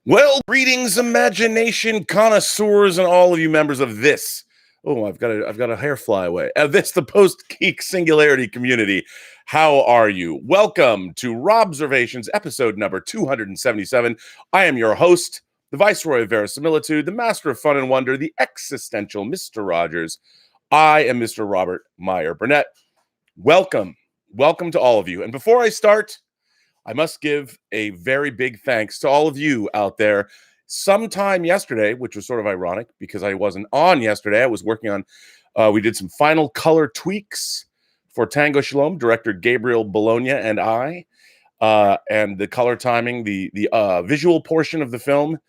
Well, greetings, imagination connoisseurs, and all of you members of this. Oh, I've got a hair fly away. This the Post-Geek Singularity community. How are you? Welcome to Robservations, episode number 277. I am your host, the Viceroy of Verisimilitude, the Master of Fun and Wonder, the existential Mr. Rogers. I am Mr. Robert Meyer Burnett. Welcome to all of you. And before I start, I must give a very big thanks to all of you out there. Sometime yesterday, which was sort of ironic because I wasn't on yesterday, I was working on, we did some final color tweaks for Tango Shalom, director Gabriel Bologna and I. And the color timing, the visual portion of the film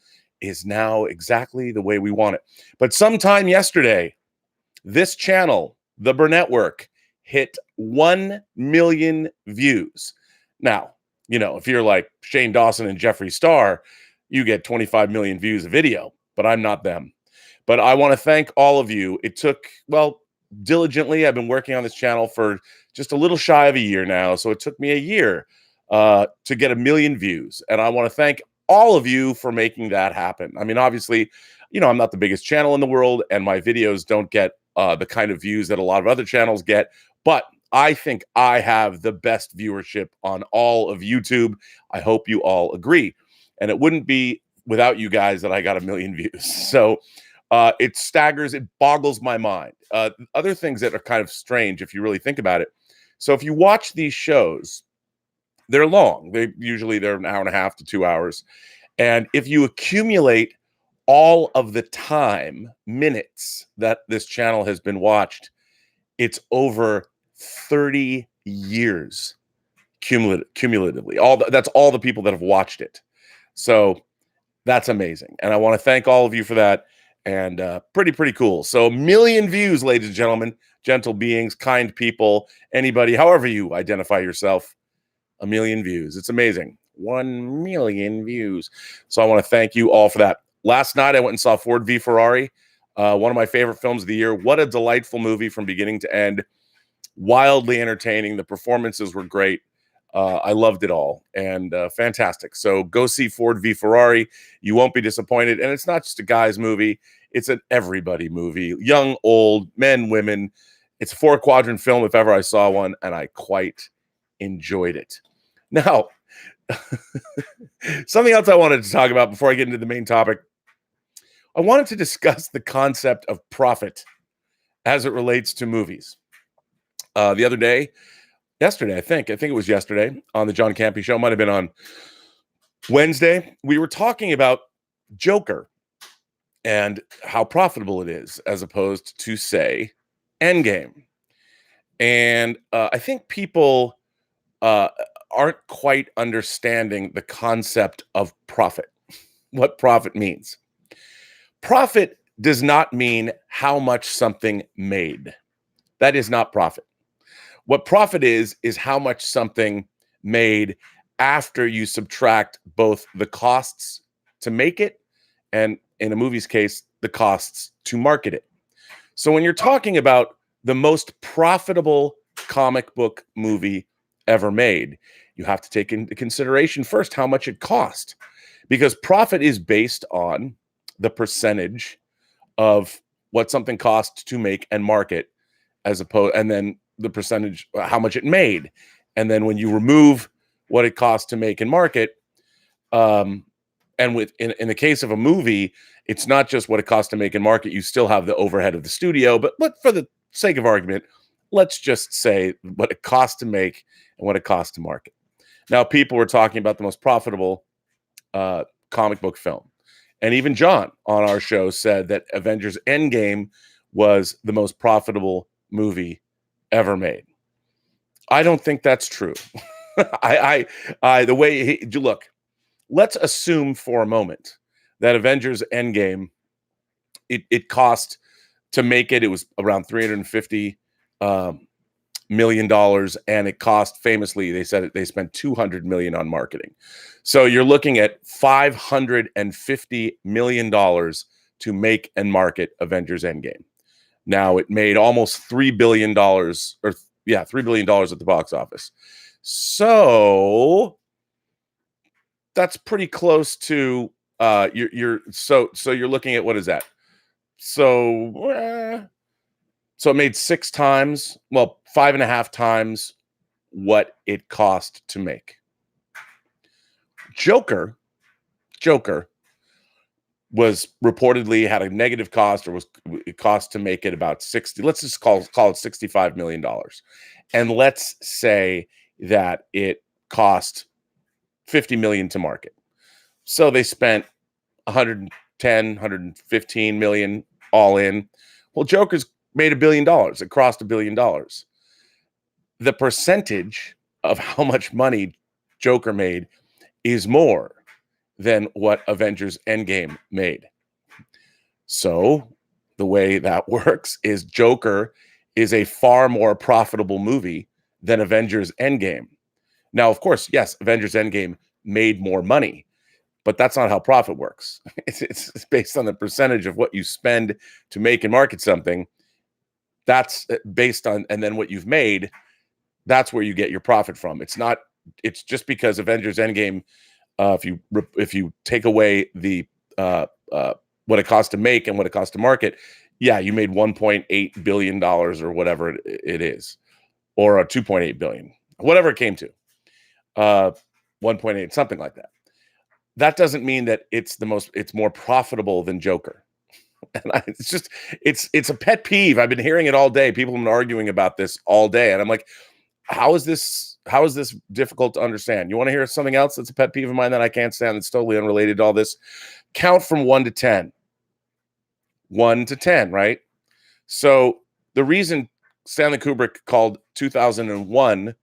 is now exactly the way we want it. But sometime yesterday, this channel, the Burnettwork, hit 1 million views. Now, you know, if you're like Shane Dawson and Jeffree Star, you get 25 million views a video, but I'm not them. But I want to thank all of you. It took, well, diligently. I've been working on this channel for just a little shy of a year now. So it took me a year to get 1 million views. And I want to thank all of you for making that happen. I mean, obviously, you know, I'm not the biggest channel in the world and my videos don't get the kind of views that a lot of other channels get, but I think I have the best viewership on all of YouTube. I hope you all agree. And it wouldn't be without you guys that I got 1 million views. So it staggers, it boggles my mind. Other things that are kind of strange if you really think about it. So if you watch these shows, they're long. They're an hour and a half to 2 hours. And if you accumulate all of the time, minutes that this channel has been watched, it's over 30 years cumulatively. That's all the people that have watched it. So that's amazing. And I want to thank all of you for that. And pretty cool. So 1 million views, ladies and gentlemen, gentle beings, kind people, anybody, however you identify yourself, 1 million views. It's amazing. 1 million views. So I want to thank you all for that. Last night, I went and saw Ford v Ferrari, one of my favorite films of the year. What a delightful movie from beginning to end. Wildly entertaining. The performances were great. I loved it all and fantastic. So go see Ford v Ferrari. You won't be disappointed. And it's not just a guy's movie. It's an everybody movie. Young, old, men, women. It's a 4-quadrant film if ever I saw one. And I quite enjoyed it. Now, something else I wanted to talk about before I get into the main topic. I wanted to discuss the concept of profit as it relates to movies. The other day, yesterday, I think it was yesterday on the John Campy show, might have been on Wednesday, we were talking about Joker and how profitable it is as opposed to, say, Endgame. And I think people aren't quite understanding the concept of profit, what profit means. Profit does not mean how much something made. That is not profit. What profit is how much something made after you subtract both the costs to make it and, in a movie's case, the costs to market it. So when you're talking about the most profitable comic book movie ever made, you have to take into consideration first how much it cost, because profit is based on the percentage of what something costs to make and market, and then the percentage, how much it made. And then when you remove what it costs to make and market, and in the case of a movie, it's not just what it costs to make and market. You still have the overhead of the studio, but for the sake of argument, let's just say what it costs to make and what it costs to market. Now, people were talking about the most profitable comic book film. And even John on our show said that Avengers Endgame was the most profitable movie ever made. I don't think that's true. The way look, let's assume for a moment that Avengers Endgame, it cost to make it. It was around $350 million, and it cost, famously, they said they spent $200 million on marketing. So you're looking at $550 million to make and market Avengers Endgame. Now it made almost $3 billion, $3 billion at the box office. So that's pretty close to You're looking at, what is that? So it made 6 times, well, 5.5 times what it cost to make. Joker was reportedly had a negative cost, or was it cost to make it about 60. Let's just call it $65 million. And let's say that it cost 50 million to market. So they spent 110, 115 million all in. Well, Joker's made $1 billion. It crossed $1 billion. The percentage of how much money Joker made is more than what Avengers Endgame made. So the way that works is Joker is a far more profitable movie than Avengers Endgame. Now, of course, yes, Avengers Endgame made more money, but that's not how profit works. It's based on the percentage of what you spend to make and market something. That's based on, and then what you've made, that's where you get your profit from. It's just because Avengers Endgame, if you take away the what it costs to make and what it costs to market, yeah, you made $1.8 billion or whatever it is, or a 2.8 billion, whatever it came to, 1.8, something like that. That doesn't mean that it's more profitable than Joker. And it's a pet peeve. I've been hearing it all day. People have been arguing about this all day, and I'm like, how is this difficult to understand? You want to hear something else that's a pet peeve of mine that I can't stand, that's totally unrelated to all this? Count from 1 to 10. 1 to 10, right? So the reason Stanley Kubrick called 2001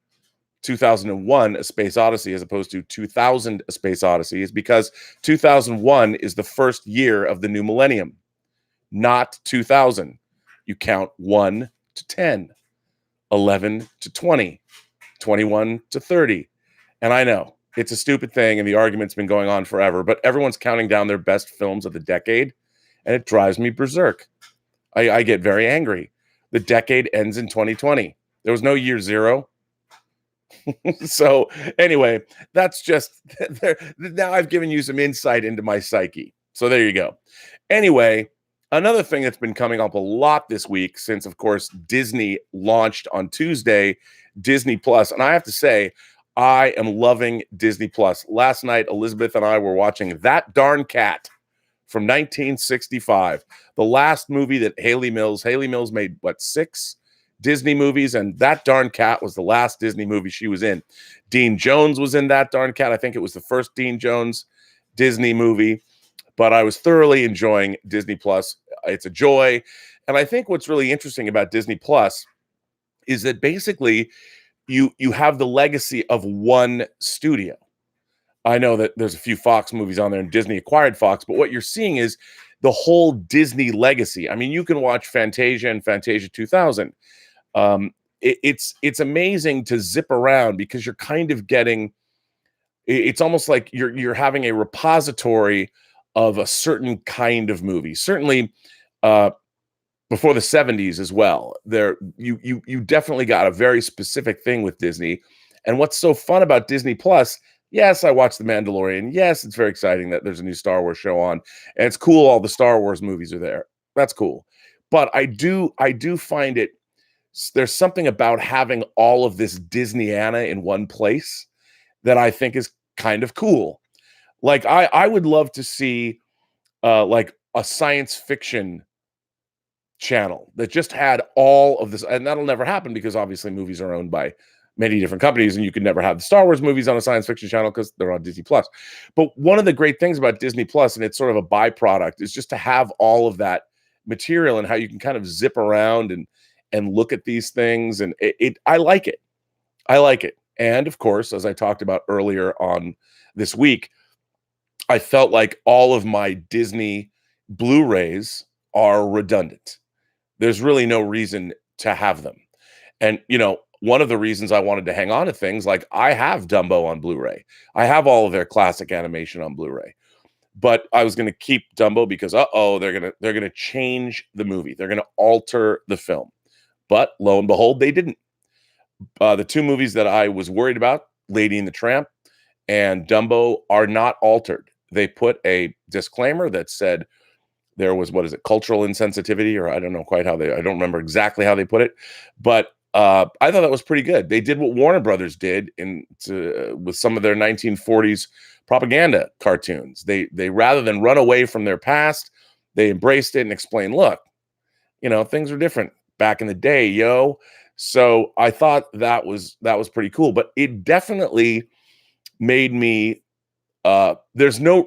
A Space Odyssey as opposed to 2000 A Space Odyssey is because 2001 is the first year of the new millennium, not 2000. You count 1 to 10, 11 to 20, 21 to 30. And I know it's a stupid thing and the argument's been going on forever, but everyone's counting down their best films of the decade, and it drives me berserk. I get very angry. The decade ends in 2020. There was no year zero. So anyway, that's just there. Now I've given you some insight into my psyche. So there you go. Anyway, another thing that's been coming up a lot this week, since of course Disney launched on Tuesday, Disney Plus, and I have to say, I am loving Disney Plus. Last night, Elizabeth and I were watching That Darn Cat from 1965, the last movie that Haley Mills made, what, 6 Disney movies, and That Darn Cat was the last Disney movie she was in. Dean Jones was in That Darn Cat. I think it was the first Dean Jones Disney movie, but I was thoroughly enjoying Disney Plus. It's a joy. And I think what's really interesting about Disney Plus is that basically you have the legacy of one studio. I know that there's a few Fox movies on there and Disney acquired Fox, but what you're seeing is the whole Disney legacy. I mean, you can watch Fantasia and Fantasia 2000. It's amazing to zip around because you're kind of getting, it's almost like you're having a repository of a certain kind of movie. Certainly before the 70s as well. You definitely got a very specific thing with Disney. And what's so fun about Disney Plus, yes, I watched The Mandalorian. Yes, it's very exciting that there's a new Star Wars show on. And it's cool all the Star Wars movies are there. That's cool. But I do find it, there's something about having all of this Disneyana in one place that I think is kind of cool. Like I would love to see like a science fiction channel that just had all of this, and that'll never happen because obviously movies are owned by many different companies, and you could never have the Star Wars movies on a science fiction channel because they're on Disney Plus. But one of the great things about Disney Plus, and it's sort of a byproduct, is just to have all of that material and how you can kind of zip around and look at these things. And I like it. I like it. And of course, as I talked about earlier on this week, I felt like all of my Disney Blu-rays are redundant. There's really no reason to have them. And, you know, one of the reasons I wanted to hang on to things, like I have Dumbo on Blu-ray. I have all of their classic animation on Blu-ray. But I was going to keep Dumbo because, they're going to change the movie. They're going to alter the film. But lo and behold, they didn't. The 2 movies that I was worried about, Lady and the Tramp and Dumbo, are not altered. they put a disclaimer that said there was, what is it, cultural insensitivity, or I don't know quite how I don't remember exactly how they put it, but I thought that was pretty good. They did what Warner Brothers did with some of their 1940s propaganda cartoons. They rather than run away from their past, they embraced it and explained, look, things were different back in the day, yo. So I thought that was pretty cool, but it definitely made me there's no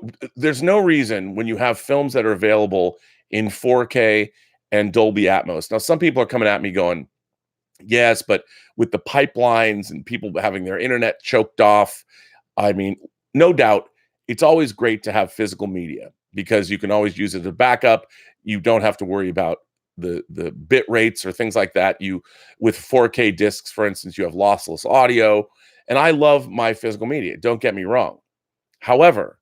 reason when you have films that are available in 4K and Dolby Atmos. Now, some people are coming at me going, yes, but with the pipelines and people having their internet choked off, I mean, no doubt, it's always great to have physical media because you can always use it as a backup. You don't have to worry about the bit rates or things like that. With 4K discs, for instance, you have lossless audio, and I love my physical media. Don't get me wrong. However,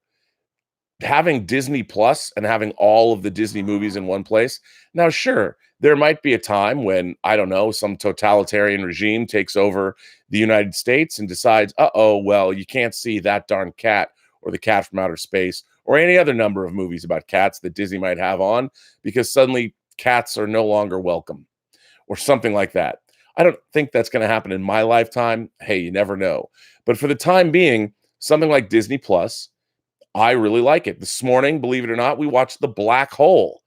having Disney Plus and having all of the Disney movies in one place, now, sure, there might be a time when, I don't know, some totalitarian regime takes over the United States and decides, well, you can't see that darn cat or the cat from outer space or any other number of movies about cats that Disney might have on because suddenly cats are no longer welcome or something like that. I don't think that's going to happen in my lifetime. Hey, you never know. But for the time being, something like Disney Plus, I really like it. This morning, believe it or not, we watched The Black Hole.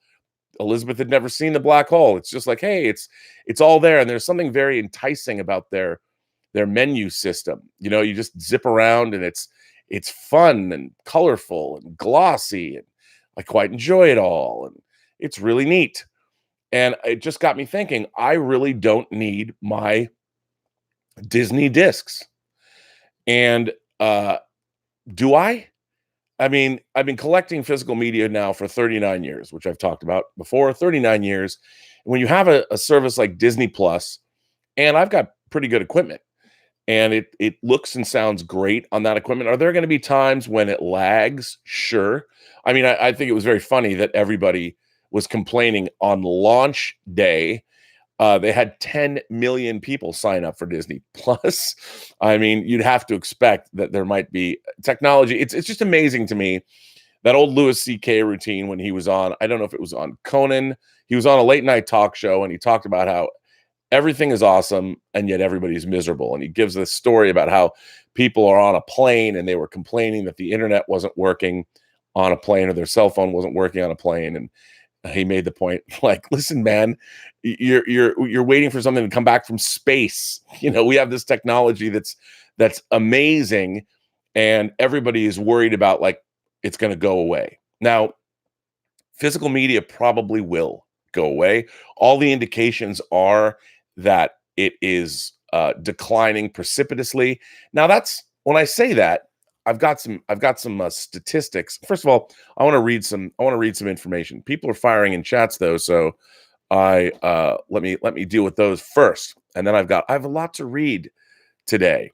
Elizabeth had never seen The Black Hole. It's just like, hey, it's all there. And there's something very enticing about their menu system. You just zip around and it's fun and colorful and glossy. And I quite enjoy it all. And it's really neat. And it just got me thinking, I really don't need my Disney discs. And do I? I mean, I've been collecting physical media now for 39 years, which I've talked about before, 39 years. When you have a service like Disney Plus, and I've got pretty good equipment, and it looks and sounds great on that equipment. Are there going to be times when it lags? Sure. I mean, I think it was very funny that everybody was complaining on launch day. They had 10 million people sign up for Disney Plus. I mean, you'd have to expect that there might be technology. It's just amazing to me, that old Louis C.K. routine when he was on, I don't know if it was on Conan, he was on a late night talk show and he talked about how everything is awesome and yet everybody's miserable. And he gives this story about how people are on a plane and they were complaining that the internet wasn't working on a plane or their cell phone wasn't working on a plane. And he made the point, like, listen, man, you're waiting for something to come back from space. We have this technology that's amazing, and everybody is worried about, like, it's going to go away. Now, physical media probably will go away. All the indications are that it is declining precipitously. Now, that's when I say that, I've got some statistics. First of all, I want to read some information. People are firing in chats though, so let me deal with those first, and then I have a lot to read today.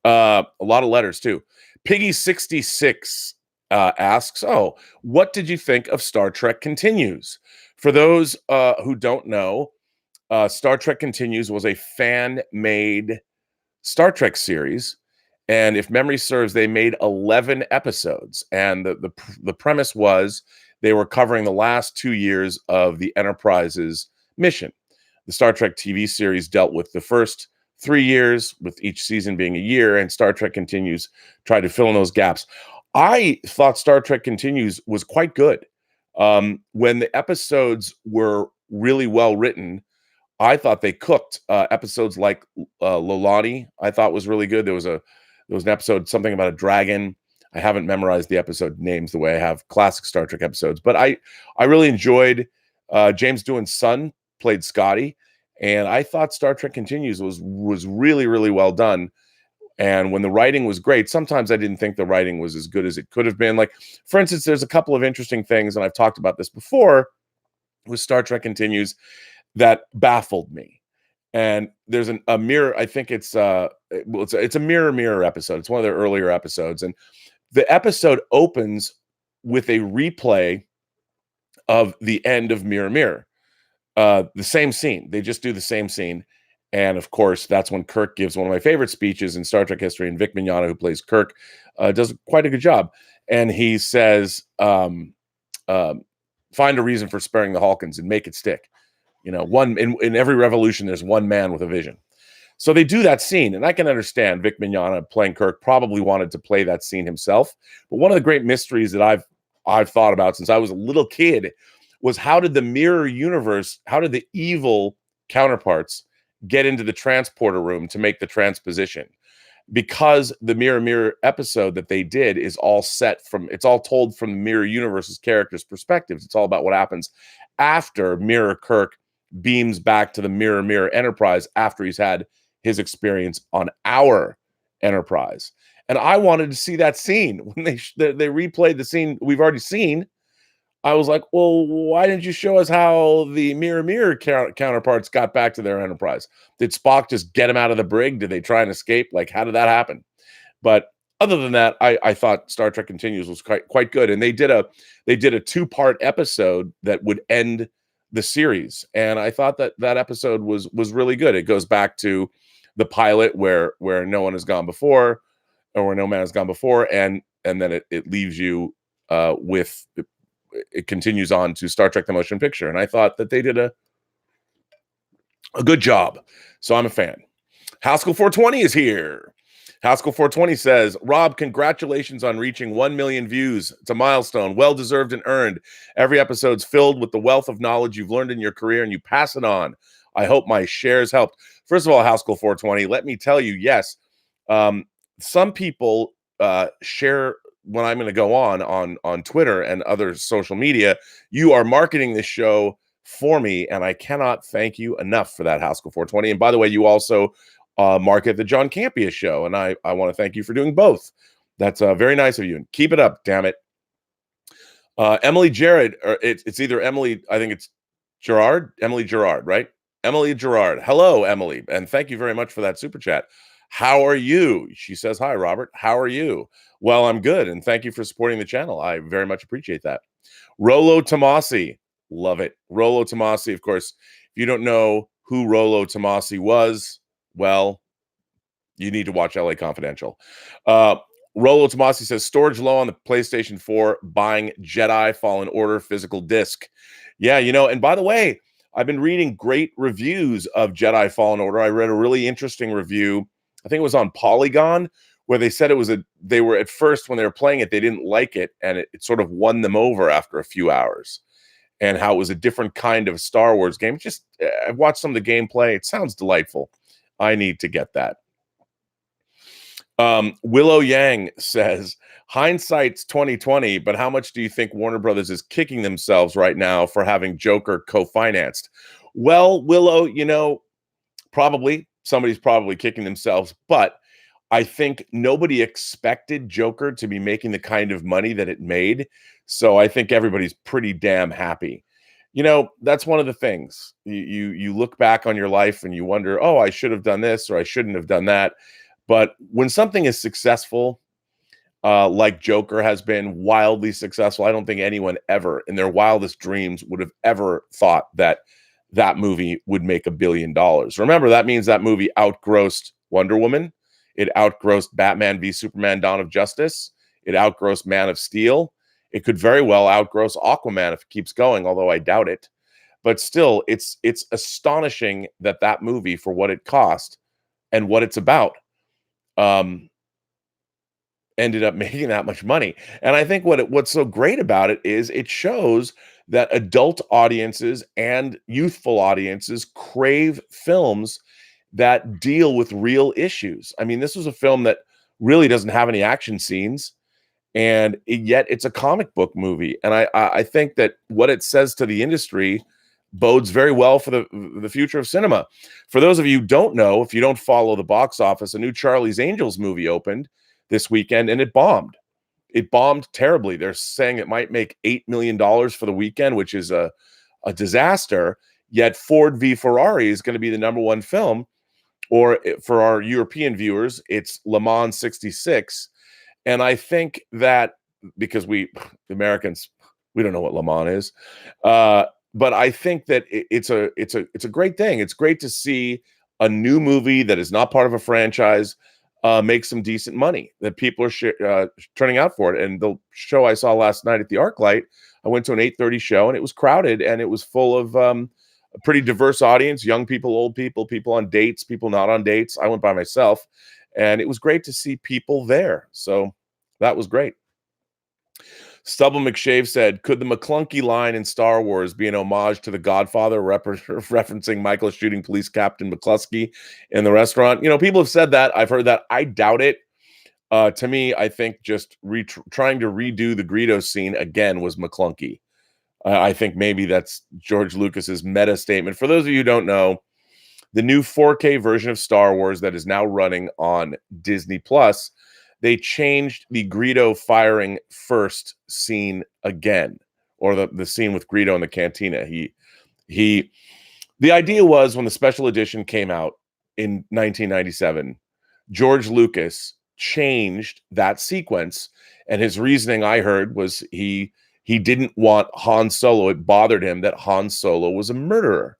A lot of letters too. Piggy66 asks, "Oh, what did you think of Star Trek Continues?" For those who don't know, Star Trek Continues was a fan-made Star Trek series. And if memory serves, they made 11 episodes. And the premise was they were covering the last 2 years of the Enterprise's mission. The Star Trek TV series dealt with the first 3 years, with each season being a year, and Star Trek Continues tried to fill in those gaps. I thought Star Trek Continues was quite good. When the episodes were really well written, I thought they cooked. Episodes like Lolani, I thought was really good. There was an episode, something about a dragon. I haven't memorized the episode names the way I have classic Star Trek episodes, but I really enjoyed James Doohan's son played Scotty, and I thought Star Trek Continues was really, really well done. And when the writing was great, sometimes I didn't think the writing was as good as it could have been. Like, for instance, there's a couple of interesting things, and I've talked about this before with Star Trek Continues, that baffled me. And there's a mirror. I think it's a mirror episode. It's one of their earlier episodes, and the episode opens with a replay of the end of Mirror Mirror. The same scene. They just do the same scene, and of course, that's when Kirk gives one of my favorite speeches in Star Trek history. And Vic Mignogna, who plays Kirk, does quite a good job. and he says, find a reason for sparing the Hawkins and make it stick. One in every revolution, there's one man with a vision. So they do that scene, and I can understand Vic Mignogna playing Kirk probably wanted to play that scene himself. But one of the great mysteries that I've thought about since I was a little kid was how did the mirror universe, how did the evil counterparts get into the transporter room to make the transposition? Because the Mirror episode that they did is all it's all told from the Mirror Universe's characters' perspectives. It's all about what happens after Mirror Kirk beams back to the Mirror Enterprise after he's had his experience on our Enterprise. And I wanted to see that scene. When they replayed the scene we've already seen, I was like, well, why didn't you show us how the Mirror counterparts got back to their Enterprise? Did Spock just get him out of the brig? Did they try and escape? Like, how did that happen? But other than that, I thought Star Trek Continues was quite good. And they did a 2-part episode that would end the series. And I thought that episode was really good. It goes back to the pilot where no one has gone before, or where no man has gone before. And then it leaves you with... It continues on to Star Trek: The Motion Picture, and I thought that they did a good job. So I'm a fan. Haskell 420 is here. Haskell 420 says, Rob, congratulations on reaching 1 million views. It's a milestone, well-deserved and earned. Every episode's filled with the wealth of knowledge you've learned in your career, and you pass it on. I hope my shares helped. First of all, Haskell 420, let me tell you, yes, some people share when I'm going to go on Twitter and other social media. You are marketing this show for me, and I cannot thank you enough for that, Haskell 420. And by the way, you also market the John Campea show, and I want to thank you for doing both. That's very nice of you, and keep it up, damn it. Emily Jared, or it's either Emily, I think it's Gerard, Emily Gerard, right? Emily Gerard. Hello, Emily, and thank you very much for that super chat. How are you? She says, hi, Robert. How are you? Well, I'm good, and thank you for supporting the channel. I very much appreciate that. Rollo Tomasi. Love it. Rollo Tomasi, of course, if you don't know who Rollo Tomasi was, well, you need to watch LA Confidential. Rollo Tomasi says, storage low on the PlayStation 4, buying Jedi Fallen Order physical disc. Yeah, and by the way, I've been reading great reviews of Jedi Fallen Order. I read a really interesting review. I think it was on Polygon, where they said they were at first when they were playing it, they didn't like it, and it sort of won them over after a few hours, and how it was a different kind of Star Wars game. Just I've watched some of the gameplay. It sounds delightful. I need to get that. Willow Yang says, hindsight's 2020, but how much do you think Warner Brothers is kicking themselves right now for having Joker co-financed? Well, Willow, probably somebody's probably kicking themselves, but I think nobody expected Joker to be making the kind of money that it made. So I think everybody's pretty damn happy. That's one of the things. You look back on your life and you wonder, oh, I should have done this or I shouldn't have done that. But when something is successful, like Joker has been wildly successful, I don't think anyone ever in their wildest dreams would have ever thought that movie would make $1 billion. Remember, that means that movie outgrossed Wonder Woman. It outgrossed Batman v Superman: Dawn of Justice. It outgrossed Man of Steel. It could very well outgross Aquaman if it keeps going, although I doubt it. But still, it's astonishing that movie, for what it cost and what it's about, ended up making that much money. And I think what's so great about it is it shows that adult audiences and youthful audiences crave films that deal with real issues. I mean, this was a film that really doesn't have any action scenes, and yet it's a comic book movie. And I think that what it says to the industry bodes very well for the future of cinema. For those of you who don't know, if you don't follow the box office, a new Charlie's Angels movie opened this weekend, and it bombed. It bombed terribly. They're saying it might make $8 million for the weekend, which is a disaster. Yet Ford v Ferrari is going to be the #1 film. Or for our European viewers, it's Le Mans 66. And I think that because the Americans, we don't know what Le Mans is. But I think that it's a great thing. It's great to see a new movie that is not part of a franchise make some decent money, that people are turning out for it. And the show I saw last night at the ArcLight, I went to an 8:30 show, and it was crowded, and it was full of a pretty diverse audience, young people, old people, people on dates, people not on dates. I went by myself, and it was great to see people there. So that was great. Stubble McShave said, could the McClunky line in Star Wars be an homage to The Godfather, referencing Michael shooting police captain McCluskey in the restaurant? People have said that. I've heard that. I doubt it. To me, I think just trying to redo the Greedo scene again was McClunky. I think maybe that's George Lucas's meta statement. For those of you who don't know, the new 4K version of Star Wars that is now running on Disney Plus, they changed the Greedo firing first scene again, or the scene with Greedo in the cantina. The idea was, when the special edition came out in 1997, George Lucas changed that sequence, and his reasoning, I heard, was he didn't want Han Solo. It bothered him that Han Solo was a murderer,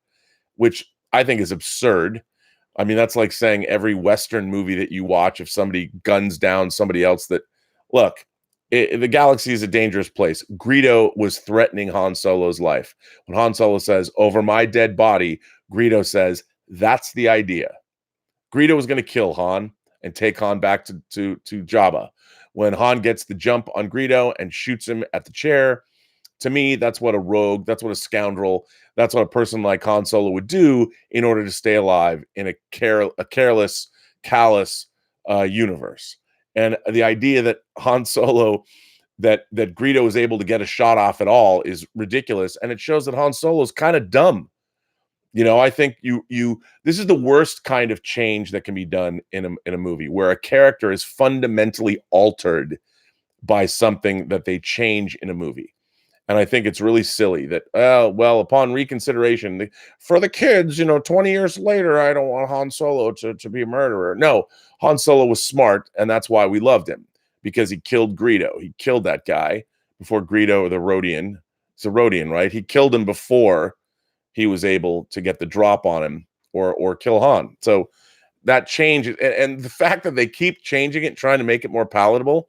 which I think is absurd. I mean, that's like saying every Western movie that you watch, if somebody guns down somebody else, look, the galaxy is a dangerous place. Greedo was threatening Han Solo's life. When Han Solo says, over my dead body, Greedo says, that's the idea. Greedo was going to kill Han and take Han back to Jabba. When Han gets the jump on Greedo and shoots him at the chair, to me, that's what a rogue, that's what a scoundrel, that's what a person like Han Solo would do in order to stay alive in a careless, callous universe. And the idea that Han Solo, that Greedo is able to get a shot off at all, is ridiculous. And it shows that Han Solo is kind of dumb. I think this is the worst kind of change that can be done in a movie, where a character is fundamentally altered by something that they change in a movie. And I think it's really silly that, upon reconsideration, for the kids, 20 years later, I don't want Han Solo to be a murderer. No, Han Solo was smart, and that's why we loved him, because he killed Greedo. He killed that guy before Greedo, the Rodian. It's a Rodian, right? He killed him before he was able to get the drop on him or kill Han. So that change, and the fact that they keep changing it, trying to make it more palatable,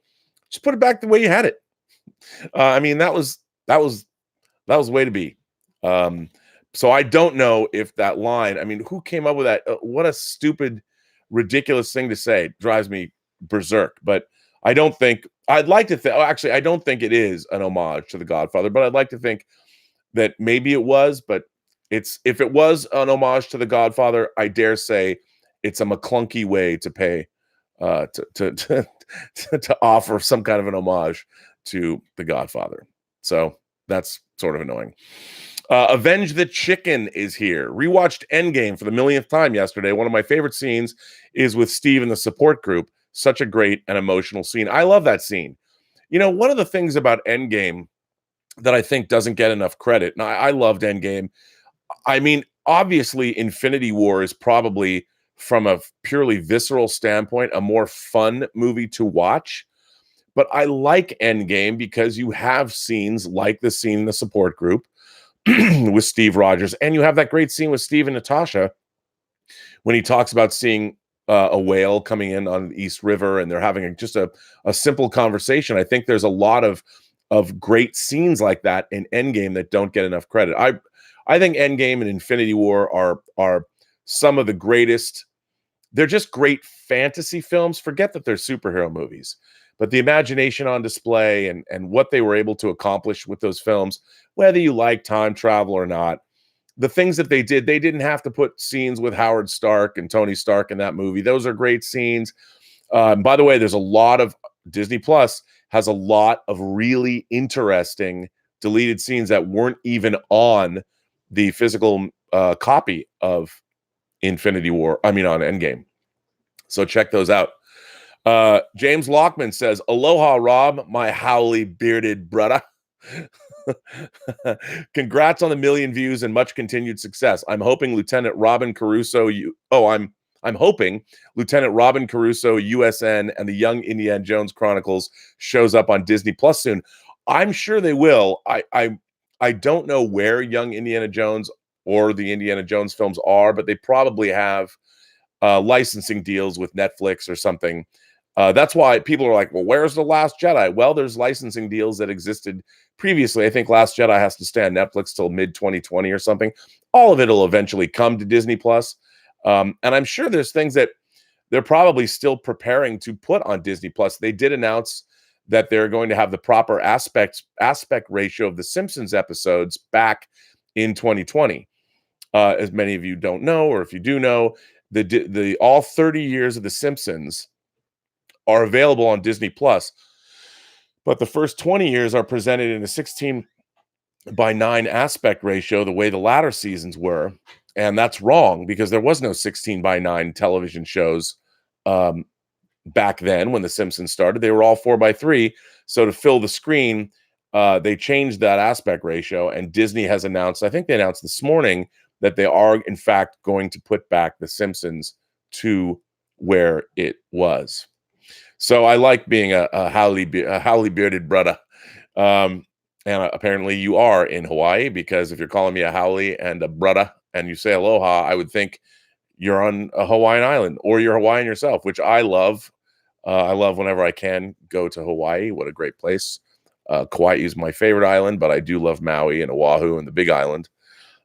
just put it back the way you had it. I mean, that was the way to be. So I don't know if that line, I mean, who came up with that? What a stupid, ridiculous thing to say. It drives me berserk. But I don't think, I'd like to think, actually, I don't think it is an homage to The Godfather, but I'd like to think that maybe it was. But if it was an homage to The Godfather, I dare say it's a McClunky way to pay, to offer some kind of an homage to The Godfather. So that's sort of annoying. Avenge the Chicken is here. Rewatched Endgame for the millionth time yesterday. One of my favorite scenes is with Steve in the support group. Such a great and emotional scene. I love that scene. One of the things about Endgame that I think doesn't get enough credit, and I loved Endgame. I mean, obviously, Infinity War is probably, from a purely visceral standpoint, a more fun movie to watch. But I like Endgame because you have scenes like the scene in the support group with Steve Rogers, and you have that great scene with Steve and Natasha when he talks about seeing a whale coming in on the East River, and they're having just a simple conversation. I think there's a lot of great scenes like that in Endgame that don't get enough credit. I think Endgame and Infinity War are some of the greatest. They're just great fantasy films. Forget that they're superhero movies. But the imagination on display and what they were able to accomplish with those films, whether you like time travel or not, the things that they didn't have to put scenes with Howard Stark and Tony Stark in that movie. Those are great scenes. By the way, there's a lot of Disney Plus has a lot of really interesting deleted scenes that weren't even on the physical copy of Infinity War. I mean, on Endgame. So check those out. James Lockman says, aloha, Rob, my howly bearded brother. Congrats on the 1 million views and much continued success. I'm hoping Lieutenant Robin Caruso, I'm hoping Lieutenant Robin Caruso, USN, and the Young Indiana Jones Chronicles shows up on Disney Plus soon. I'm sure they will. I don't know where Young Indiana Jones or the Indiana Jones films are, but they probably have licensing deals with Netflix or something. That's why people are like, well, where's The Last Jedi? Well, there's licensing deals that existed previously. I think Last Jedi has to stay on Netflix till mid 2020 or something. All of it will eventually come to Disney Plus. And I'm sure there's things that they're probably still preparing to put on Disney Plus. They did announce that they're going to have the proper aspect ratio of the Simpsons episodes back in 2020. As many of you don't know, or if you do know, the all 30 years of the Simpsons are available on Disney Plus, but the first 20 years are presented in a 16:9 aspect ratio, the way the latter seasons were. And that's wrong, because there was no 16:9 television shows back then when the Simpsons started. They were all 4:3. So to fill the screen, they changed that aspect ratio, and Disney has announced, I think they announced this morning, that they are in fact going to put back the Simpsons to where it was. So I like being a howly bearded brother. And apparently you are in Hawaii, because if you're calling me a howly and a brother and you say aloha, I would think you're on a Hawaiian island, or you're Hawaiian yourself, which I love. I love whenever I can go to Hawaii. What a great place. Kauai is my favorite island, but I do love Maui and Oahu and the Big Island.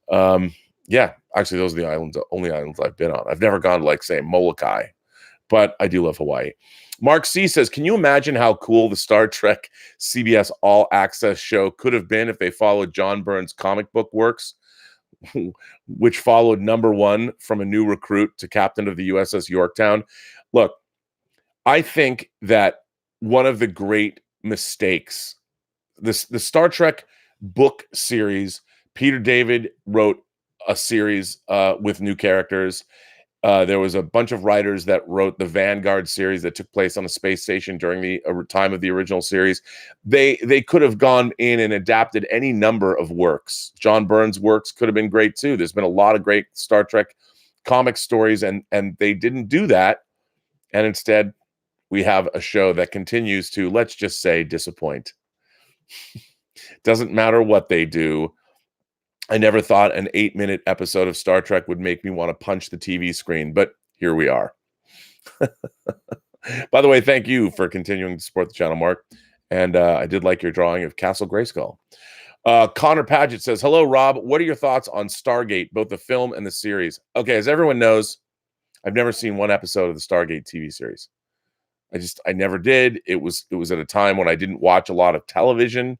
Yeah, actually, those are the only islands I've been on. I've never gone to, like, say, Molokai, but I do love Hawaii. Mark C says, can you imagine how cool the Star Trek CBS All Access show could have been if they followed John Byrne's comic book works, which followed #1 from a new recruit to captain of the USS Yorktown? Look, I think that one of the great mistakes, the Star Trek book series, Peter David wrote a series with new characters. There was a bunch of writers that wrote the Vanguard series that took place on a space station during the time of the original series. They could have gone in and adapted any number of works. John Byrne's works could have been great too. There's been a lot of great Star Trek comic stories, and they didn't do that. And instead, we have a show that continues to, let's just say, disappoint. Doesn't matter what they do. I never thought an 8-minute episode of Star Trek would make me want to punch the TV screen, but here we are. By the way, thank you for continuing to support the channel, Mark. And I did like your drawing of Castle Grayskull. Connor Paget says, hello, Rob. What are your thoughts on Stargate, both the film and the series? Okay, as everyone knows, I've never seen one episode of the Stargate TV series. I never did. It was at a time when I didn't watch a lot of television.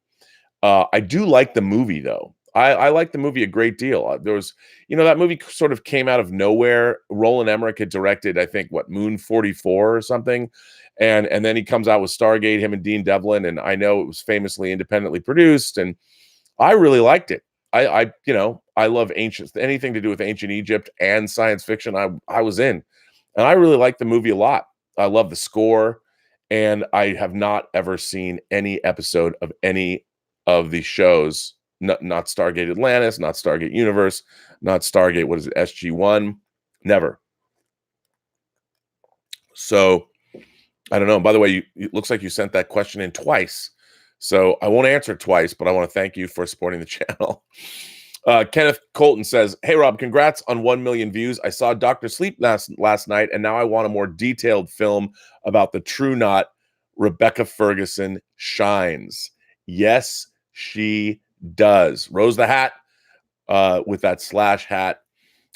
I do like the movie, though. I like the movie a great deal. There was, that movie sort of came out of nowhere. Roland Emmerich had directed, I think, Moon 44 or something. And then he comes out with Stargate, him and Dean Devlin. And I know it was famously independently produced. And I really liked it. I love anything to do with ancient Egypt and science fiction. I was in. And I really liked the movie a lot. I love the score. And I have not ever seen any episode of any of the shows. Not Stargate Atlantis, not Stargate Universe, not Stargate, what is it, SG-1? Never. So, I don't know. By the way, it looks like you sent that question in twice. So, I won't answer it twice, but I want to thank you for supporting the channel. Kenneth Colton says, hey, Rob, congrats on 1 million views. I saw Dr. Sleep last night, and now I want a more detailed film about the true knot. Rebecca Ferguson shines. Yes, she does. Rose the Hat with that slash hat.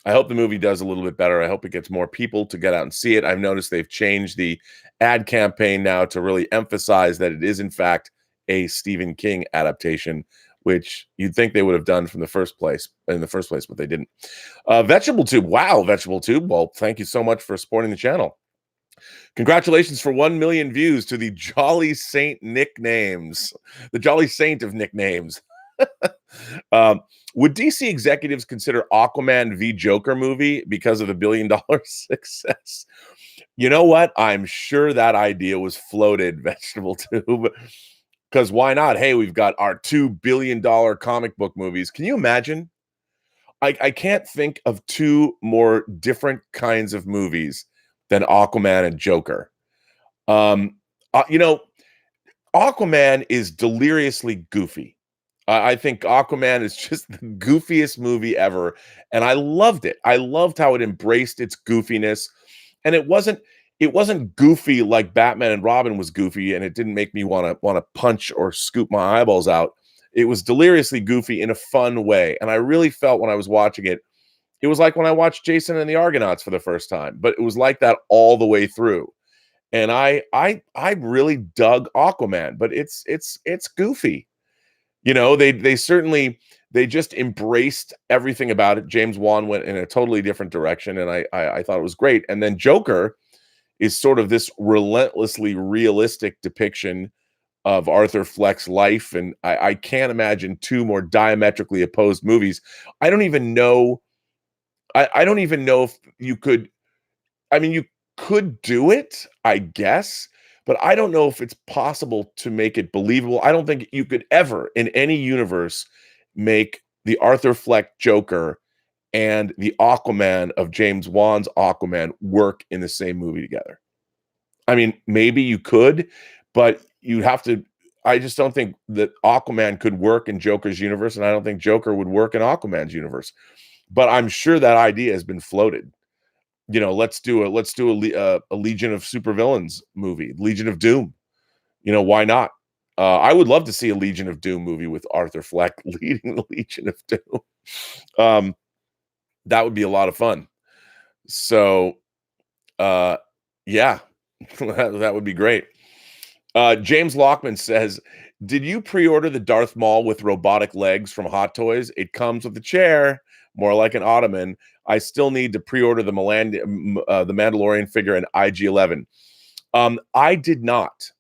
I hope the movie does a little bit better. I hope it gets more people to get out and see it. I've noticed they've changed the ad campaign now to really emphasize that it is, in fact, a Stephen King adaptation, which you'd think they would have done in the first place, but they didn't. Vegetable Tube. Wow, Vegetable Tube. Well, thank you so much for supporting the channel. Congratulations for 1 million views to the Jolly Saint nicknames. The Jolly Saint of nicknames. Would DC executives consider Aquaman v Joker movie because of the $1 billion success? You know what? I'm sure that idea was floated, Vegetable Tube. Because why not? Hey, we've got our $2 billion comic book movies. Can you imagine? I can't think of two more different kinds of movies than Aquaman and Joker. Aquaman is deliriously goofy. I think Aquaman is just the goofiest movie ever, and I loved it. I loved how it embraced its goofiness, and it wasn't goofy like Batman and Robin was goofy, and it didn't make me wanna punch or scoop my eyeballs out. It was deliriously goofy in a fun way, and I really felt when I was watching it, it was like when I watched Jason and the Argonauts for the first time, but it was like that all the way through. And I really dug Aquaman, but it's goofy. They certainly they just embraced everything about it. James Wan went in a totally different direction, and I thought it was great. And then Joker is sort of this relentlessly realistic depiction of Arthur Fleck's life, and I can't imagine two more diametrically opposed movies. I don't even know. I don't even know if you could. I mean, you could do it, I guess, but I don't know if it's possible to make it believable. I don't think you could ever, in any universe, make the Arthur Fleck Joker and the Aquaman of James Wan's Aquaman work in the same movie together. I mean, maybe you could, but you'd have to. I just don't think that Aquaman could work in Joker's universe, and I don't think Joker would work in Aquaman's universe. But I'm sure that idea has been floated. Let's do a Legion of Supervillains movie, Legion of Doom. Why not? I would love to see a Legion of Doom movie with Arthur Fleck leading the Legion of Doom. That would be a lot of fun. So, yeah, that would be great. James Lockman says, "Did you pre-order the Darth Maul with robotic legs from Hot Toys? It comes with a chair, more like an ottoman. I still need to pre-order the Mandalorian figure and IG-11." I did not.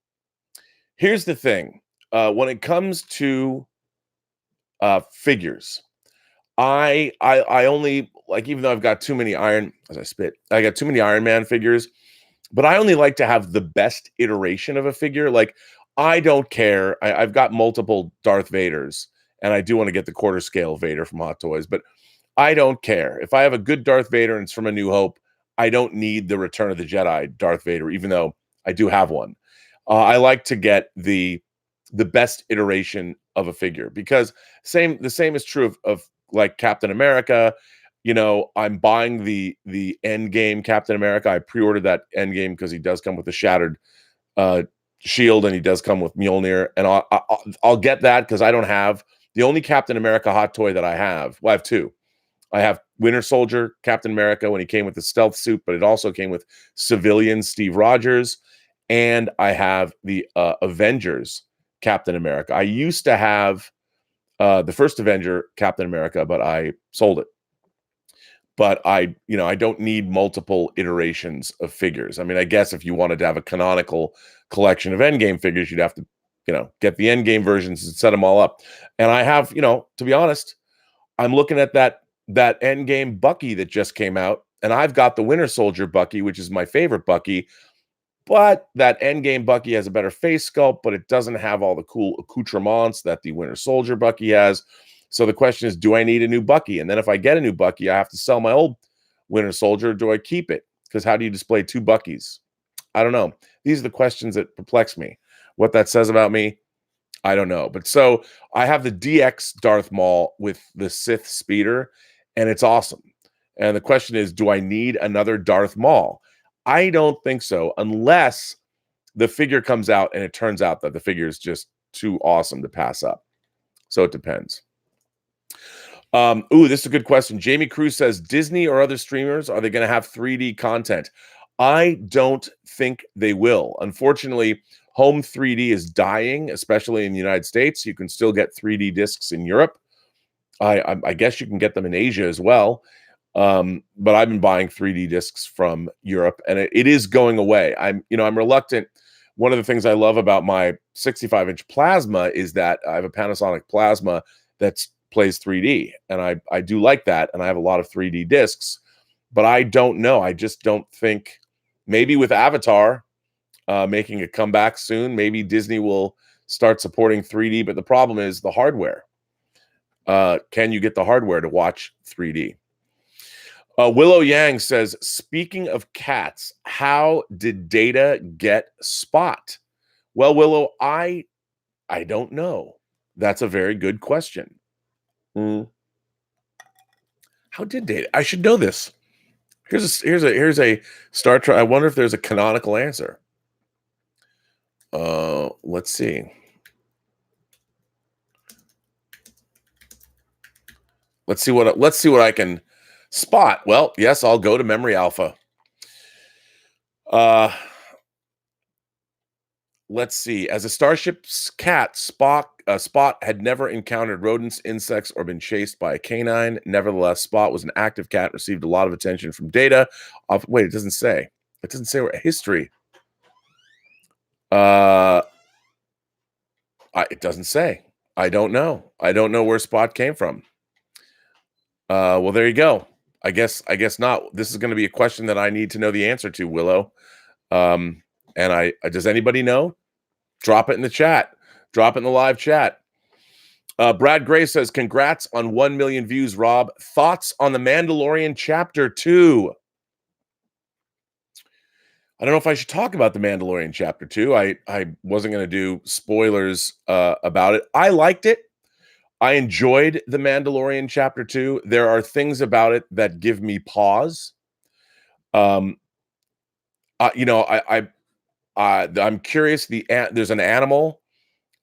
Here's the thing: when it comes to figures, I only like, even though I've got too many I got too many Iron Man figures, but I only like to have the best iteration of a figure. Like, I don't care. I've got multiple Darth Vaders, and I do want to get the quarter scale Vader from Hot Toys, but I don't care. If I have a good Darth Vader and it's from A New Hope, I don't need the Return of the Jedi Darth Vader, even though I do have one. I like to get the best iteration of a figure, because the same is true of like Captain America. I'm buying the Endgame Captain America. I pre-ordered that Endgame because he does come with a shattered shield, and he does come with Mjolnir, and I'll get that because I don't have the only Captain America hot toy that I have. Well, I have two. I have Winter Soldier Captain America when he came with the stealth suit, but it also came with civilian Steve Rogers, and I have the Avengers Captain America. I used to have the first Avenger Captain America, but I sold it. But I don't need multiple iterations of figures. I mean, I guess if you wanted to have a canonical collection of Endgame figures, you'd have to, get the Endgame versions and set them all up. And I have, to be honest, I'm looking at that Endgame Bucky that just came out, and I've got the Winter Soldier Bucky, which is my favorite Bucky. But that Endgame Bucky has a better face sculpt, but it doesn't have all the cool accoutrements that the Winter Soldier Bucky has. So the question is, do I need a new Bucky? And then if I get a new Bucky, I have to sell my old Winter Soldier. Or do I keep it? Because how do you display two Buckies? I don't know. These are the questions that perplex me. What that says about me, I don't know. But so I have the DX Darth Maul with the Sith speeder, and it's awesome. And the question is, do I need another Darth Maul? I don't think so, unless the figure comes out and it turns out that the figure is just too awesome to pass up. So it depends. This is a good question. Jamie Cruz says, Disney or other streamers, are they going to have 3D content? I don't think they will. Unfortunately, home 3D is dying, especially in the United States. You can still get 3D discs in Europe. I guess you can get them in Asia as well. But I've been buying 3D discs from Europe, and it is going away. I'm reluctant. One of the things I love about my 65-inch plasma is that I have a Panasonic plasma that plays 3D, and I do like that, and I have a lot of 3D discs. But I don't know. I just don't think, maybe with Avatar making a comeback soon, maybe Disney will start supporting 3D. But the problem is the hardware. Can you get the hardware to watch 3D? Willow Yang says, speaking of cats, how did Data get Spot? Well, Willow, I don't know. That's a very good question. Mm. How did data? I should know this. Here's a Star Trek. I wonder if there's a canonical answer. Let's see. Let's see what I can spot. Well, yes, I'll go to Memory Alpha. Let's see. As a starship's cat, Spot had never encountered rodents, insects, or been chased by a canine. Nevertheless, Spot was an active cat, received a lot of attention from Data. Wait, it doesn't say. It doesn't say what history. It doesn't say. I don't know. I don't know where Spot came from. Well, there you go. I guess not. This is going to be a question that I need to know the answer to, Willow. And does anybody know? Drop it in the chat. Drop it in the live chat. Brad Gray says, congrats on 1 million views, Rob. Thoughts on The Mandalorian Chapter 2? I don't know if I should talk about The Mandalorian Chapter 2. I wasn't going to do spoilers about it. I liked it. I enjoyed The Mandalorian Chapter 2. There are things about it that give me pause. I'm curious. There's an animal,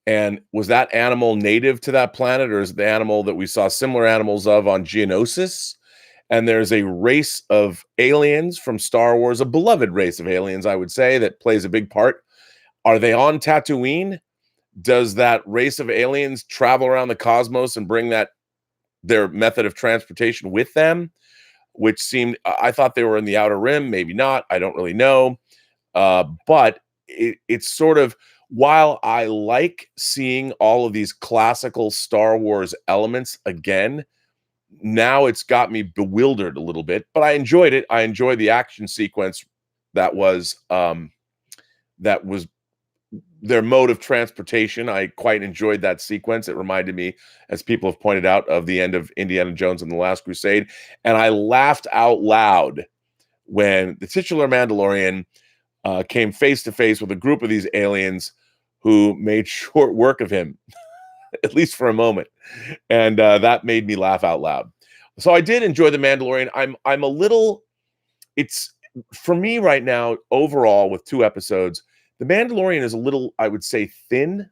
and was that animal native to that planet, or is it the animal that we saw similar animals of on Geonosis? And there's a race of aliens from Star Wars, a beloved race of aliens, I would say, that plays a big part. Are they on Tatooine? Does that race of aliens travel around the cosmos and bring their method of transportation with them? Which I thought they were in the Outer Rim, maybe not. I don't really know. But it's sort of, while I like seeing all of these classical Star Wars elements again, now it's got me bewildered a little bit, but I enjoyed it. I enjoyed the action sequence that was their mode of transportation. I quite enjoyed that sequence. It reminded me, as people have pointed out, of the end of Indiana Jones and the Last Crusade. And I laughed out loud when the titular Mandalorian came face to face with a group of these aliens who made short work of him, at least for a moment. And that made me laugh out loud. So I did enjoy The Mandalorian. I'm a little, it's, for me right now, overall, with 2 episodes, The Mandalorian is a little, I would say, thin.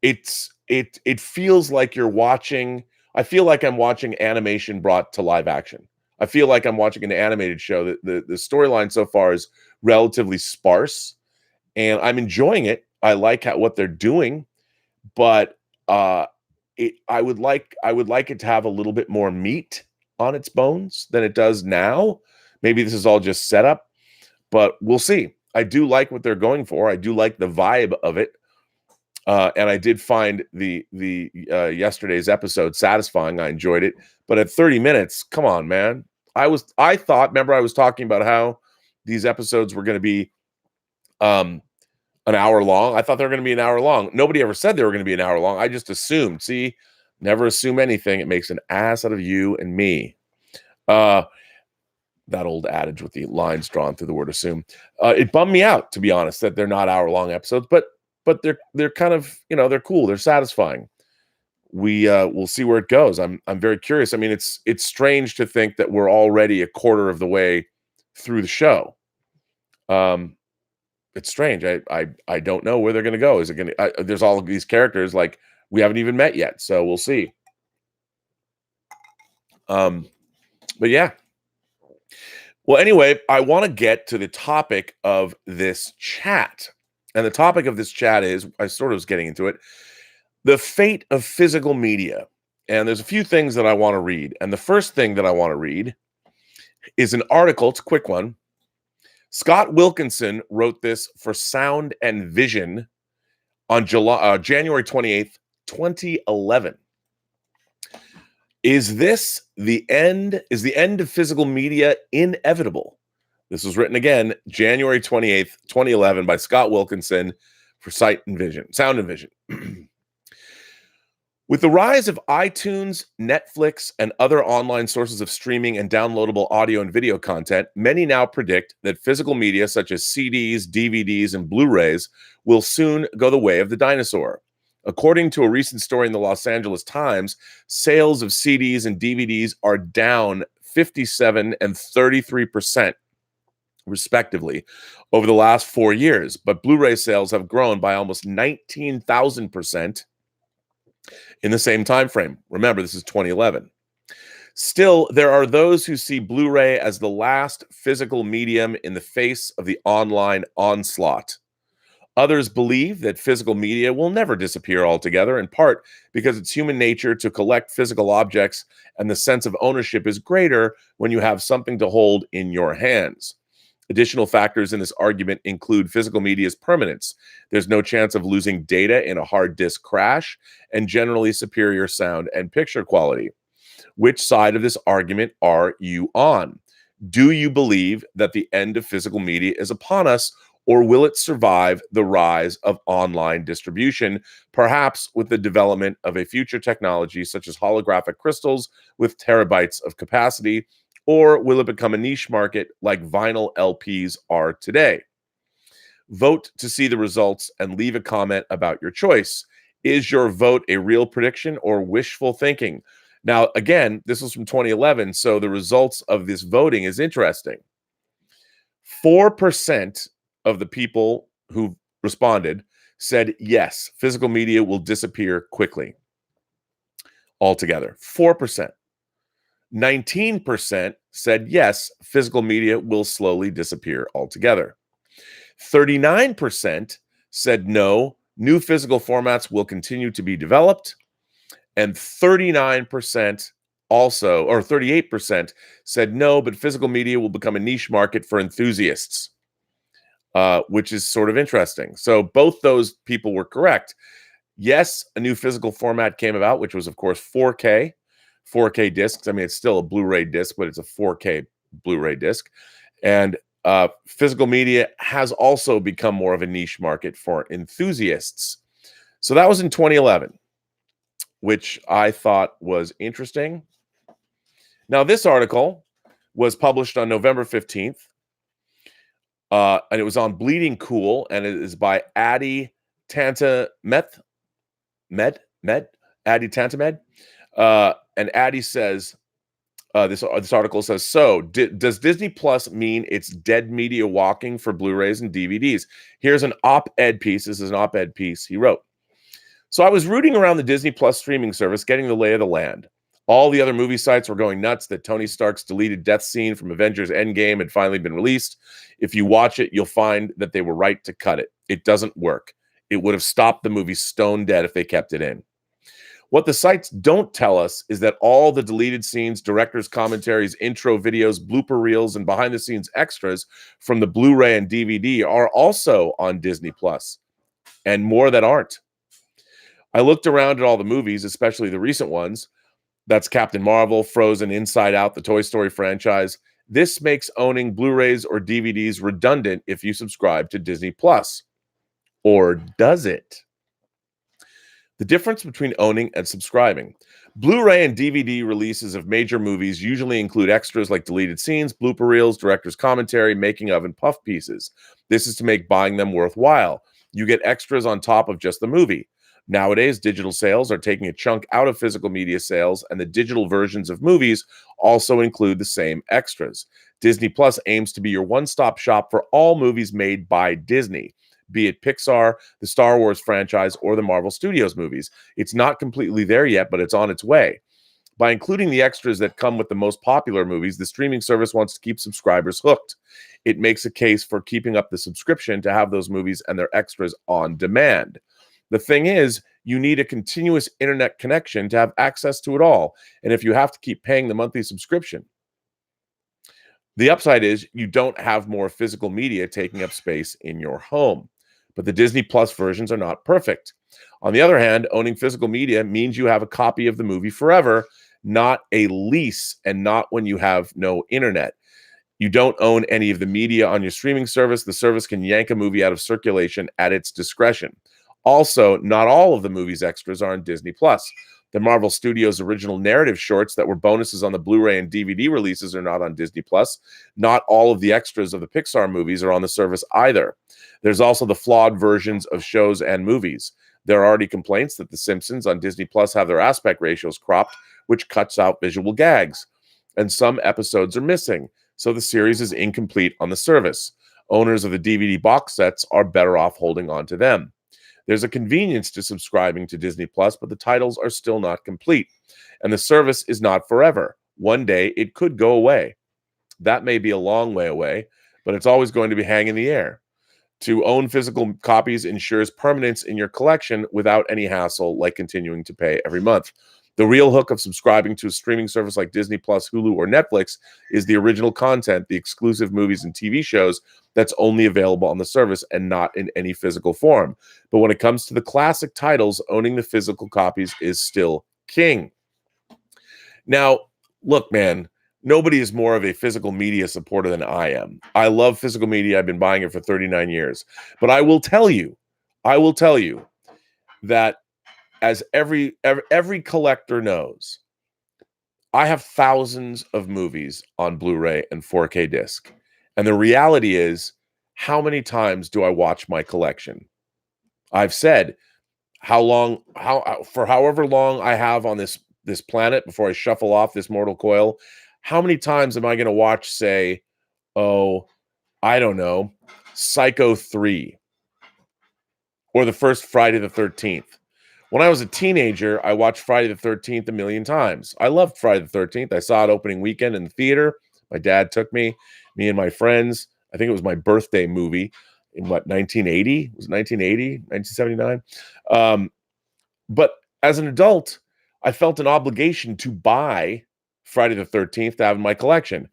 It feels like you're watching, I feel like I'm watching animation brought to live action. I feel like I'm watching an animated show. The storyline so far is relatively sparse, and I'm enjoying it. I like what they're doing, but I would like it to have a little bit more meat on its bones than it does now. Maybe this is all just setup, but we'll see. I do like what they're going for. I do like the vibe of it. And I did find the yesterday's episode satisfying. I enjoyed it. But at 30 minutes, come on, man. I thought, remember I was talking about how these episodes were going to be an hour long. I thought they were going to be an hour long. Nobody ever said they were going to be an hour long. I just assumed. See, never assume anything. It makes an ass out of you and me. That old adage with the lines drawn through the word assume. It bummed me out, to be honest, that they're not hour-long episodes, but they're kind of, they're cool. They're satisfying. We'll see where it goes. I'm very curious. I mean, it's strange to think that we're already a quarter of the way through the show. It's strange. I don't know where they're going to go. Is it going to? There's all of these characters like we haven't even met yet, so we'll see. But yeah. Well, anyway, I want to get to the topic of this chat. And the topic of this chat is, I sort of was getting into it, the fate of physical media. And there's a few things that I want to read. And the first thing that I want to read is an article. It's a quick one. Scott Wilkinson wrote this for Sound and Vision on January 28th, 2011. Is the end of physical media inevitable? This was written again, January 28th, 2011 by Scott Wilkinson for Sound and Vision. With the rise of iTunes, Netflix, and other online sources of streaming and downloadable audio and video content, many now predict that physical media such as CDs, DVDs, and Blu-rays will soon go the way of the dinosaur. According to a recent story in the Los Angeles Times, sales of CDs and DVDs are down 57 and 33%, respectively, over the last 4 years. But Blu-ray sales have grown by almost 19,000% in the same time frame. Remember, this is 2011. Still, there are those who see Blu-ray as the last physical medium in the face of the online onslaught. Others believe that physical media will never disappear altogether, in part because it's human nature to collect physical objects, and the sense of ownership is greater when you have something to hold in your hands. Additional factors in this argument include physical media's permanence. There's no chance of losing data in a hard disk crash, and generally superior sound and picture quality. Which side of this argument are you on? Do you believe that the end of physical media is upon us, or will it survive the rise of online distribution, perhaps with the development of a future technology such as holographic crystals with terabytes of capacity, or will it become a niche market like vinyl LPs are today? Vote to see the results and leave a comment about your choice. Is your vote a real prediction or wishful thinking? Now, again, this was from 2011, so the results of this voting is interesting. 4% of the people who responded said yes, physical media will disappear quickly altogether. 4%. 19% said yes, physical media will slowly disappear altogether. 39% said no, new physical formats will continue to be developed. And 39% also, or 38% said no, but physical media will become a niche market for enthusiasts, which is sort of interesting. So both those people were correct. Yes, a new physical format came about, which was, of course, 4K discs. I mean, it's still a Blu-ray disc, but it's a 4K Blu-ray disc. And physical media has also become more of a niche market for enthusiasts. So that was in 2011, which I thought was interesting. Now, this article was published on November 15th, and it was on Bleeding Cool, and it is by Adi Tantamed. Adi Tantamed. And Adi says, this article says, so does Disney Plus mean it's dead media walking for Blu-rays and DVDs? Here's an op-ed piece. This is an op-ed piece he wrote. So I was rooting around the Disney Plus streaming service, getting the lay of the land. All the other movie sites were going nuts that Tony Stark's deleted death scene from Avengers Endgame had finally been released. If you watch it, you'll find that they were right to cut it. It doesn't work. It would have stopped the movie stone dead if they kept it in. What the sites don't tell us is that all the deleted scenes, director's commentaries, intro videos, blooper reels, and behind-the-scenes extras from the Blu-ray and DVD are also on Disney Plus, and more that aren't. I looked around at all the movies, especially the recent ones. That's Captain Marvel, Frozen, Inside Out, the Toy Story franchise. This makes owning Blu-rays or DVDs redundant if you subscribe to Disney Plus. Or does it? The difference between owning and subscribing. Blu-ray and DVD releases of major movies usually include extras like deleted scenes, blooper reels, director's commentary, making of, and puff pieces. This is to make buying them worthwhile. You get extras on top of just the movie. Nowadays, digital sales are taking a chunk out of physical media sales, and the digital versions of movies also include the same extras. Disney Plus aims to be your one-stop shop for all movies made by Disney, be it Pixar, the Star Wars franchise, or the Marvel Studios movies. It's not completely there yet, but it's on its way. By including the extras that come with the most popular movies, the streaming service wants to keep subscribers hooked. It makes a case for keeping up the subscription to have those movies and their extras on demand. The thing is, you need a continuous internet connection to have access to it all. And if you have to keep paying the monthly subscription, the upside is you don't have more physical media taking up space in your home. But the Disney Plus versions are not perfect. On the other hand, owning physical media means you have a copy of the movie forever, not a lease, and not when you have no internet. You don't own any of the media on your streaming service. The service can yank a movie out of circulation at its discretion. Also, not all of the movie's extras are on Disney Plus. The Marvel Studios original narrative shorts that were bonuses on the Blu-ray and DVD releases are not on Disney Plus. Not all of the extras of the Pixar movies are on the service either. There's also the flawed versions of shows and movies. There are already complaints that The Simpsons on Disney Plus have their aspect ratios cropped, which cuts out visual gags. And some episodes are missing, so the series is incomplete on the service. Owners of the DVD box sets are better off holding on to them. There's a convenience to subscribing to Disney Plus, but the titles are still not complete. And the service is not forever. One day it could go away. That may be a long way away, but it's always going to be hanging in the air. To own physical copies ensures permanence in your collection without any hassle, like continuing to pay every month. The real hook of subscribing to a streaming service like Disney Plus, Hulu, or Netflix is the original content, the exclusive movies and TV shows that's only available on the service and not in any physical form. But when it comes to the classic titles, owning the physical copies is still king. Now, look, man, nobody is more of a physical media supporter than I am. I love physical media. I've been buying it for 39 years. But I will tell you that as every collector knows, I have thousands of movies on Blu-ray and 4K disc. And the reality is, how many times do I watch my collection? I've said for however long I have on this planet before I shuffle off this mortal coil, how many times am I going to watch, say, I don't know, Psycho 3 or the first Friday the 13th? When I was a teenager, I watched Friday the 13th a million times. I loved Friday the 13th. I saw it opening weekend in the theater. My dad took me and my friends. I think it was my birthday movie in 1980? Was it 1980, 1979? But as an adult, I felt an obligation to buy Friday the 13th to have in my collection.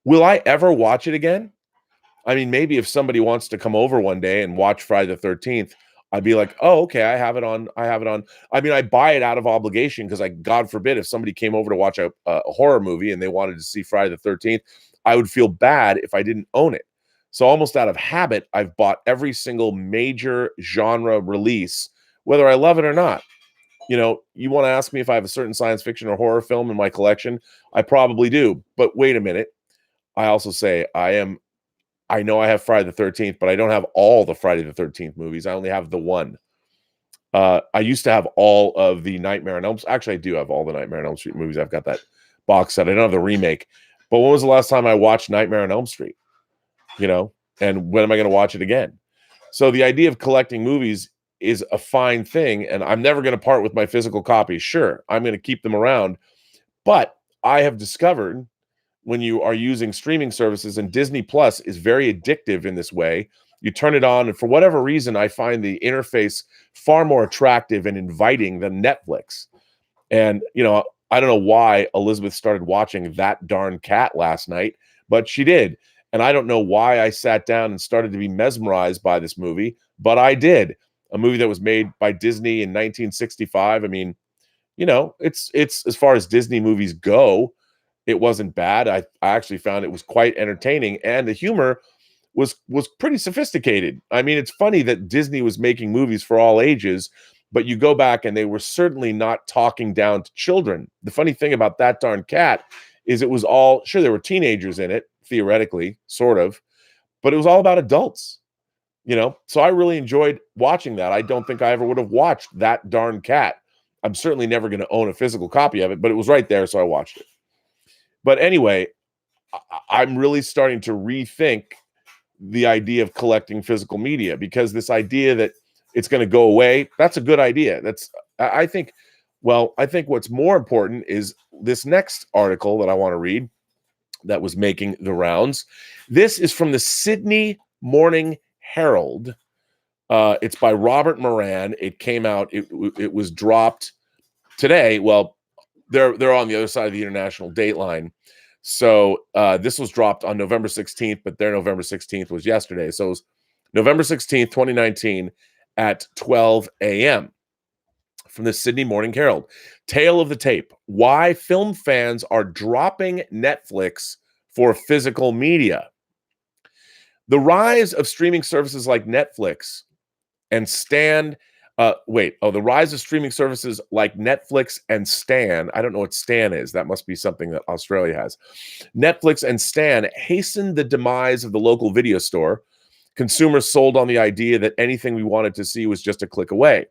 Will I ever watch it again? I mean, maybe if somebody wants to come over one day and watch Friday the 13th, I'd be like, oh, okay, I have it on. I mean, I buy it out of obligation because, God forbid, if somebody came over to watch a horror movie and they wanted to see Friday the 13th, I would feel bad if I didn't own it. So almost out of habit, I've bought every single major genre release, whether I love it or not. You know, you want to ask me if I have a certain science fiction or horror film in my collection? I probably do. But wait a minute. I also say I know I have Friday the 13th, but I don't have all the Friday the 13th movies. I only have the one. I used to have all of the Nightmare on Elm Street. Actually, I do have all the Nightmare on Elm Street movies. I've got that box set. I don't have the remake. But when was the last time I watched Nightmare on Elm Street? You know, and when am I going to watch it again? So the idea of collecting movies is a fine thing, and I'm never going to part with my physical copies. Sure, I'm going to keep them around. But I have discovered when you are using streaming services, and Disney Plus is very addictive in this way. You turn it on, and for whatever reason, I find the interface far more attractive and inviting than Netflix. And, you know, I don't know why Elizabeth started watching That Darn Cat last night, but she did. And I don't know why I sat down and started to be mesmerized by this movie, but I did. A movie that was made by Disney in 1965. I mean, you know, it's as far as Disney movies go, it wasn't bad. I actually found it was quite entertaining, and the humor was pretty sophisticated. I mean, it's funny that Disney was making movies for all ages, but you go back and they were certainly not talking down to children. The funny thing about That Darn Cat is it was all, sure, there were teenagers in it, theoretically, sort of, but it was all about adults, you know? So I really enjoyed watching that. I don't think I ever would have watched That Darn Cat. I'm certainly never going to own a physical copy of it, but it was right there, so I watched it. But anyway, I'm really starting to rethink the idea of collecting physical media, because this idea that it's going to go away, that's a good idea. I think what's more important is this next article that I want to read that was making the rounds. This is from the Sydney Morning Herald. It's by Robert Moran. It came out, it was dropped today. Well, they're on the other side of the international date line. So this was dropped on November 16th, but their November 16th was yesterday. So it was November 16th, 2019 at 12 a.m. from the Sydney Morning Herald. Tale of the tape: why film fans are dropping Netflix for physical media. The rise of streaming services like Netflix and Stan. The rise of streaming services like Netflix and Stan. I don't know what Stan is. That must be something that Australia has. Netflix and Stan hastened the demise of the local video store. Consumers sold on the idea that anything we wanted to see was just a click away.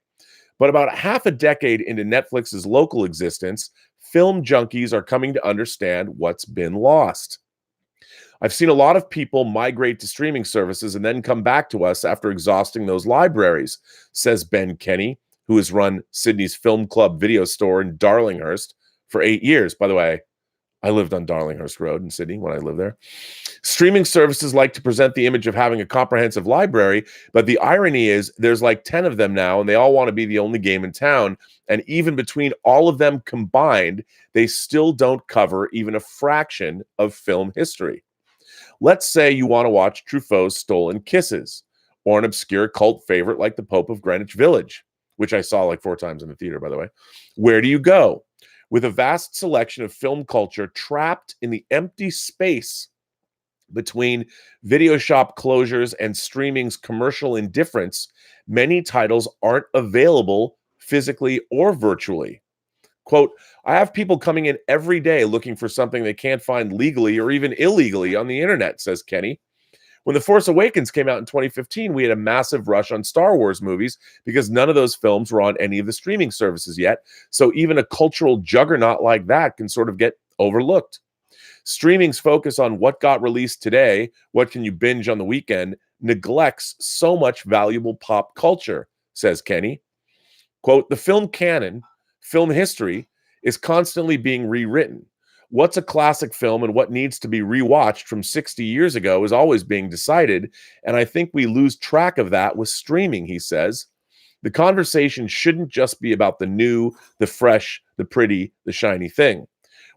But about half a decade into Netflix's local existence, film junkies are coming to understand what's been lost. I've seen a lot of people migrate to streaming services and then come back to us after exhausting those libraries, says Ben Kenny, who has run Sydney's Film Club video store in Darlinghurst for 8 years. By the way, I lived on Darlinghurst Road in Sydney when I lived there. Streaming services like to present the image of having a comprehensive library, but the irony is there's like 10 of them now, and they all want to be the only game in town. And even between all of them combined, they still don't cover even a fraction of film history. Let's say you want to watch Truffaut's Stolen Kisses, or an obscure cult favorite like The Pope of Greenwich Village, which I saw like 4 times in the theater, by the way. Where do you go? With a vast selection of film culture trapped in the empty space between video shop closures and streaming's commercial indifference, many titles aren't available physically or virtually. Quote, I have people coming in every day looking for something they can't find legally or even illegally on the internet, says Kenny. When The Force Awakens came out in 2015, we had a massive rush on Star Wars movies because none of those films were on any of the streaming services yet. So even a cultural juggernaut like that can sort of get overlooked. Streaming's focus on what got released today, what can you binge on the weekend, neglects so much valuable pop culture, says Kenny. Quote, the film canon, film history, is constantly being rewritten. What's a classic film and what needs to be rewatched from 60 years ago is always being decided, and I think we lose track of that with streaming, he says. The conversation shouldn't just be about the new, the fresh, the pretty, the shiny thing.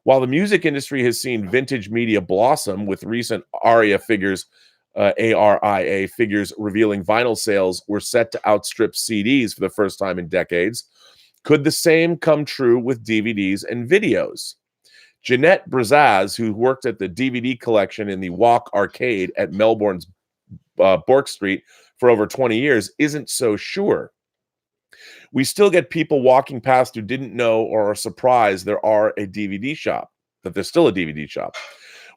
While the music industry has seen vintage media blossom with recent ARIA figures revealing vinyl sales were set to outstrip CDs for the first time in decades, could the same come true with DVDs and videos? Jeanette Brazaz, who worked at the DVD collection in the Walk Arcade at Melbourne's Bourke Street for over 20 years, isn't so sure. We still get people walking past who didn't know or are surprised there are a DVD shop, that there's still a DVD shop.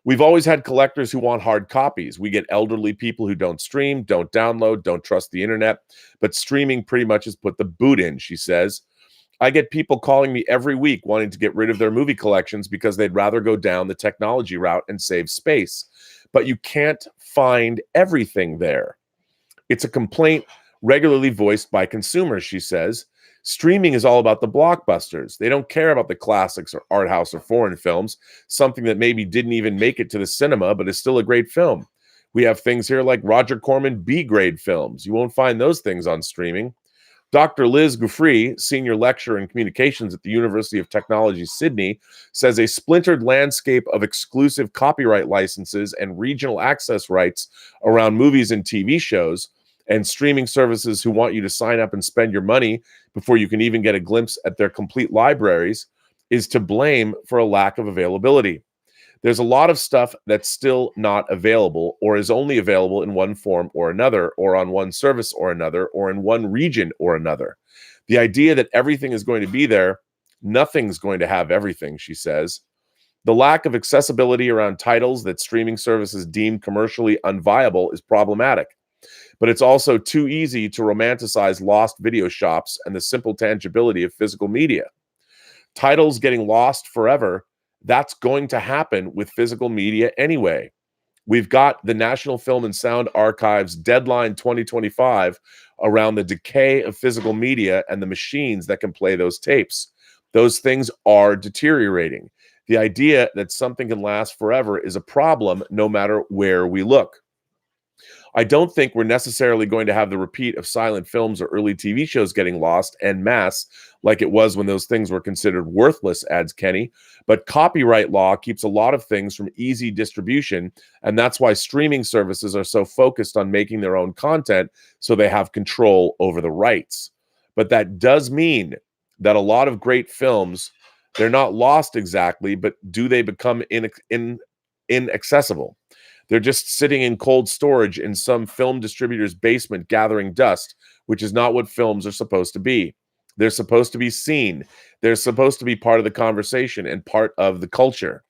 We've always had collectors who want hard copies. We get elderly people who don't stream, don't download, don't trust the internet, but streaming pretty much has put the boot in, she says. I get people calling me every week wanting to get rid of their movie collections because they'd rather go down the technology route and save space. But you can't find everything there. It's a complaint regularly voiced by consumers, she says. Streaming is all about the blockbusters. They don't care about the classics or art house or foreign films, something that maybe didn't even make it to the cinema but is still a great film. We have things here like Roger Corman B-grade films. You won't find those things on streaming. Dr. Liz Guffrey, senior lecturer in communications at the University of Technology, Sydney, says a splintered landscape of exclusive copyright licenses and regional access rights around movies and TV shows, and streaming services who want you to sign up and spend your money before you can even get a glimpse at their complete libraries, is to blame for a lack of availability. There's a lot of stuff that's still not available or is only available in one form or another, or on one service or another, or in one region or another. The idea that everything is going to be there, nothing's going to have everything, she says. The lack of accessibility around titles that streaming services deem commercially unviable is problematic. But it's also too easy to romanticize lost video shops and the simple tangibility of physical media. Titles getting lost forever, that's going to happen with physical media anyway. We've got the National Film and Sound Archive's deadline 2025 around the decay of physical media and the machines that can play those tapes. Those things are deteriorating. The idea that something can last forever is a problem no matter where we look. I don't think we're necessarily going to have the repeat of silent films or early TV shows getting lost en masse like it was when those things were considered worthless, adds Kenny. But copyright law keeps a lot of things from easy distribution, and that's why streaming services are so focused on making their own content so they have control over the rights. But that does mean that a lot of great films, they're not lost exactly, but do they become inaccessible? They're just sitting in cold storage in some film distributor's basement gathering dust, which is not what films are supposed to be. They're supposed to be seen. They're supposed to be part of the conversation and part of the culture.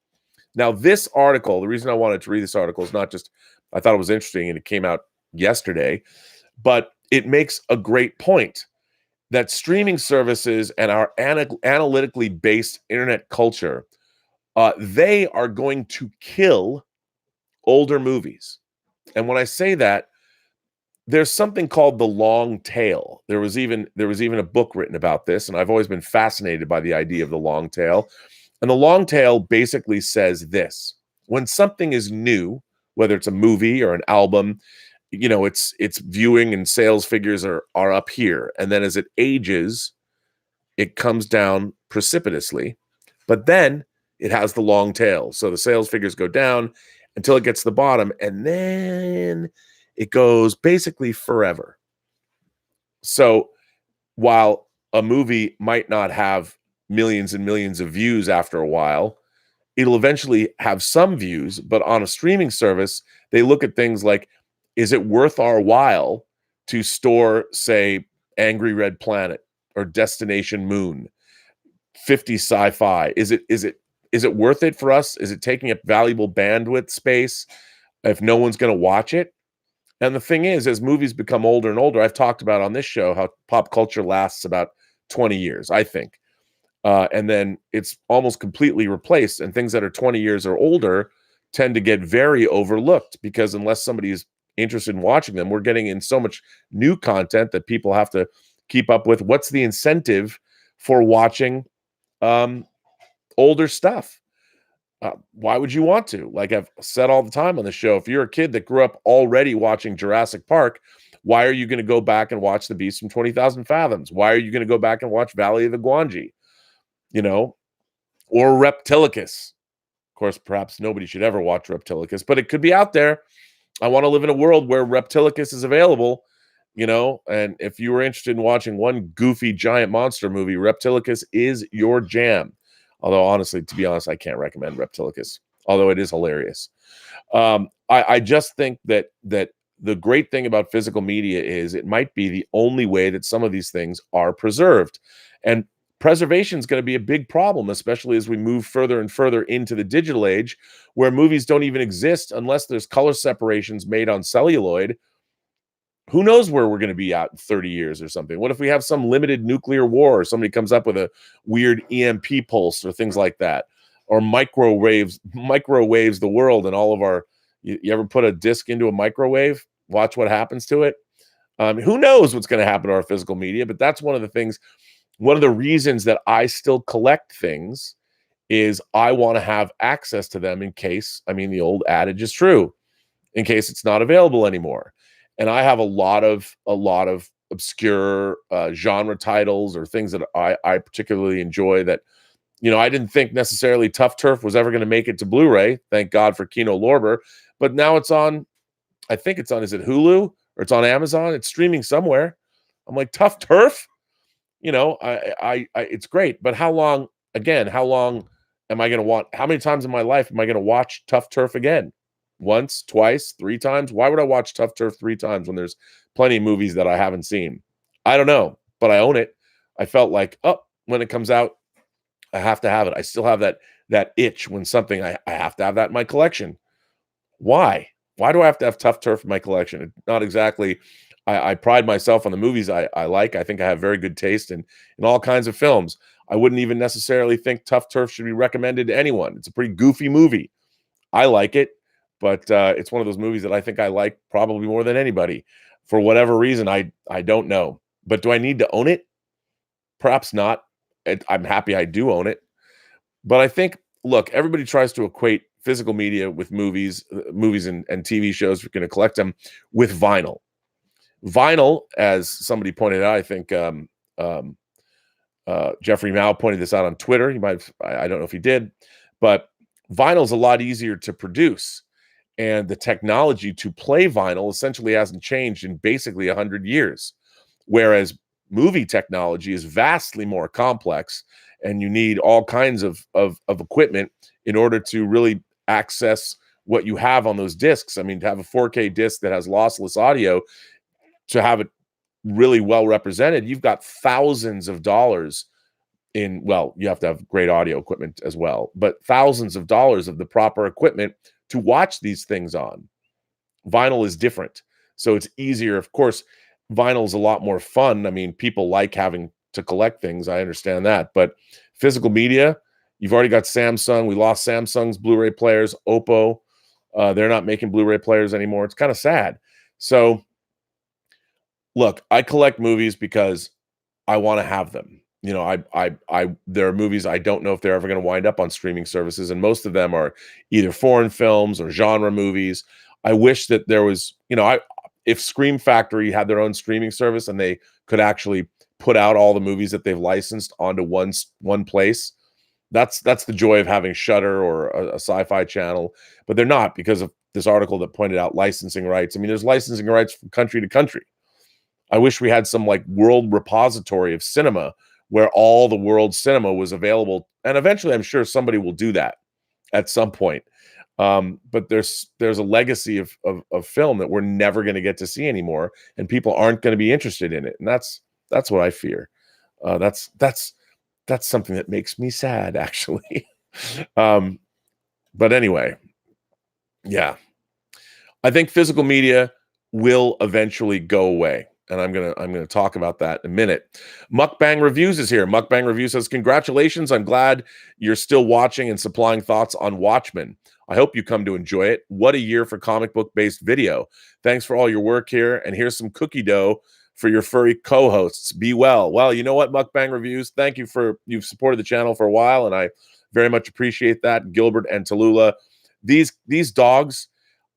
Now, this article, the reason I wanted to read this article is not just, I thought it was interesting and it came out yesterday, but it makes a great point that streaming services and our analytically based internet culture, they are going to kill older movies. And when I say that, there's something called the long tail. There was even a book written about this, and I've always been fascinated by the idea of the long tail. And the long tail basically says this: when something is new, whether it's a movie or an album, its viewing and sales figures are up here, and then as it ages, it comes down precipitously. But then it has the long tail, so the sales figures go down until it gets to the bottom, and then it goes basically forever. So while a movie might not have millions and millions of views after a while, it'll eventually have some views. But on a streaming service, they look at things like, is it worth our while to store, say, Angry Red Planet or Destination Moon, 50 sci-fi? Is it worth it for us? Is it taking up valuable bandwidth space if no one's going to watch it? And the thing is, as movies become older and older, I've talked about on this show how pop culture lasts about 20 years, I think. And then it's almost completely replaced. And things that are 20 years or older tend to get very overlooked, because unless somebody is interested in watching them, we're getting in so much new content that people have to keep up with. What's the incentive for watching older stuff? Why would you want to? Like I've said all the time on the show, if you're a kid that grew up already watching Jurassic Park, why are you going to go back and watch The Beast from 20,000 Fathoms? Why are you going to go back and watch Valley of the Gwangi? Or Reptilicus? Of course, perhaps nobody should ever watch Reptilicus, but it could be out there. I want to live in a world where Reptilicus is available, and if you were interested in watching one goofy giant monster movie, Reptilicus is your jam. Although, honestly, to be honest, I can't recommend Reptilicus, although it is hilarious. I just think that the great thing about physical media is it might be the only way that some of these things are preserved. And preservation is going to be a big problem, especially as we move further and further into the digital age, where movies don't even exist unless there's color separations made on celluloid. Who knows where we're going to be at in 30 years or something? What if we have some limited nuclear war, or somebody comes up with a weird EMP pulse or things like that, or microwaves the world, and all of our, you ever put a disc into a microwave? Watch what happens to it. Who knows what's going to happen to our physical media? But that's one of the reasons that I still collect things is I want to have access to them in case, the old adage is true, in case it's not available anymore. And I have a lot of obscure genre titles or things that I particularly enjoy that, I didn't think necessarily Tough Turf was ever going to make it to Blu-ray. Thank God for Kino Lorber. But now it's on, I think it's on, is it Hulu or it's on Amazon? It's streaming somewhere. I'm like, Tough Turf? It's great. But how long am I going to want? How many times in my life am I going to watch Tough Turf again? Once, twice, 3 times? Why would I watch Tough Turf 3 times when there's plenty of movies that I haven't seen? I don't know, but I own it. I felt like, when it comes out, I have to have it. I still have that itch when something, I have to have that in my collection. Why? Why do I have to have Tough Turf in my collection? Not exactly. I pride myself on the movies I like. I think I have very good taste in all kinds of films. I wouldn't even necessarily think Tough Turf should be recommended to anyone. It's a pretty goofy movie. I like it. But it's one of those movies that I think I like probably more than anybody. For whatever reason, I don't know. But do I need to own it? Perhaps not. I'm happy I do own it. But I think, look, everybody tries to equate physical media with movies and TV shows, we're going to collect them, with vinyl. Vinyl, as somebody pointed out, I think Jeffrey Mao pointed this out on Twitter. He might have, I don't know if he did. But vinyl is a lot easier to produce. And the technology to play vinyl essentially hasn't changed in basically 100 years. Whereas movie technology is vastly more complex, and you need all kinds of equipment in order to really access what you have on those discs. To have a 4K disc that has lossless audio, to have it really well represented, you've got thousands of dollars you have to have great audio equipment as well, but thousands of dollars of the proper equipment to watch these things on. Vinyl is different. So it's easier. Of course, vinyl's a lot more fun. I mean, people like having to collect things. I understand that. But physical media, you've already got Samsung. We lost Samsung's Blu-ray players. Oppo, they're not making Blu-ray players anymore. It's kind of sad. So, look, I collect movies because I want to have them. You know, there are movies I don't know if they're ever going to wind up on streaming services, and most of them are either foreign films or genre movies. I wish that there was, if Scream Factory had their own streaming service and they could actually put out all the movies that they've licensed onto one place. That's the joy of having Shudder or a sci-fi channel, but they're not, because of this article that pointed out licensing rights. I mean, there's licensing rights from country to country. I wish we had some like world repository of cinema where all the world cinema was available. And eventually I'm sure somebody will do that at some point. But there's a legacy of film that we're never going to get to see anymore, and people aren't going to be interested in it. And that's what I fear. That's something that makes me sad, actually. But anyway, yeah, I think physical media will eventually go away. And I'm gonna talk about that in a minute. Mukbang Reviews is here. Mukbang Reviews says, congratulations. I'm glad you're still watching and supplying thoughts on Watchmen. I hope you come to enjoy it. What a year for comic book based video. Thanks for all your work here. And here's some cookie dough for your furry co-hosts. Be well. Well, you know what, Mukbang Reviews, thank you you've supported the channel for a while, and I very much appreciate that. Gilbert and Tallulah. These dogs,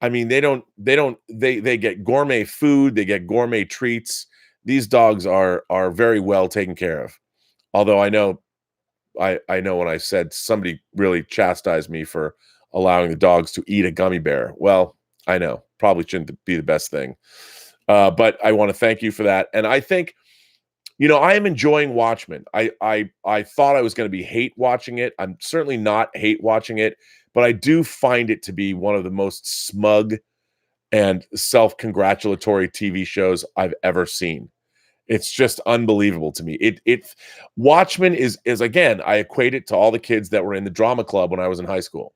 I mean, they get gourmet food, they get gourmet treats. These dogs are very well taken care of. Although I know when I said somebody really chastised me for allowing the dogs to eat a gummy bear. Well, I know, probably shouldn't be the best thing. But I want to thank you for that. And I think, I am enjoying Watchmen. I thought I was going to be hate watching it. I'm certainly not hate watching it, but I do find it to be one of the most smug and self-congratulatory TV shows I've ever seen. It's just unbelievable to me. Watchmen is again, I equate it to all the kids that were in the drama club when I was in high school.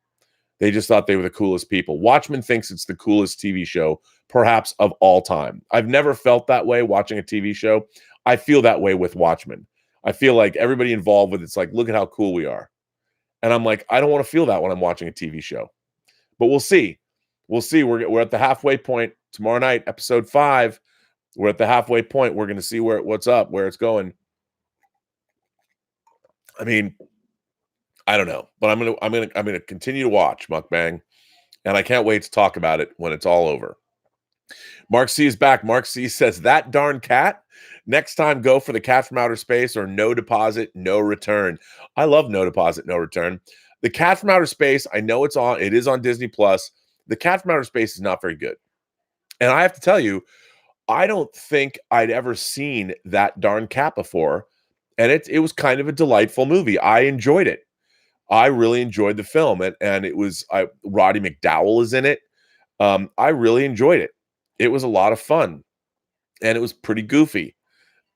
They just thought they were the coolest people. Watchmen thinks it's the coolest TV show, perhaps of all time. I've never felt that way watching a TV show. I feel that way with Watchmen. I feel like everybody involved with it's like, look at how cool we are. And I'm like, I don't want to feel that when I'm watching a TV show. But we'll see. We'll see. We're at the halfway point tomorrow night, episode 5. We're at the halfway point. We're going to see what's up, where it's going. I mean, I don't know, but I'm gonna continue to watch Mukbang, and I can't wait to talk about it when it's all over. Mark C is back. Mark C says, that darn cat. Next time, go for the Cat from Outer Space or No Deposit, No Return. I love No Deposit, No Return. The Cat from Outer Space, I know it is on Disney Plus. The Cat from Outer Space is not very good. And I have to tell you, I don't think I'd ever seen that darn cat before. And it was kind of a delightful movie. I enjoyed it. I really enjoyed the film, and it was Roddy McDowall is in it. I really enjoyed it. It was a lot of fun, and it was pretty goofy,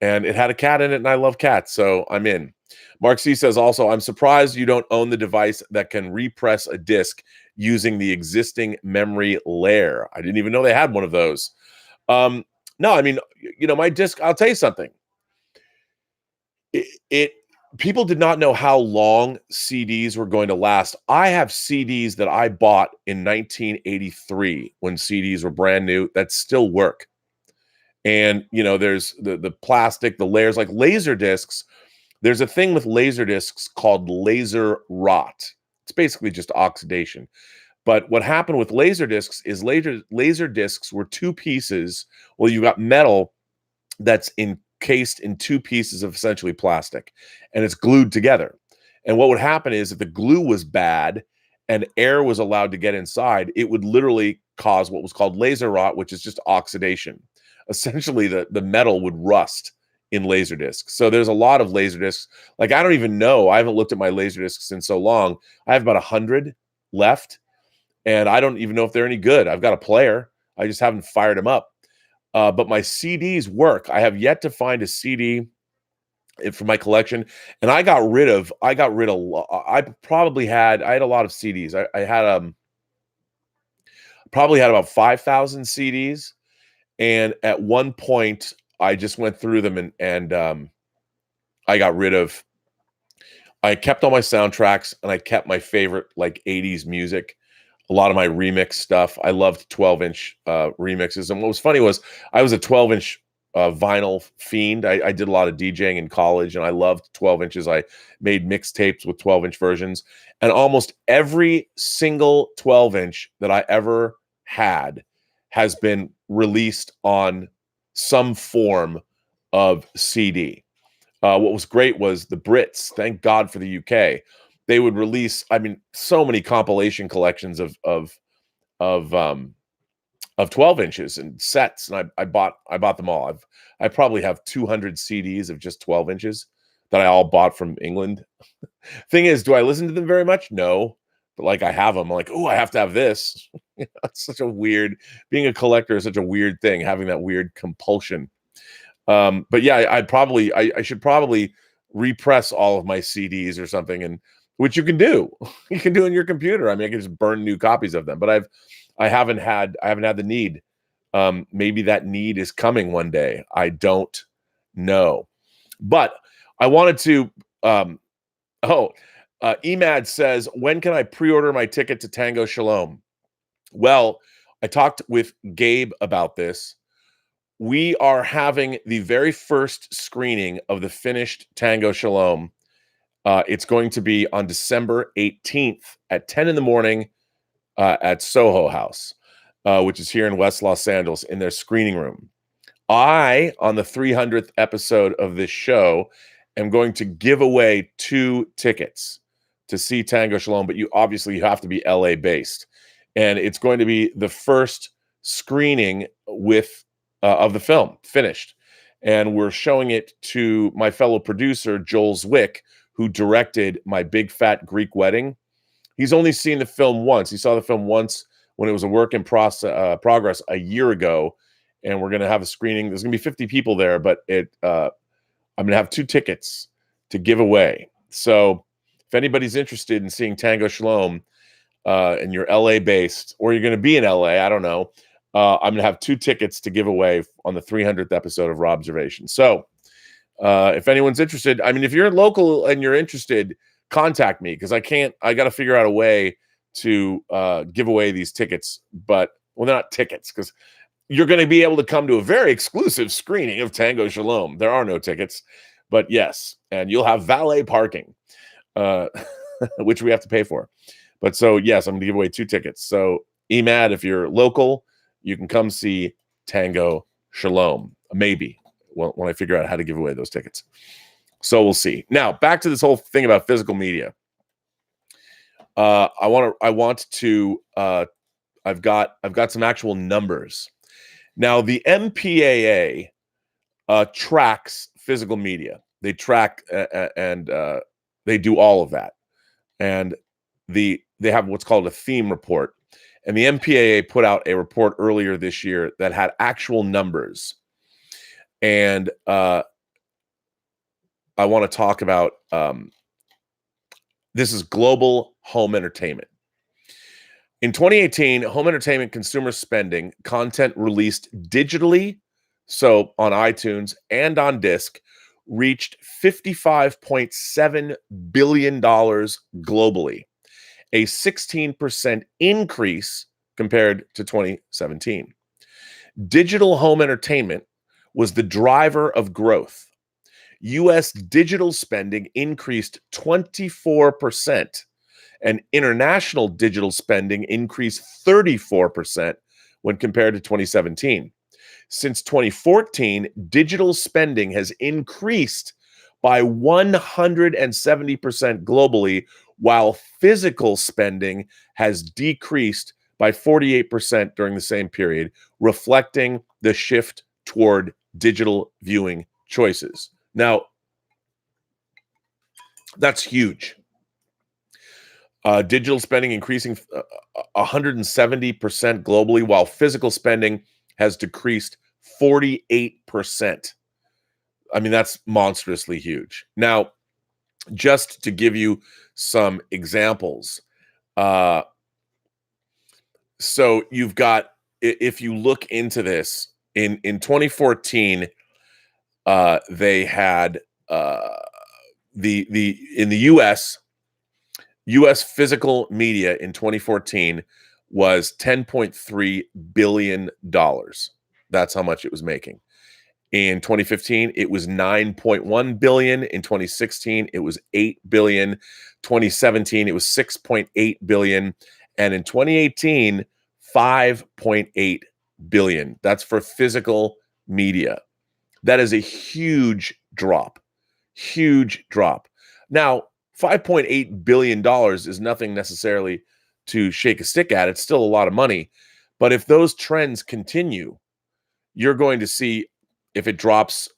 and it had a cat in it, and I love cats, so I'm in. Mark C says also, I'm surprised you don't own the device that can repress a disc using the existing memory layer. I didn't even know they had one of those. No, I mean, my disc, I'll tell you something. People did not know how long CDs were going to last. I have CDs that I bought in 1983 when CDs were brand new that still work. And, there's the plastic, the layers, like laser discs. There's a thing with laser discs called laser rot. It's basically just oxidation. But what happened with laser discs is laser discs were two pieces. Well, you got metal that's encased in two pieces of essentially plastic, and it's glued together. And what would happen is if the glue was bad and air was allowed to get inside, it would literally cause what was called laser rot, which is just oxidation. Essentially, the metal would rust in laser discs. So there's a lot of laser discs. Like, I don't even know. I haven't looked at my laser discs in so long. I have about 100 left, and I don't even know if they're any good. I've got a player. I just haven't fired them up. But my CDs work. I have yet to find a CD for my collection, and I got rid of. I had a lot of CDs. I had probably had about 5,000 CDs, and at one point I just went through them and I got rid of. I kept all my soundtracks and I kept my favorite like 80s music. A lot of my remix stuff. I loved 12-inch remixes. And what was funny was I was a 12-inch vinyl fiend. I did a lot of DJing in college and I loved 12 inches. I made mixtapes with 12-inch versions. And almost every single 12-inch that I ever had has been released on some form of CD. What was great was the Brits. Thank God for the UK. They would release, I mean, so many compilation collections of 12 inches and sets, and I bought them all. I probably have 200 CDs of just 12 inches that I all bought from England. Thing is, do I listen to them very much? No, but like I have them. I'm like, oh, I have to have this. It's such a weird. Being a collector is such a weird thing. Having that weird compulsion. But yeah, I should probably repress all of my CDs or something, and which you can do. You can do in your computer. I mean, I can just burn new copies of them. But I haven't had the need. Maybe that need is coming one day. I don't know. But I wanted to. Emad says, when can I pre-order my ticket to Tango Shalom? Well, I talked with Gabe about this. We are having the very first screening of the finished Tango Shalom. It's going to be on December 18th at 10 in the morning at Soho House, which is here in West Los Angeles in their screening room. I, on the 300th episode of this show, am going to give away 2 tickets to see Tango Shalom, but you have to be LA based. And it's going to be the first screening of the film finished. And we're showing it to my fellow producer, Joel Zwick, who directed My Big Fat Greek Wedding. He's only seen the film once. He saw the film once when it was a work in progress a year ago. And we're going to have a screening. There's going to be 50 people there, but I'm going to have 2 tickets to give away. So if anybody's interested in seeing Tango Shalom and you're LA based, or you're going to be in LA, I don't know. I'm going to have 2 tickets to give away on the 300th episode of Robservations. So if anyone's interested, I mean, if you're local and you're interested, contact me, because I got to figure out a way to give away these tickets. But, well, they're not tickets, because you're going to be able to come to a very exclusive screening of Tango Shalom. There are no tickets, but yes, and you'll have valet parking, which we have to pay for. But so, yes, I'm going to give away 2 tickets. So, Emad, if you're local, you can come see Tango Shalom, maybe, when I figure out how to give away those tickets. So we'll see. Now, back to this whole thing about physical media. I've got some actual numbers. Now, the MPAA tracks physical media. They track and they do all of that. And they have what's called a theme report. And the MPAA put out a report earlier this year that had actual numbers. And I want to talk about this is global home entertainment. In 2018, home entertainment consumer spending, content released digitally, so on iTunes and on disc, reached $55.7 billion globally, a 16% increase compared to 2017. Digital home entertainment was the driver of growth. U.S. digital spending increased 24%, and international digital spending increased 34% when compared to 2017. Since 2014, digital spending has increased by 170% globally, while physical spending has decreased by 48% during the same period, reflecting the shift toward digital viewing choices. Now, that's huge. Digital spending increasing 170% globally, while physical spending has decreased 48%. I mean, that's monstrously huge. Now, just to give you some examples, so you've got, if you look into this, in 2014, they had the in the U.S. physical media in 2014 was $10.3 billion. That's how much it was making. In 2015, it was 9.1 billion. In 2016, it was 8 billion. 2017, it was 6.8 billion. And in 2018, 5.8 billion. That's for physical media. That is a huge drop. Huge drop. Now, $5.8 billion is nothing necessarily to shake a stick at. It's still a lot of money. But if those trends continue, you're going to see, if it drops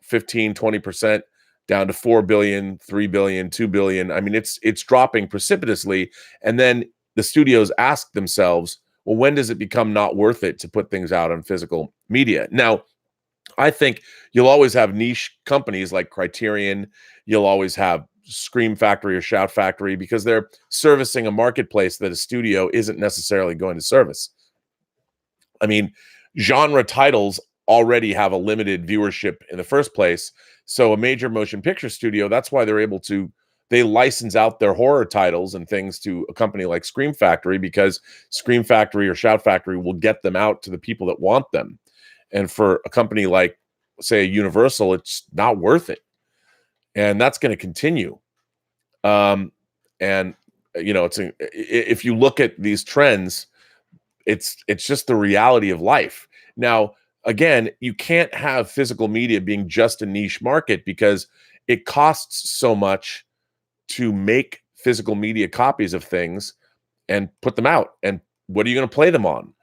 15, 20% down to 4 billion, 3 billion, 2 billion, I mean, it's dropping precipitously. And then the studios ask themselves, well, when does it become not worth it to put things out on physical media? Now, I think you'll always have niche companies like Criterion. You'll always have Scream Factory or Shout Factory, because they're servicing a marketplace that a studio isn't necessarily going to service. I mean, genre titles already have a limited viewership in the first place. So a major motion picture studio, that's why they're able to, they license out their horror titles and things to a company like Scream Factory, because Scream Factory or Shout Factory will get them out to the people that want them. And for a company like, say, Universal, it's not worth it. And that's going to continue. And, you know, if you look at these trends, it's just the reality of life. Now, again, you can't have physical media being just a niche market, because it costs so much to make physical media copies of things and put them out. And what are you going to play them on?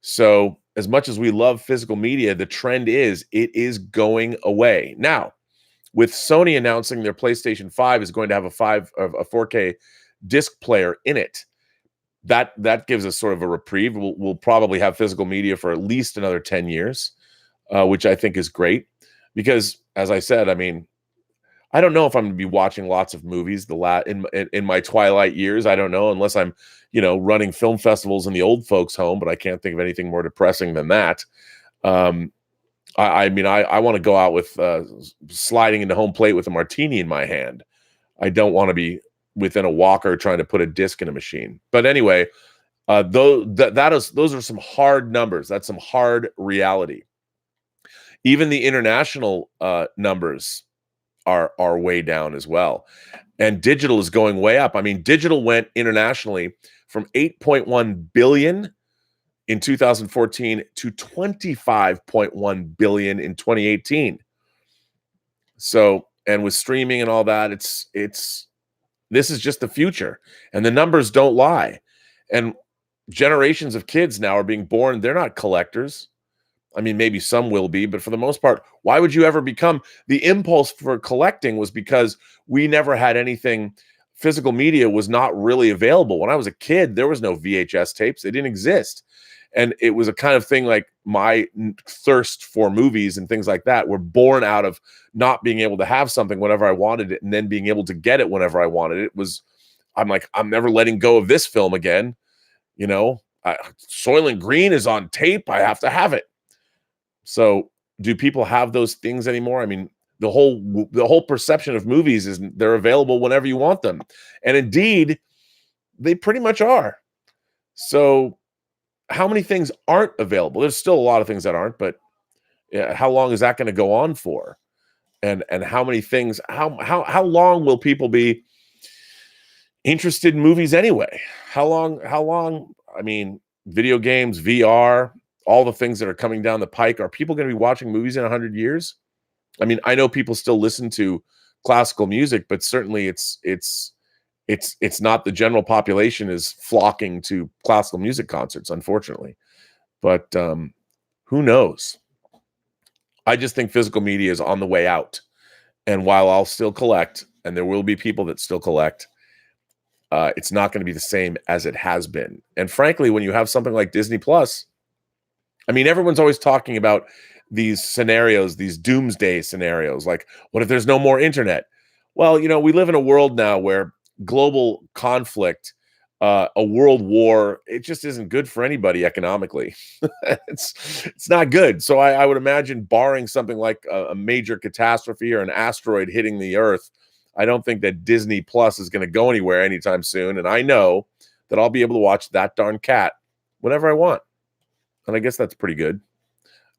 So as much as we love physical media, the trend is it is going away. Now, with Sony announcing their PlayStation 5 is going to have a 4K disc player in it, that gives us sort of a reprieve. We'll probably have physical media for at least another 10 years, which I think is great. Because, as I said, I mean, I don't know if I'm going to be watching lots of movies in my twilight years. I don't know, unless I'm, you know, running film festivals in the old folks' home. But I can't think of anything more depressing than that. I mean, I want to go out with sliding into home plate with a martini in my hand. I don't want to be within a walker trying to put a disc in a machine. But anyway, those are some hard numbers. That's some hard reality. Even the international numbers are way down as well. And digital is going way up. I mean, digital went internationally from 8.1 billion in 2014 to 25.1 billion in 2018. So, and with streaming and all that, this is just the future, and the numbers don't lie. And generations of kids now are being born. They're not collectors. I mean, maybe some will be, but for the most part, why would you ever become? The impulse for collecting was because we never had anything. Physical media was not really available. When I was a kid, there was no VHS tapes. They didn't exist. And it was a kind of thing like my thirst for movies and things like that were born out of not being able to have something whenever I wanted it, and then being able to get it whenever I wanted it. I'm like, I'm never letting go of this film again. You know, Soylent Green is on tape. I have to have it. So do people have those things anymore? I mean, the whole perception of movies is they're available whenever you want them. And indeed, they pretty much are. So how many things aren't available? There's still a lot of things that aren't, but how long is that going to go on for? And how many things, how long will people be interested in movies anyway? How long, I mean, video games, VR, all the things that are coming down the pike, are people going to be watching movies in 100 years? I mean, I know people still listen to classical music, but certainly it's not the general population is flocking to classical music concerts, unfortunately. But who knows? I just think physical media is on the way out. And while I'll still collect, and there will be people that still collect, it's not going to be the same as it has been. And frankly, when you have something like Disney Plus, I mean, everyone's always talking about these scenarios, these doomsday scenarios, like, what if there's no more internet? Well, you know, we live in a world now where global conflict a world war, it just isn't good for anybody economically. It's not good. So I would imagine, barring something like a major catastrophe or an asteroid hitting the Earth, I don't think that Disney Plus is going to go anywhere anytime soon. And I know that I'll be able to watch That Darn Cat whenever I want. And I guess that's pretty good.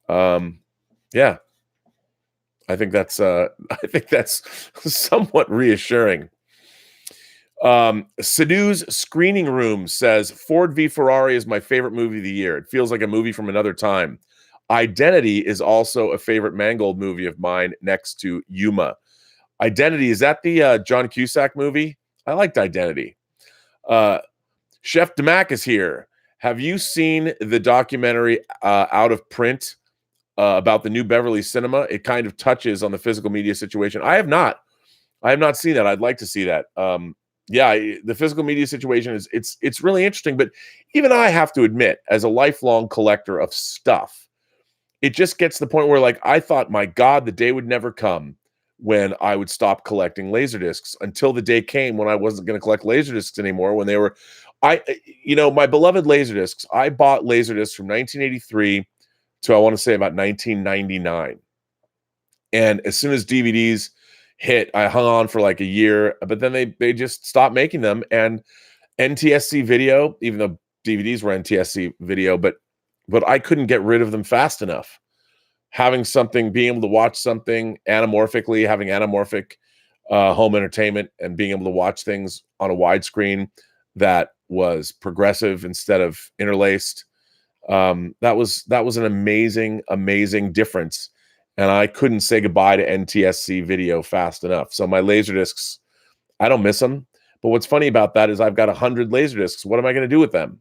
Yeah. I think that's somewhat reassuring. Sadhu's Screening Room says Ford v Ferrari is my favorite movie of the year. It feels like a movie from another time. Identity is also a favorite Mangold movie of mine, next to Yuma. Identity, is that the John Cusack movie? I liked Identity. Chef DeMac is here. Have you seen the documentary Out of Print about the New Beverly Cinema? It kind of touches on the physical media situation. I have not seen that. I'd like to see that. Yeah, the physical media situation is it's really interesting. But even I have to admit, as a lifelong collector of stuff, it just gets to the point where, like, I thought, my God, the day would never come when I would stop collecting Laserdiscs, until the day came when I wasn't going to collect Laserdiscs anymore. When they were, my beloved Laserdiscs, I bought Laserdiscs from 1983 to, I want to say, about 1999. And as soon as DVDs hit, I hung on for like a year, but then they just stopped making them. And NTSC video, even though DVDs were NTSC video, but I couldn't get rid of them fast enough. Having something, being able to watch something anamorphically, having anamorphic home entertainment, and being able to watch things on a widescreen that was progressive instead of interlaced, that was an amazing difference. And I couldn't say goodbye to NTSC video fast enough. So my Laserdiscs, I don't miss them. But what's funny about that is I've got 100 Laserdiscs. What am I going to do with them?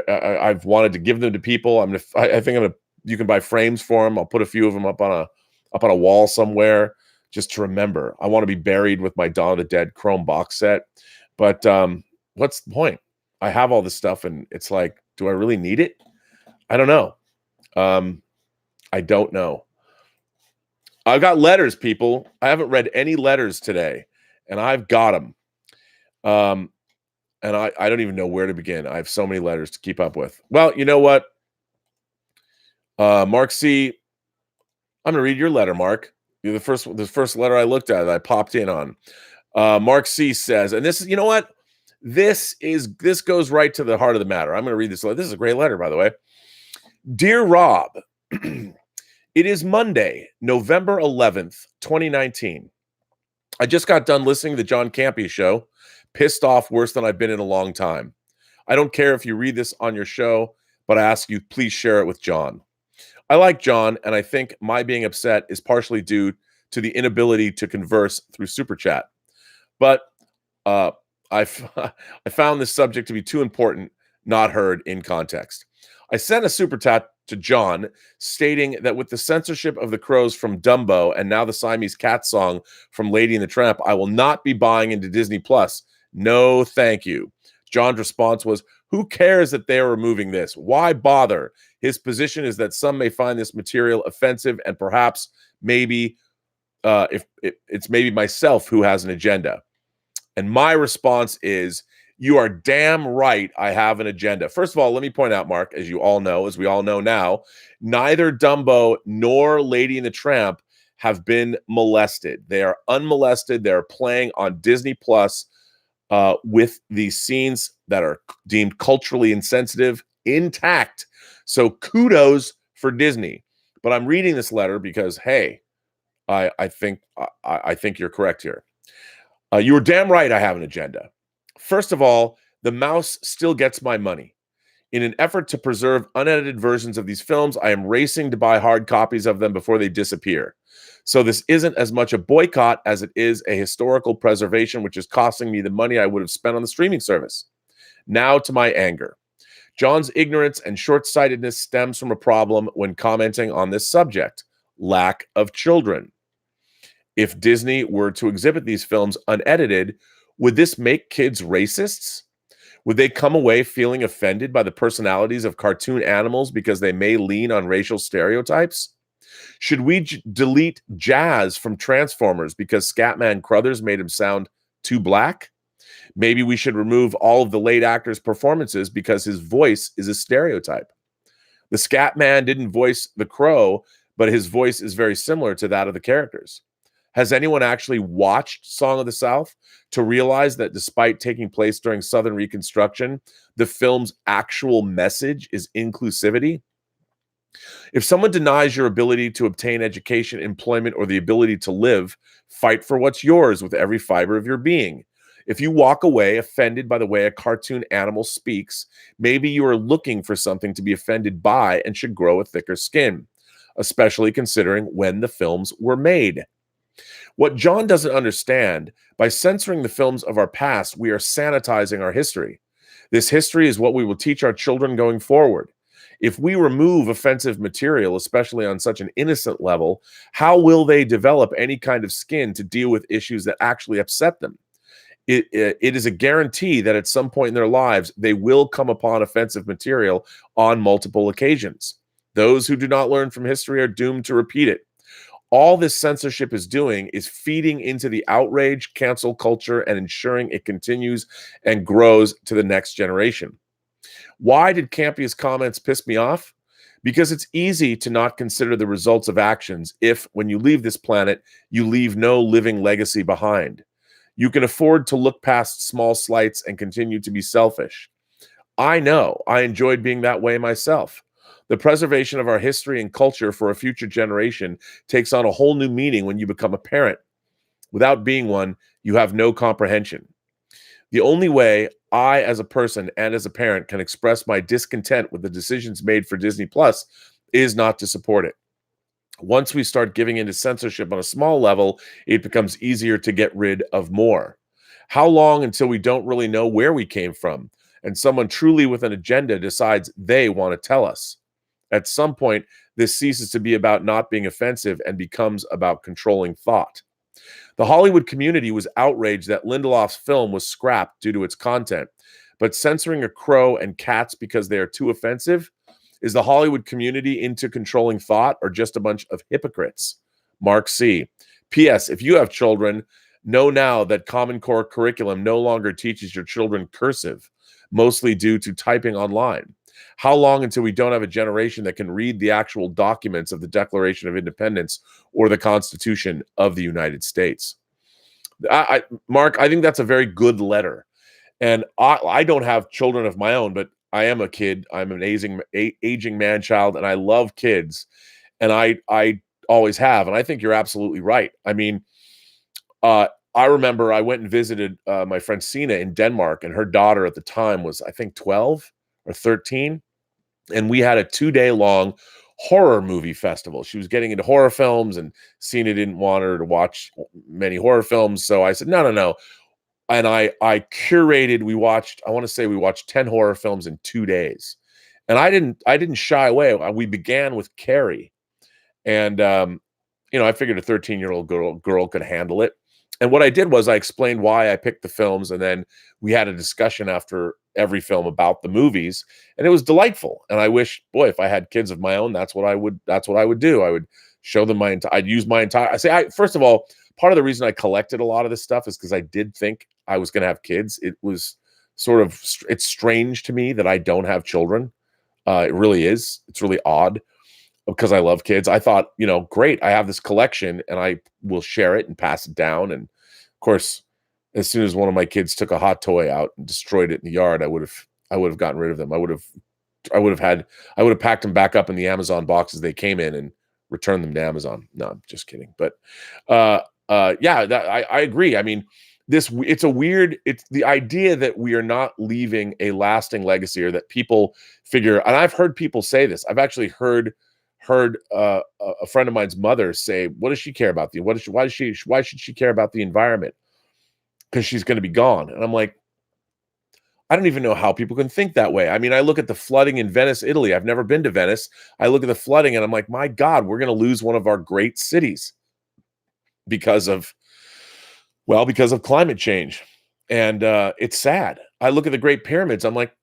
I've wanted to give them to people. I think you can buy frames for them. I'll put a few of them up on a wall somewhere, just to remember. I want to be buried with my Dawn of the Dead Chrome box set. But what's the point? I have all this stuff, and it's like, do I really need it? I don't know. I don't know. I've got letters, people. I haven't read any letters today, and I've got them. And I don't even know where to begin. I have so many letters to keep up with. Well, you know what? Mark C., I'm going to read your letter, Mark. You're the first letter I looked at that I popped in on. Mark C. says, and this is, you know what? This goes right to the heart of the matter. I'm going to read this letter. This is a great letter, by the way. Dear Rob, it is Monday, November 11th, 2019. I just got done listening to the John Campea show. Pissed off worse than I've been in a long time. I don't care if you read this on your show, but I ask you, please share it with John. I like John, and I think my being upset is partially due to the inability to converse through Super Chat. But I found this subject to be too important, not heard in context. I sent a Super Chat to John stating that with the censorship of the crows from Dumbo and now the Siamese cat song from Lady and the Tramp, I will not be buying into Disney Plus. No, thank you. John's response was, who cares that they're removing this? Why bother? His position is that some may find this material offensive, and perhaps maybe it's maybe myself who has an agenda. And my response is, you are damn right I have an agenda. First of all, let me point out, Mark, as we all know now, neither Dumbo nor Lady and the Tramp have been molested. They are unmolested. They're playing on Disney Plus with these scenes that are deemed culturally insensitive intact. So kudos for Disney. But I'm reading this letter because, hey, I think you're correct here. You were damn right I have an agenda. First of all, the mouse still gets my money. In an effort to preserve unedited versions of these films, I am racing to buy hard copies of them before they disappear. So this isn't as much a boycott as it is a historical preservation, which is costing me the money I would have spent on the streaming service. Now to my anger. John's ignorance and short-sightedness stems from a problem when commenting on this subject: lack of children. If Disney were to exhibit these films unedited, would this make kids racists? Would they come away feeling offended by the personalities of cartoon animals because they may lean on racial stereotypes? Should we delete Jazz from Transformers because Scatman Crothers made him sound too black? Maybe we should remove all of the late actors' performances because his voice is a stereotype. The Scat Man didn't voice the Crow, but his voice is very similar to that of the characters. Has anyone actually watched Song of the South to realize that despite taking place during Southern Reconstruction, the film's actual message is inclusivity? If someone denies your ability to obtain education, employment, or the ability to live, fight for what's yours with every fiber of your being. If you walk away offended by the way a cartoon animal speaks, maybe you are looking for something to be offended by and should grow a thicker skin, especially considering when the films were made. What John doesn't understand, by censoring the films of our past, we are sanitizing our history. This history is what we will teach our children going forward. If we remove offensive material, especially on such an innocent level, how will they develop any kind of skin to deal with issues that actually upset them? It is a guarantee that at some point in their lives, they will come upon offensive material on multiple occasions. Those who do not learn from history are doomed to repeat it. All this censorship is doing is feeding into the outrage, cancel culture, and ensuring it continues and grows to the next generation. Why did Campy's comments piss me off? Because it's easy to not consider the results of actions if, when you leave this planet, you leave no living legacy behind. You can afford to look past small slights and continue to be selfish. I know I enjoyed being that way myself. The preservation of our history and culture for a future generation takes on a whole new meaning when you become a parent. Without being one, you have no comprehension. The only way I, as a person and as a parent, can express my discontent with the decisions made for Disney Plus is not to support it. Once we start giving into censorship on a small level, it becomes easier to get rid of more. How long until we don't really know where we came from and someone truly with an agenda decides they want to tell us? At some point, this ceases to be about not being offensive and becomes about controlling thought. The Hollywood community was outraged that Lindelof's film was scrapped due to its content, but censoring a crow and cats because they are too offensive? Is the Hollywood community into controlling thought or just a bunch of hypocrites? Mark C. P.S. If you have children, know now that Common Core curriculum no longer teaches your children cursive, mostly due to typing online. How long until we don't have a generation that can read the actual documents of the Declaration of Independence or the Constitution of the United States? Mark, I think that's a very good letter. And I don't have children of my own, but I am a kid. I'm an aging man-child, and I love kids. And I always have. And I think you're absolutely right. I mean, I remember I went and visited my friend Sina in Denmark, and her daughter at the time was, I think, 12 or 13. And we had a 2-day long horror movie festival. She was getting into horror films, and Sina didn't want her to watch many horror films. So I said, no. And I curated, we watched 10 horror films in 2 days. And I didn't shy away. We began with Carrie. And I figured a 13-year-old girl could handle it. And what I did was I explained why I picked the films, and then we had a discussion after every film about the movies, and it was delightful. And I wish, boy, if I had kids of my own, that's what I would do. I would show them I'd use my entire, first of all, part of the reason I collected a lot of this stuff is because I did think I was going to have kids. It was it's strange to me that I don't have children. It really is. It's really odd because I love kids. I thought, great, I have this collection and I will share it and pass it down. And of course, as soon as one of my kids took a hot toy out and destroyed it in the yard, I would have gotten rid of them. I would have packed them back up in the Amazon boxes they came in and returned them to Amazon. No, I'm just kidding. But I agree. I mean, it's the idea that we are not leaving a lasting legacy, or that people figure, and I've heard people say this. I've actually heard a friend of mine's mother say, what does she care about why should she care about the environment? Because she's going to be gone. And I'm like, I don't even know how people can think that way. I mean, I look at the flooding in Venice, Italy. I've never been to Venice. I look at the flooding and I'm like, my God, we're going to lose one of our great cities because of climate change. And it's sad. I look at the Great Pyramids. I'm like,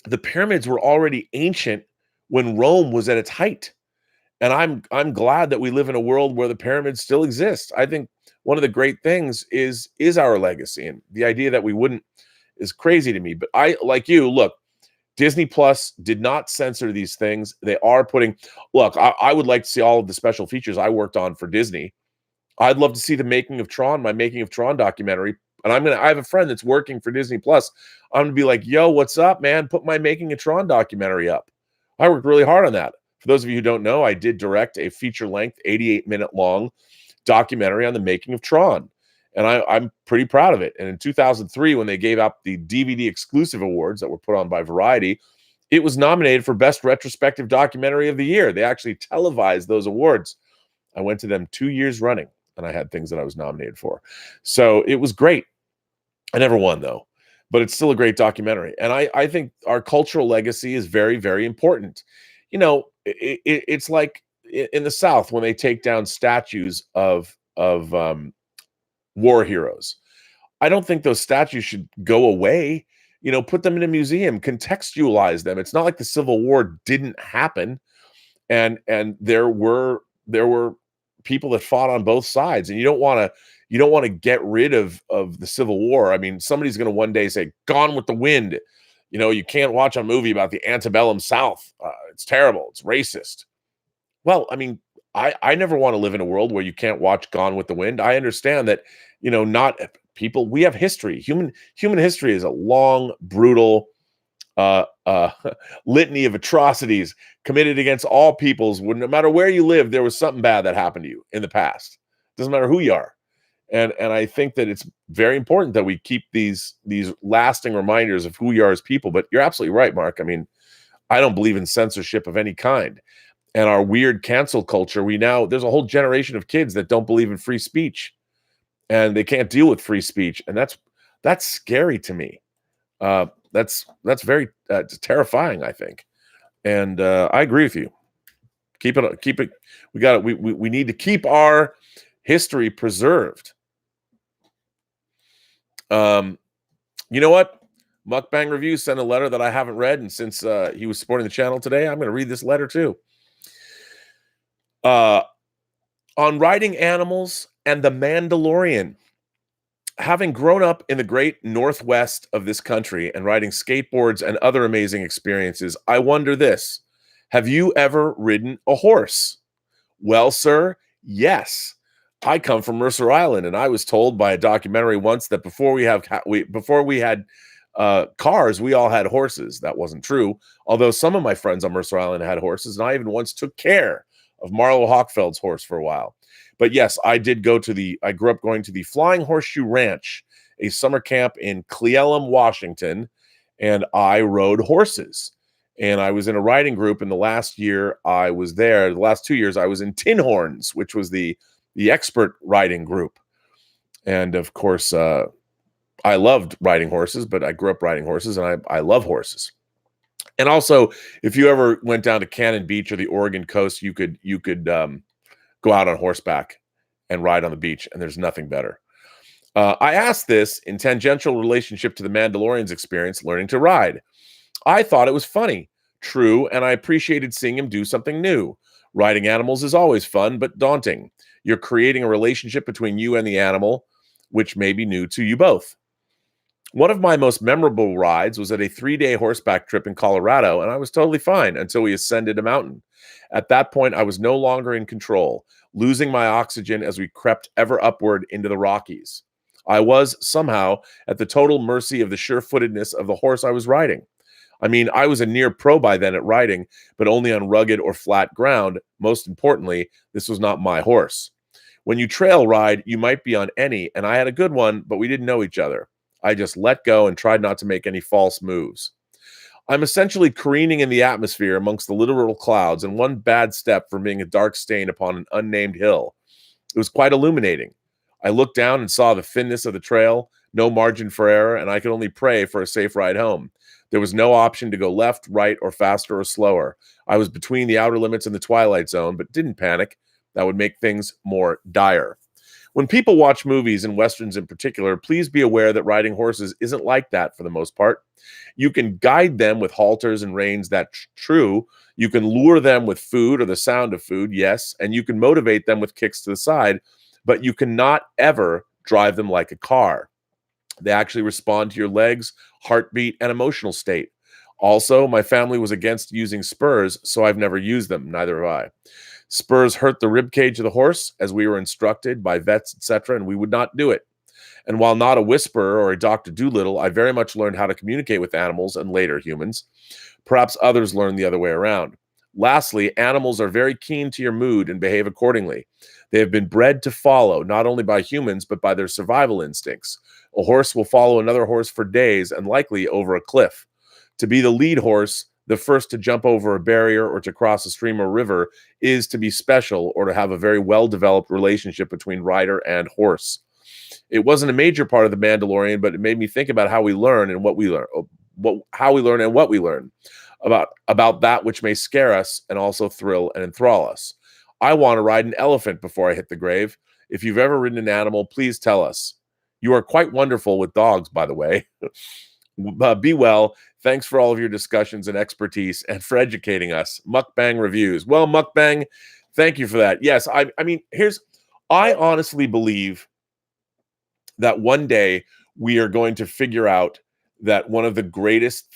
the pyramids were already ancient when Rome was at its height. And I'm glad that we live in a world where the pyramids still exist. I think one of the great things is our legacy. And the idea that we wouldn't is crazy to me. But I, like you, look, Disney Plus did not censor these things. They are putting, look, I would like to see all of the special features I worked on for Disney. I'd love to see the Making of Tron, my Making of Tron documentary. And I have a friend that's working for Disney Plus. I'm going to be like, yo, what's up, man? Put my Making of Tron documentary up. I worked really hard on that. For those of you who don't know, I did direct a feature-length, 88-minute long documentary on the Making of Tron. And I'm pretty proud of it. And in 2003, when they gave out the DVD exclusive awards that were put on by Variety, it was nominated for Best Retrospective Documentary of the Year. They actually televised those awards. I went to them 2 years running, and I had things that I was nominated for. So it was great. I never won, though. But it's still a great documentary. And I think our cultural legacy is very, very important. You know, it's like in the South when they take down statues of war heroes. I don't think those statues should go away. You know, put them in a museum, contextualize them. It's not like the Civil War didn't happen, and there were people that fought on both sides, and you don't want to get rid of the Civil War. I mean, somebody's going to one day say, "Gone with the Wind." You know, you can't watch a movie about the antebellum South. It's terrible. It's racist. Well, I mean, I never want to live in a world where you can't watch Gone with the Wind. I understand that, you know, not people, we have history. Human history is a long, brutal litany of atrocities committed against all peoples. No matter where you live, there was something bad that happened to you in the past. Doesn't matter who you are. And I think that it's very important that we keep these lasting reminders of who we are as people. But you're absolutely right, Mark. I mean, I don't believe in censorship of any kind. And our weird cancel culture, there's a whole generation of kids that don't believe in free speech, and they can't deal with free speech. And that's scary to me. That's very terrifying, I think. And I agree with you. Keep it. We need to keep our history preserved. You know what? Mukbang Review sent a letter that I haven't read, and since he was supporting the channel today, I'm going to read this letter too. On writing animals and the Mandalorian. Having grown up in the great Northwest of this country and riding skateboards and other amazing experiences, I wonder this. Have you ever ridden a horse? Well, sir, yes. I come from Mercer Island, and I was told by a documentary once that before we had cars, we all had horses. That wasn't true, although some of my friends on Mercer Island had horses, and I even once took care of Marlo Hochfeld's horse for a while. But yes, I grew up going to the Flying Horseshoe Ranch, a summer camp in Cle Elum, Washington, and I rode horses. And I was in a riding group, and the last year I was there, the last 2 years I was in Tin Horns, which was the expert riding group. And of course, I loved riding horses, but I grew up riding horses, and I love horses. And also, if you ever went down to Cannon Beach or the Oregon coast, you could go out on horseback and ride on the beach, and there's nothing better. I asked this in tangential relationship to the Mandalorian's experience learning to ride. I thought it was funny, true, and I appreciated seeing him do something new. Riding animals is always fun, but daunting. You're creating a relationship between you and the animal, which may be new to you both. One of my most memorable rides was at a 3-day horseback trip in Colorado, and I was totally fine until we ascended a mountain. At that point, I was no longer in control, losing my oxygen as we crept ever upward into the Rockies. I was, somehow, at the total mercy of the sure-footedness of the horse I was riding. I mean, I was a near pro by then at riding, but only on rugged or flat ground. Most importantly, this was not my horse. When you trail ride, you might be on any, and I had a good one, but we didn't know each other. I just let go and tried not to make any false moves. I'm essentially careening in the atmosphere amongst the literal clouds, and one bad step from being a dark stain upon an unnamed hill. It was quite illuminating. I looked down and saw the thinness of the trail, no margin for error, and I could only pray for a safe ride home. There was no option to go left, right, or faster or slower. I was between the outer limits and the twilight zone, but didn't panic. That would make things more dire. When people watch movies, and Westerns in particular, please be aware that riding horses isn't like that for the most part. You can guide them with halters and reins, that's true. You can lure them with food or the sound of food, yes, and you can motivate them with kicks to the side, but you cannot ever drive them like a car. They actually respond to your legs, heartbeat, and emotional state. Also, my family was against using spurs, so I've never used them. Neither have I. Spurs hurt the rib cage of the horse, as we were instructed by vets, etc., and we would not do it. And while not a whisperer or a Dr. Dolittle, I very much learned how to communicate with animals and later humans. Perhaps others learned the other way around. Lastly, animals are very keen to your mood and behave accordingly. They have been bred to follow, not only by humans, but by their survival instincts. A horse will follow another horse for days and likely over a cliff. To be the lead horse, the first to jump over a barrier or to cross a stream or river, is to be special or to have a very well-developed relationship between rider and horse. It wasn't a major part of The Mandalorian, but it made me think about how we learn and what we learn, about that which may scare us and also thrill and enthrall us. I want to ride an elephant before I hit the grave. If you've ever ridden an animal, please tell us. You are quite wonderful with dogs, by the way. Be well. Thanks for all of your discussions and expertise and for educating us. Mukbang reviews. Well, Mukbang, thank you for that. Yes, I mean, I honestly believe that one day we are going to figure out that one of the greatest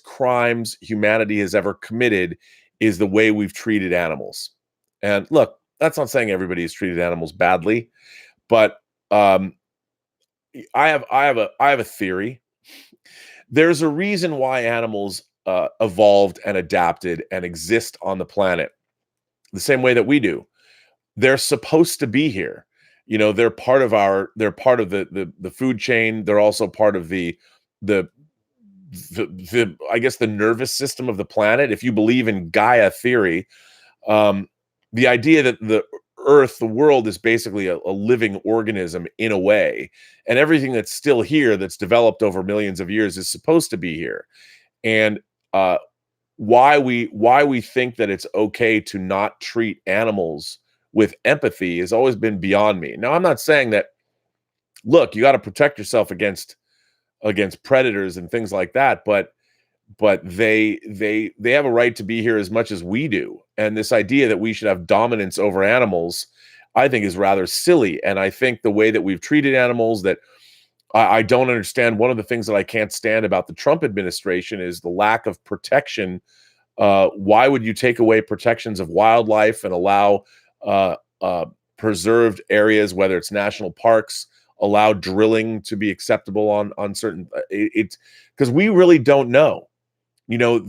crimes humanity has ever committed is the way we've treated animals. And look, that's not saying everybody has treated animals badly, but I have a theory. There's a reason why animals evolved and adapted and exist on the planet the same way that we do. They're supposed to be here. You know, they're part of the food chain. They're also part of the I guess the nervous system of the planet. If you believe in Gaia theory, the idea that the Earth, the world, is basically a living organism in a way, and everything that's still here, that's developed over millions of years, is supposed to be here. And why we think that it's okay to not treat animals with empathy has always been beyond me. Now, I'm not saying that, look, you got to protect yourself against predators and things like that, but they have a right to be here as much as we do. And this idea that we should have dominance over animals, I think, is rather silly. And I think the way that we've treated animals, that I don't understand. One of the things that I can't stand about the Trump administration is the lack of protection. Why would you take away protections of wildlife and allow preserved areas, whether it's national parks, allow drilling to be acceptable on certain? It's because we really don't know. You know,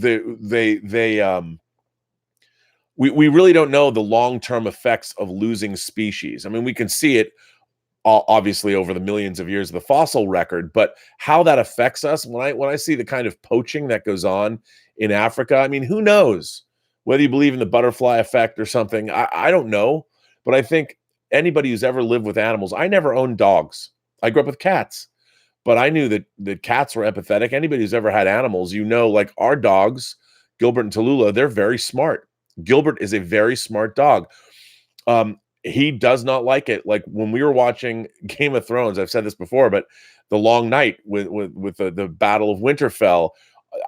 we really don't know the long-term effects of losing species. I mean, we can see it obviously over the millions of years of the fossil record, but how that affects us, when I see the kind of poaching that goes on in Africa, I mean, who knows whether you believe in the butterfly effect or something? I don't know, but I think anybody who's ever lived with animals, I never owned dogs. I grew up with cats, but I knew that cats were empathetic. Anybody who's ever had animals, you know, like our dogs, Gilbert and Tallulah, they're very smart. Gilbert is a very smart dog. He does not like it. Like when we were watching Game of Thrones, I've said this before, but the long night with the Battle of Winterfell,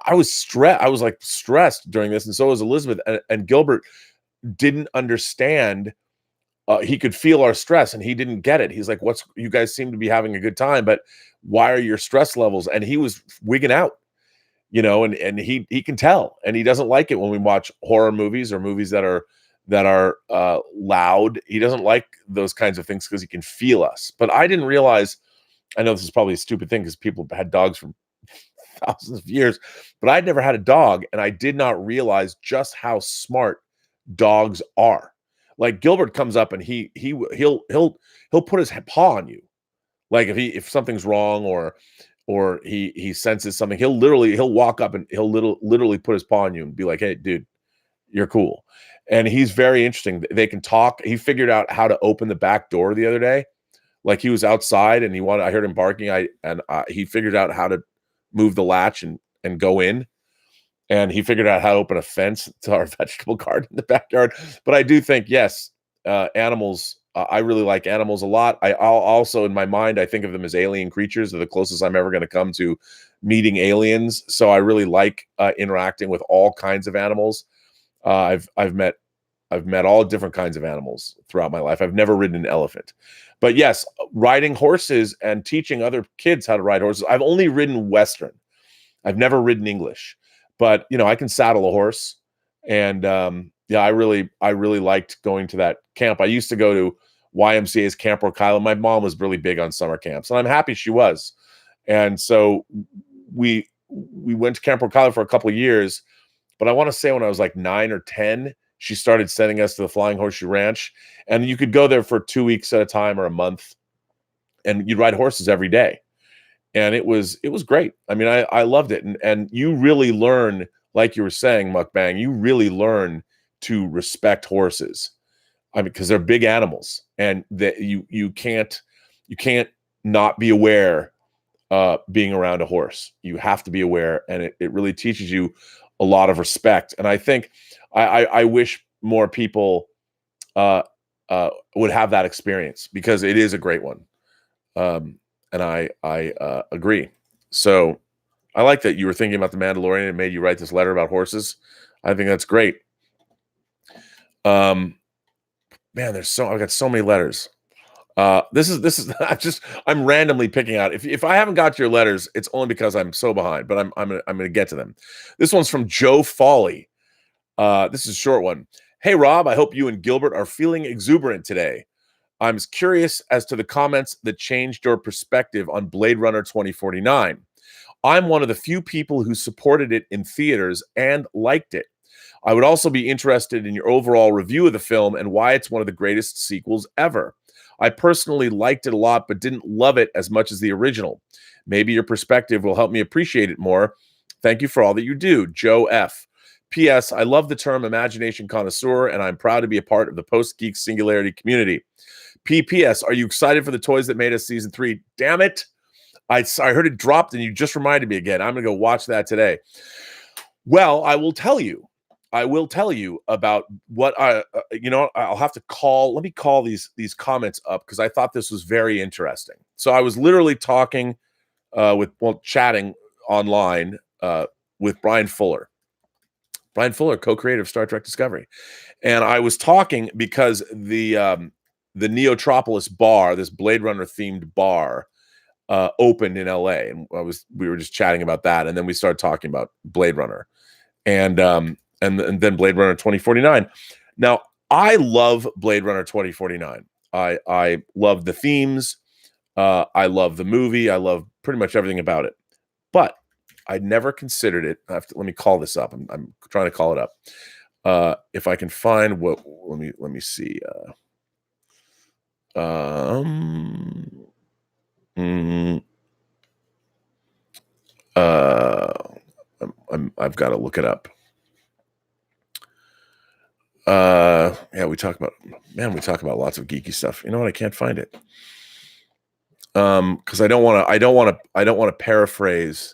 I was stressed during this, and so was Elizabeth. And Gilbert didn't understand. He could feel our stress, and he didn't get it. He's like, you guys seem to be having a good time, but why are your stress levels? And he was wigging out, you know, and he can tell, and he doesn't like it when we watch horror movies or movies that are loud. He doesn't like those kinds of things because he can feel us. But I didn't realize, I know this is probably a stupid thing because people had dogs for thousands of years, but I'd never had a dog, and I did not realize just how smart dogs are. Like Gilbert comes up and he'll put his paw on you. Like if something's wrong or he senses something, he'll walk up and he'll literally put his paw on you and be like, "Hey, dude, you're cool." And he's very interesting. They can talk. He figured out how to open the back door the other day. Like he was outside and I heard him barking. He figured out how to move the latch and go in. And he figured out how to open a fence to our vegetable garden in the backyard. But I do think, yes, animals, I really like animals a lot. I'll also, in my mind, I think of them as alien creatures. They're the closest I'm ever going to come to meeting aliens. So I really like interacting with all kinds of animals. I've met I've met all different kinds of animals throughout my life. I've never ridden an elephant, but yes, riding horses and teaching other kids how to ride horses. I've only ridden Western. I've never ridden English, but I can saddle a horse. And yeah, I really liked going to that camp. I used to go to YMCA's Camp Rockila. My mom was really big on summer camps, and I'm happy she was. And so we went to Camp Rockila for a couple of years, but I want to say when I was like 9 or 10, she started sending us to the Flying Horseshoe Ranch, and you could go there for 2 weeks at a time or a month, and you'd ride horses every day. And it was great. I mean, I loved it. And you really learn, like you were saying, Mukbang, you really learn to respect horses. I mean, because they're big animals, and that you can't not be aware being around a horse. You have to be aware, and it really teaches you a lot of respect. And I think I wish more people would have that experience, because it is a great one. And I agree. So I like that you were thinking about the Mandalorian and made you write this letter about horses. I think that's great. Man, I've got so many letters. This is I'm randomly picking out. If I haven't got your letters, it's only because I'm so behind, but I'm gonna get to them. This one's from Joe Foley. This is a short one. Hey Rob, I hope you and Gilbert are feeling exuberant today. I'm curious as to the comments that changed your perspective on Blade Runner 2049. I'm one of the few people who supported it in theaters and liked it. I would also be interested in your overall review of the film and why it's one of the greatest sequels ever. I personally liked it a lot, but didn't love it as much as the original. Maybe your perspective will help me appreciate it more. Thank you for all that you do. Joe F. P.S. I love the term imagination connoisseur, and I'm proud to be a part of the Post-Geek Singularity community. P.P.S. Are you excited for the Toys That Made Us Season 3? Damn it. I heard it dropped, and you just reminded me again. I'm going to go watch that today. Well, I will tell you about what I'll have to call. Let me call these comments up, because I thought this was very interesting. So I was literally talking chatting online with Brian Fuller. Brian Fuller, co-creator of Star Trek Discovery. And I was talking because the Neotropolis bar, this Blade Runner themed bar, opened in LA, and we were just chatting about that, and then we started talking about Blade Runner, and then Blade Runner 2049. Now, I love Blade Runner 2049. I love the themes. I love the movie. I love pretty much everything about it. But I never considered it. Let me call this up. I'm trying to call it up. If I can find what. Let me see. I've got to look it up. Yeah, we talk about lots of geeky stuff. You know what? I can't find it. Because I don't want to paraphrase.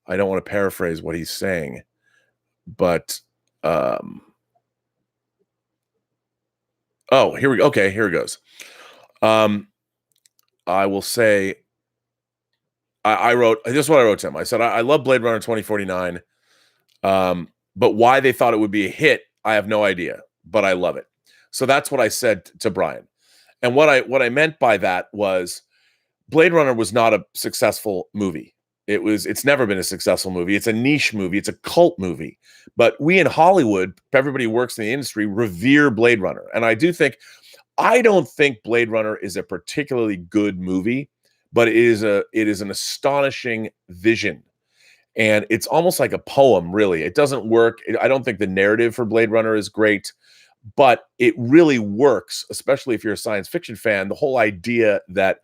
I don't want to paraphrase what he's saying, but oh, here we go. Okay, here it goes. I will say, I wrote, this is what I wrote to him. I said, I love Blade Runner 2049, but why they thought it would be a hit, I have no idea, but I love it. So that's what I said to Brian. And what I meant by that was, Blade Runner was not a successful movie. It's never been a successful movie. It's a niche movie. It's a cult movie. But we in Hollywood, everybody who works in the industry, revere Blade Runner. And I don't think Blade Runner is a particularly good movie, but it is an astonishing vision. And it's almost like a poem, really. It doesn't work. I don't think the narrative for Blade Runner is great, but it really works, especially if you're a science fiction fan. The whole idea that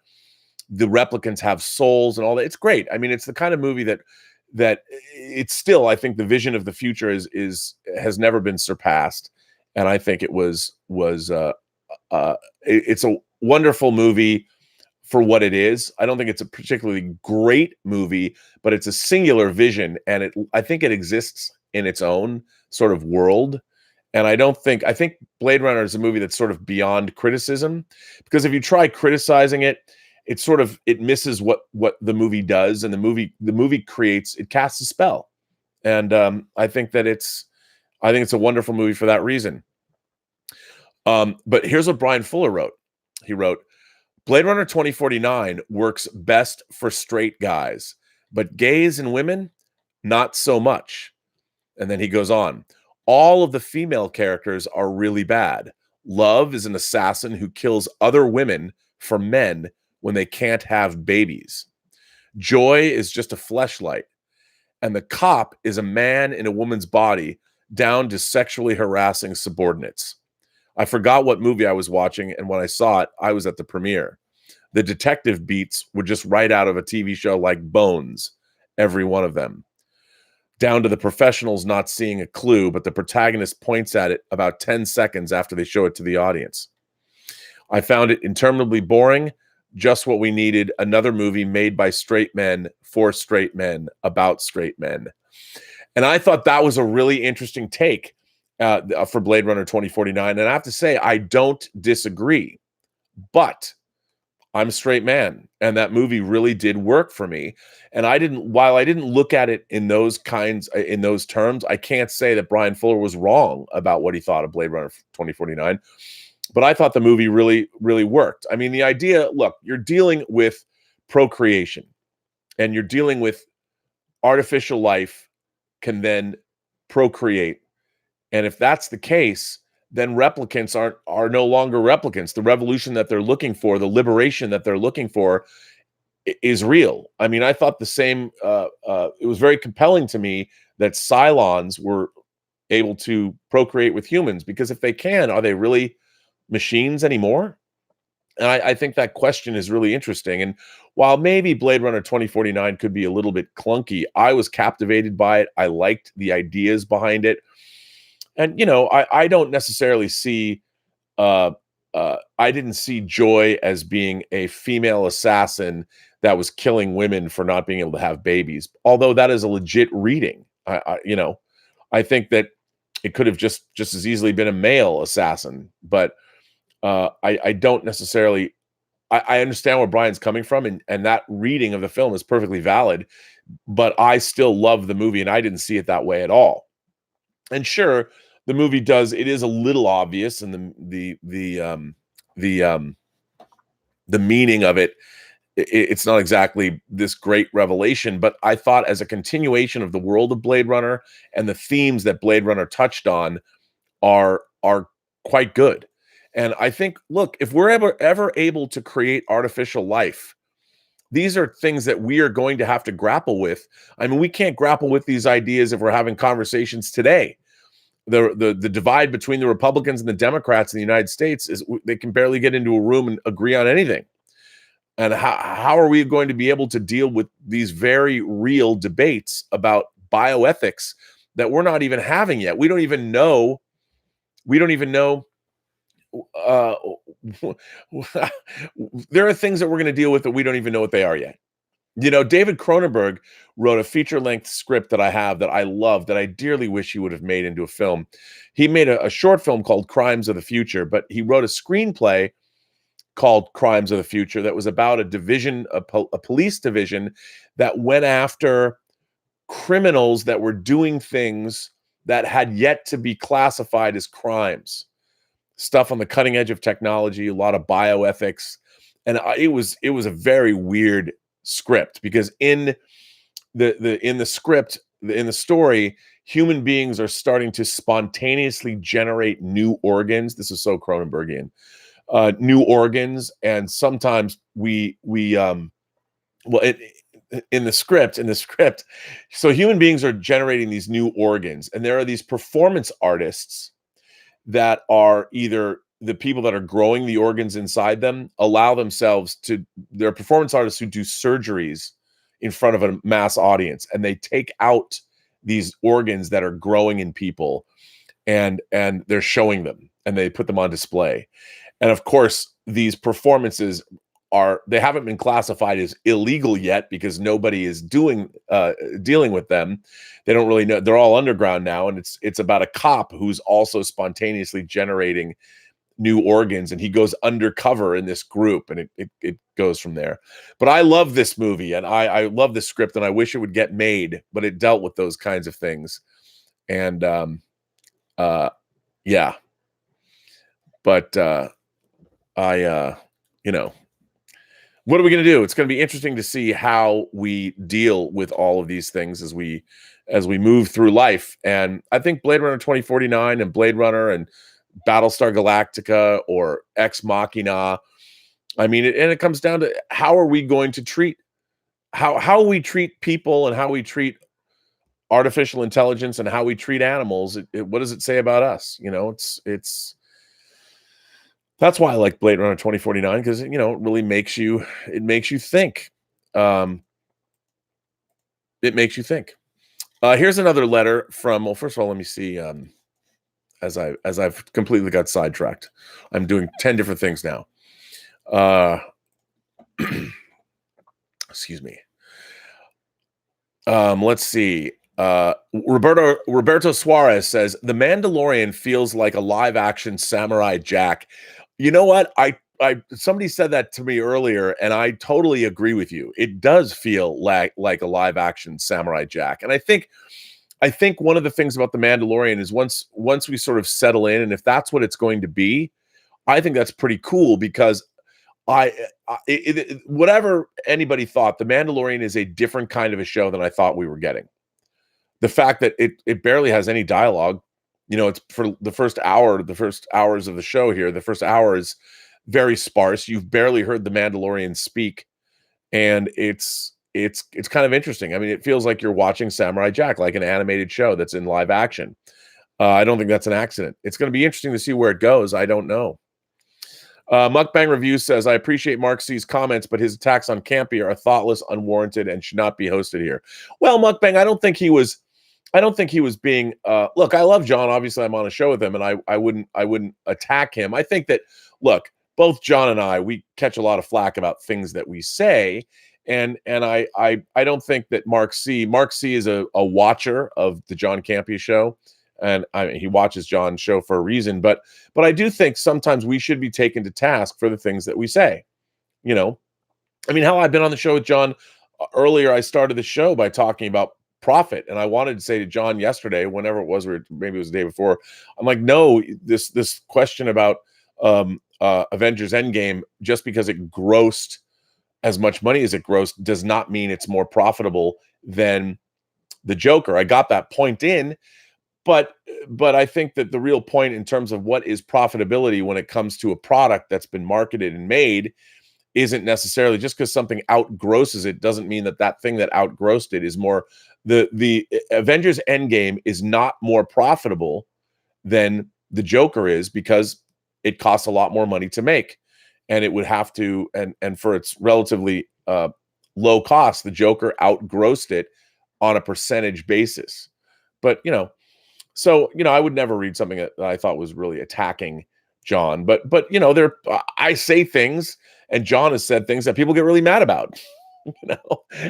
the replicants have souls and all that, it's great. I mean, it's the kind of movie that it's still, I think the vision of the future has never been surpassed. And I think it's a wonderful movie for what it is. I don't think it's a particularly great movie, but it's a singular vision, and I think it exists in its own sort of world. And I think Blade Runner is a movie that's sort of beyond criticism, because if you try criticizing it, it misses what the movie does, and the movie casts a spell. And I think it's a wonderful movie for that reason. But here's what Brian Fuller wrote. He wrote, Blade Runner 2049 works best for straight guys, but gays and women, not so much. And then he goes on, all of the female characters are really bad. Love is an assassin who kills other women for men when they can't have babies. Joy is just a fleshlight. And the cop is a man in a woman's body down to sexually harassing subordinates. I forgot what movie I was watching, and when I saw it, I was at the premiere. The detective beats were just right out of a TV show like Bones, every one of them. Down to the professionals not seeing a clue, but the protagonist points at it about 10 seconds after they show it to the audience. I found it interminably boring, just what we needed, another movie made by straight men for straight men about straight men. And I thought that was a really interesting take for Blade Runner 2049. And I have to say, I don't disagree, but I'm a straight man, and that movie really did work for me. And while I didn't look at it in those terms, I can't say that Brian Fuller was wrong about what he thought of Blade Runner 2049. But I thought the movie really, really worked. I mean, the idea, look, you're dealing with procreation, and you're dealing with artificial life can then procreate. And if that's the case, then replicants are no longer replicants. The revolution that they're looking for, the liberation that they're looking for, is real. I mean, I thought the same. It was very compelling to me that Cylons were able to procreate with humans, because if they can, are they really machines anymore? And I think that question is really interesting. And while maybe Blade Runner 2049 could be a little bit clunky, I was captivated by it. I liked the ideas behind it. And, I don't necessarily see, I didn't see Joy as being a female assassin that was killing women for not being able to have babies, although that is a legit reading. I think that it could have just as easily been a male assassin, but I don't necessarily, I understand where Brian's coming from, and that reading of the film is perfectly valid, but I still love the movie, and I didn't see it that way at all. And sure, the movie it is a little obvious, and the meaning of it, it's not exactly this great revelation, but I thought as a continuation of the world of Blade Runner and the themes that Blade Runner touched on are quite good. And I think, look, if we're ever able to create artificial life, these are things that we are going to have to grapple with. I mean, we can't grapple with these ideas if we're having conversations today. The divide between the Republicans and the Democrats in the United States is they can barely get into a room and agree on anything. And how are we going to be able to deal with these very real debates about bioethics that we're not even having yet? We don't even know. There are things that we're going to deal with that we don't even know what they are yet. David Cronenberg wrote a feature-length script that I have that I love, that I dearly wish he would have made into a film. He made a short film called Crimes of the Future, but he wrote a screenplay called Crimes of the Future that was about a police division that went after criminals that were doing things that had yet to be classified as crimes. Stuff on the cutting edge of technology, a lot of bioethics, and it was a very weird script, because in the script, in the story, human beings are starting to spontaneously generate new organs. This is so Cronenbergian. New organs, and sometimes in the script, so human beings are generating these new organs, and there are these performance artists that are either the people that are growing the organs inside them they're performance artists who do surgeries in front of a mass audience, and they take out these organs that are growing in people, and they're showing them, and they put them on display. And of course, these performances they haven't been classified as illegal yet, because nobody is dealing with them. They don't really know. They're all underground now, and it's about a cop who's also spontaneously generating new organs, and he goes undercover in this group, and it goes from there. But I love this movie, and I love the script, and I wish it would get made, but it dealt with those kinds of things. And yeah. But you know, what are we going to do? It's going to be interesting to see how we deal with all of these things as we move through life. And I think Blade Runner 2049 and Blade Runner and Battlestar Galactica or Ex Machina. I mean, and it comes down to how are we going to treat how we treat people and how we treat artificial intelligence and how we treat animals. What does it say about us? You know, it's that's why I like Blade Runner 2049, because it really makes you think. It makes you think. Here's another letter from, well, first of all, let me see. As I've completely got sidetracked. I'm doing 10 different things now. Excuse me. Let's see. Roberto Suarez says The Mandalorian feels like a live action Samurai Jack. You know what? Somebody said that to me earlier, and I totally agree with you. It does feel like a live action Samurai Jack. And I think one of the things about The Mandalorian is once we sort of settle in, and if that's what it's going to be, I think that's pretty cool, because whatever anybody thought, The Mandalorian is a different kind of a show than I thought we were getting. The fact that it barely has any dialogue, it's for the first hours of the show here. The first hour is very sparse. You've barely heard the Mandalorian speak, and it's kind of interesting. I mean, it feels like you're watching Samurai Jack, like an animated show that's in live action. I don't think that's an accident. It's going to be interesting to see where it goes. I don't know. Mukbang Review says, I appreciate Mark C's comments, but his attacks on Campy are thoughtless, unwarranted, and should not be hosted here. Well, Mukbang, I don't think he was being, look, I love John. Obviously, I'm on a show with him, and I wouldn't attack him. I think that, look, both John and I, we catch a lot of flack about things that we say. And I don't think that Mark C is a watcher of the John Campea show. And he watches John's show for a reason, but I do think sometimes we should be taken to task for the things that we say. I mean, hell, I've been on the show with John earlier. I started the show by talking about profit, and I wanted to say to John yesterday, whenever it was, or maybe it was the day before, I'm like, no, this question about Avengers Endgame, just because it grossed as much money as it grossed, does not mean it's more profitable than the Joker. I got that point in. But I think that the real point in terms of what is profitability when it comes to a product that's been marketed and made isn't necessarily just because something outgrosses it doesn't mean that thing that outgrossed it is more. The Avengers Endgame is not more profitable than the Joker is, because it costs a lot more money to make, and it would have to, and for its relatively low cost, the Joker outgrossed it on a percentage basis. But so, I would never read something that I thought was really attacking John, but I say things, and John has said things that people get really mad about,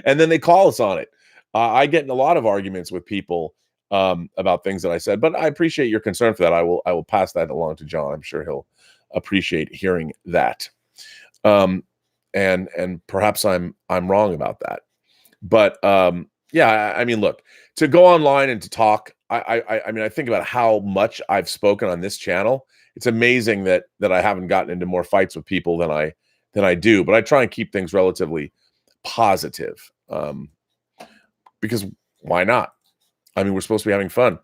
and then they call us on it. I get in a lot of arguments with people about things that I said, but I appreciate your concern for that. I will pass that along to John. I'm sure he'll appreciate hearing that. And perhaps I'm wrong about that, but yeah, I mean, look, to go online and to talk, I mean, I think about how much I've spoken on this channel. It's amazing that I haven't gotten into more fights with people than I do, but I try and keep things relatively positive, because why not? I mean, we're supposed to be having fun.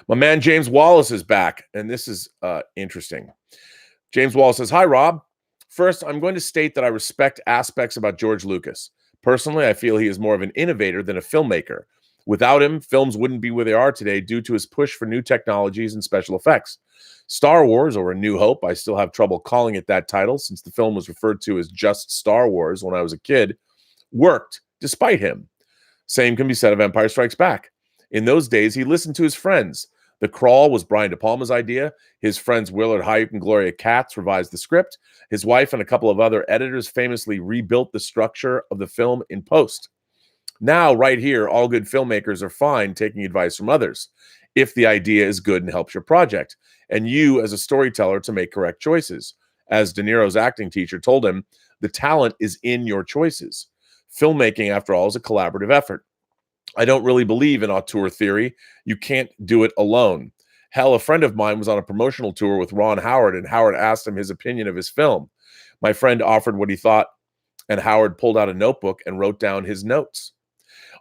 My man James Wallace is back, and this is interesting. James Wallace says, "Hi, Rob. First, I'm going to state that I respect aspects about George Lucas. Personally, I feel he is more of an innovator than a filmmaker. Without him, films wouldn't be where they are today due to his push for new technologies and special effects. Star Wars, or A New Hope, I still have trouble calling it that title since the film was referred to as just Star Wars when I was a kid, worked despite him. Same can be said of Empire Strikes Back. In those days, he listened to his friends. The Crawl was Brian De Palma's idea. His friends Willard Huyck and Gloria Katz revised the script. His wife and a couple of other editors famously rebuilt the structure of the film in post. Now, right here, all good filmmakers are fine taking advice from others if the idea is good and helps your project, and you as a storyteller to make correct choices. As De Niro's acting teacher told him, the talent is in your choices. Filmmaking, after all, is a collaborative effort. I don't really believe in auteur theory. You can't do it alone. Hell, a friend of mine was on a promotional tour with Ron Howard, and Howard asked him his opinion of his film. My friend offered what he thought, and Howard pulled out a notebook and wrote down his notes.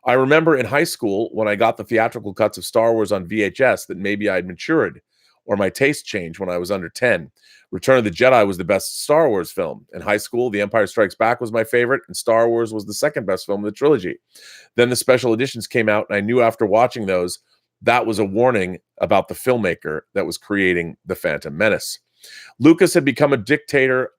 I remember in high school when I got the theatrical cuts of Star Wars on VHS that maybe I'd matured or my taste changed when I was under 10. Return of the Jedi was the best Star Wars film. In high school, The Empire Strikes Back was my favorite, and Star Wars was the second best film of the trilogy. Then the special editions came out, and I knew after watching those, that was a warning about the filmmaker that was creating The Phantom Menace. Lucas had become a dictator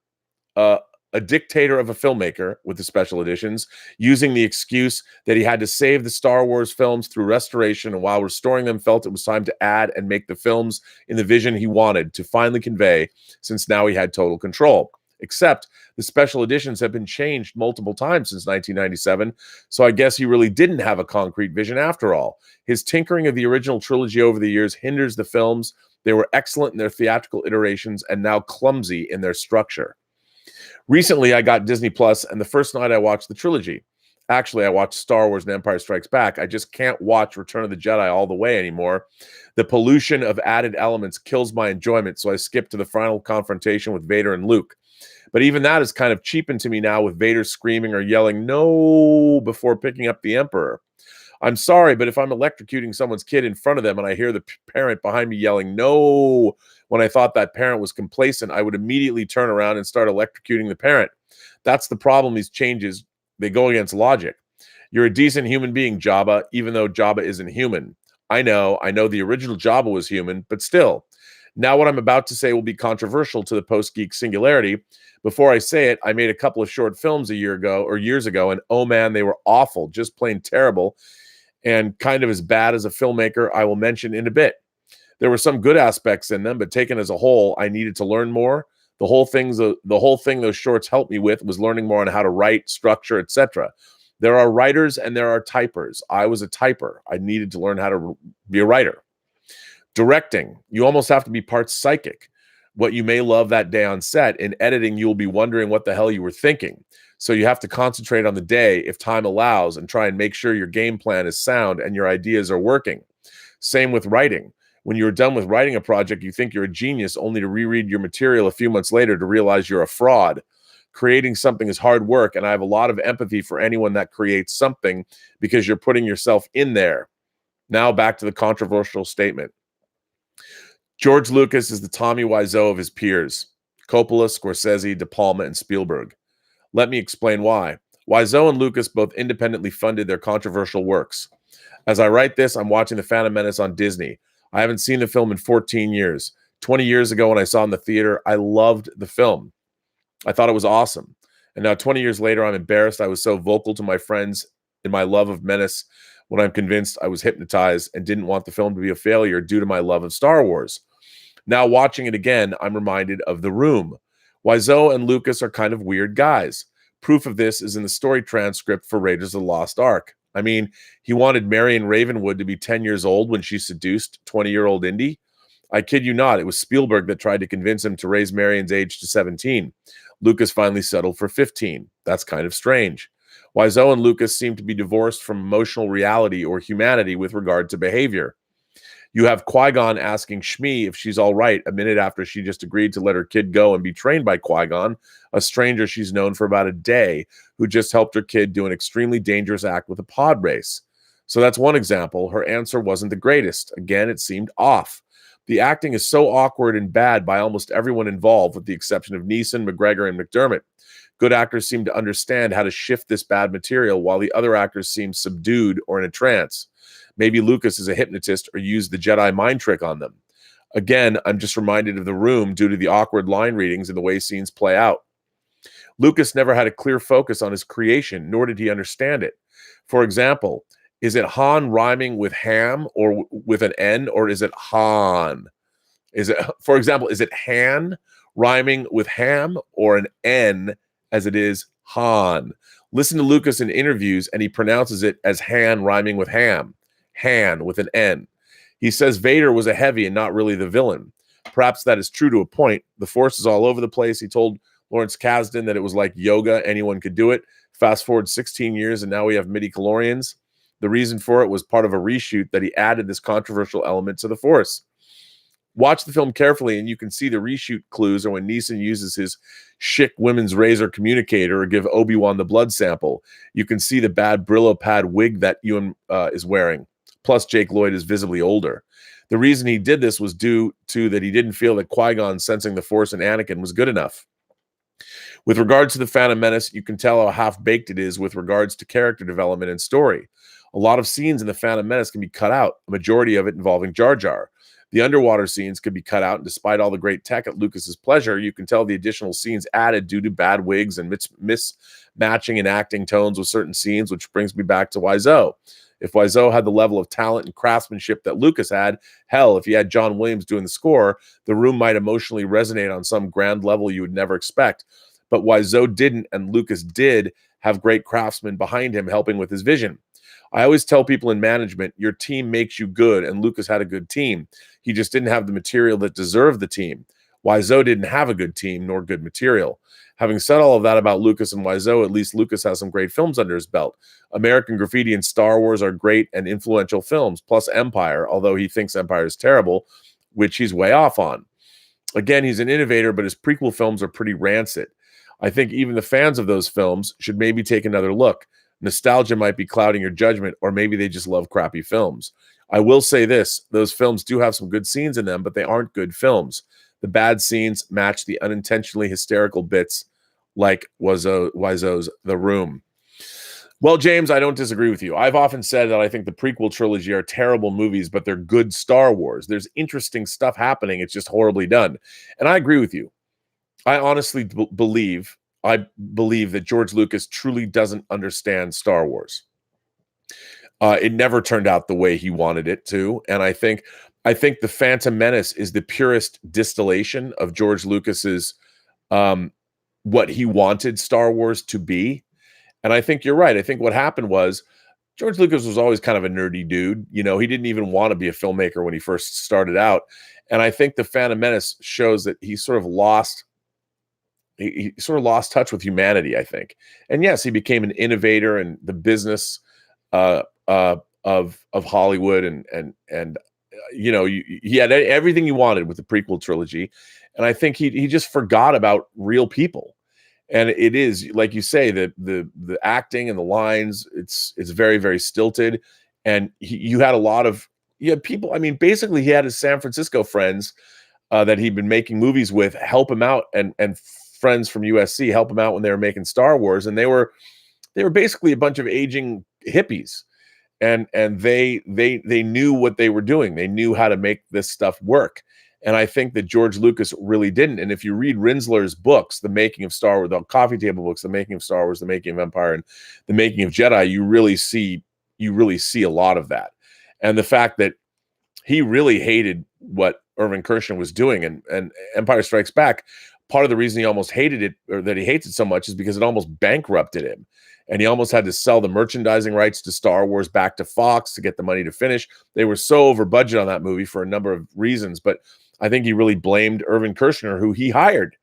of a filmmaker with the special editions, using the excuse that he had to save the Star Wars films through restoration, and while restoring them, felt it was time to add and make the films in the vision he wanted to finally convey, since now he had total control. Except the special editions have been changed multiple times since 1997, so I guess he really didn't have a concrete vision after all. His tinkering of the original trilogy over the years hinders the films. They were excellent in their theatrical iterations and now clumsy in their structure. Recently, I got Disney Plus, and the first night I watched the trilogy. Actually, I watched Star Wars and Empire Strikes Back. I just can't watch Return of the Jedi all the way anymore. The pollution of added elements kills my enjoyment, so I skip to the final confrontation with Vader and Luke. But even that is kind of cheapened to me now, with Vader screaming or yelling "no" before picking up the Emperor. I'm sorry, but if I'm electrocuting someone's kid in front of them and I hear the parent behind me yelling "no" when I thought that parent was complacent, I would immediately turn around and start electrocuting the parent. That's the problem. These changes, they go against logic. You're a decent human being, Jabba, even though Jabba isn't human. I know the original Jabba was human, but still. Now what I'm about to say will be controversial to the Post-Geek Singularity. Before I say it, I made a couple of short films years ago, and oh man, they were awful, just plain terrible, and kind of as bad as a filmmaker I will mention in a bit. There were some good aspects in them, but taken as a whole, I needed to learn more. The whole thing those shorts helped me with was learning more on how to write, structure, etc. There are writers and there are typers. I was a typer. I needed to learn how to be a writer. Directing, you almost have to be part psychic. What you may love that day on set, in editing, you will be wondering what the hell you were thinking. So you have to concentrate on the day if time allows and try and make sure your game plan is sound and your ideas are working. Same with writing. When you're done with writing a project, you think you're a genius, only to reread your material a few months later to realize you're a fraud. Creating something is hard work, and I have a lot of empathy for anyone that creates something because you're putting yourself in there. Now back to the controversial statement. George Lucas is the Tommy Wiseau of his peers: Coppola, Scorsese, De Palma, and Spielberg. Let me explain why. Wiseau and Lucas both independently funded their controversial works. As I write this, I'm watching The Phantom Menace on Disney. I haven't seen the film in 14 years. 20 years ago when I saw it in the theater, I loved the film. I thought it was awesome. And now 20 years later, I'm embarrassed I was so vocal to my friends in my love of Menace when I'm convinced I was hypnotized and didn't want the film to be a failure due to my love of Star Wars. Now watching it again, I'm reminded of The Room. Wiseau and Lucas are kind of weird guys. Proof of this is in the story transcript for Raiders of the Lost Ark. I mean, he wanted Marion Ravenwood to be 10 years old when she seduced 20-year-old Indy. I kid you not, it was Spielberg that tried to convince him to raise Marion's age to 17. Lucas finally settled for 15. That's kind of strange. Wiseau and Lucas seem to be divorced from emotional reality or humanity with regard to behavior. You have Qui-Gon asking Shmi if she's all right a minute after she just agreed to let her kid go and be trained by Qui-Gon, a stranger she's known for about a day, who just helped her kid do an extremely dangerous act with a pod race. So that's one example. Her answer wasn't the greatest. Again, it seemed off. The acting is so awkward and bad by almost everyone involved, with the exception of Neeson, McGregor, and McDermott. Good actors seem to understand how to shift this bad material, while the other actors seem subdued or in a trance. Maybe Lucas is a hypnotist or used the Jedi mind trick on them. Again, I'm just reminded of The Room due to the awkward line readings and the way scenes play out. Lucas never had a clear focus on his creation, nor did he understand it. For example, is it Han rhyming with ham or with an N, or is it Han? For example, is it Han rhyming with ham or an N as it is Han? Listen to Lucas in interviews and he pronounces it as Han rhyming with ham. Han with an N. He says Vader was a heavy and not really the villain. Perhaps that is true to a point. The Force is all over the place. He told Lawrence Kasdan that it was like yoga. Anyone could do it. Fast forward 16 years and now we have midi-chlorians. The reason for it was part of a reshoot that he added this controversial element to the Force. Watch the film carefully and you can see the reshoot clues, or when Neeson uses his chic women's razor communicator or give Obi-Wan the blood sample. You can see the bad Brillo pad wig that Ewan is wearing. Plus, Jake Lloyd is visibly older. The reason he did this was due to that he didn't feel that Qui-Gon sensing the Force in Anakin was good enough. With regards to the Phantom Menace, you can tell how half-baked it is with regards to character development and story. A lot of scenes in the Phantom Menace can be cut out, a majority of it involving Jar Jar. The underwater scenes could be cut out, and despite all the great tech at Lucas's pleasure, you can tell the additional scenes added due to bad wigs and mismatching in acting tones with certain scenes, which brings me back to Wiseau. If Wiseau had the level of talent and craftsmanship that Lucas had, hell, if he had John Williams doing the score, the room might emotionally resonate on some grand level you would never expect. But Wiseau didn't, and Lucas did have great craftsmen behind him helping with his vision. I always tell people in management, your team makes you good, and Lucas had a good team. He just didn't have the material that deserved the team. Wiseau didn't have a good team nor good material. Having said all of that about Lucas and Wiseau, at least Lucas has some great films under his belt. American Graffiti and Star Wars are great and influential films, plus Empire, although he thinks Empire is terrible, which he's way off on. Again, he's an innovator, but his prequel films are pretty rancid. I think even the fans of those films should maybe take another look. Nostalgia might be clouding your judgment, or maybe they just love crappy films. I will say this, those films do have some good scenes in them, but they aren't good films. The bad scenes match the unintentionally hysterical bits, like Wiseau's The Room. Well, James, I don't disagree with you. I've often said that I think the prequel trilogy are terrible movies, but they're good Star Wars. There's interesting stuff happening. It's just horribly done. And I agree with you. I honestly believe that George Lucas truly doesn't understand Star Wars. It never turned out the way he wanted it to. And I think The Phantom Menace is the purest distillation of George Lucas's what he wanted Star Wars to be. And I think you're right. I think what happened was George Lucas was always kind of a nerdy dude. You know, he didn't even want to be a filmmaker when he first started out. And I think The Phantom Menace shows that he sort of lost touch with humanity, I think. And yes, he became an innovator in the business of Hollywood, and you know, he had everything you wanted with the prequel trilogy. And I think he just forgot about real people. And it is, like you say, the acting and the lines, it's very, very stilted. And you had people, I mean, basically he had his San Francisco friends that he'd been making movies with help him out, and friends from USC help him out when they were making Star Wars. And they were basically a bunch of aging hippies. And they knew what they were doing. They knew how to make this stuff work. And I think that George Lucas really didn't. And if you read Rinsler's books, The Making of Star Wars, the coffee table books, The Making of Star Wars, The Making of Empire, and The Making of Jedi, you really see a lot of that. And the fact that he really hated what Irvin Kershner was doing, and Empire Strikes Back, part of the reason he almost hated it, or that he hates it so much, is because it almost bankrupted him. And he almost had to sell the merchandising rights to Star Wars back to Fox to get the money to finish. They were so over budget on that movie for a number of reasons, but I think he really blamed Irvin Kershner, who he hired.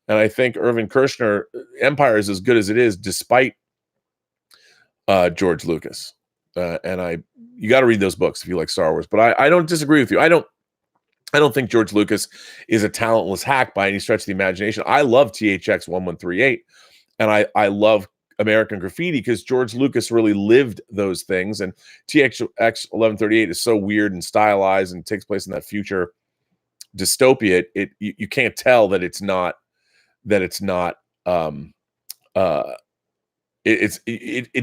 And I think Irvin Kershner, Empire is as good as it is despite George Lucas. You got to read those books if you like Star Wars. But I don't disagree with you. I don't think George Lucas is a talentless hack by any stretch of the imagination. I love THX 1138, and I love American Graffiti because George Lucas really lived those things. And THX 1138 is so weird and stylized and takes place in that future dystopia. You can't tell that it's not it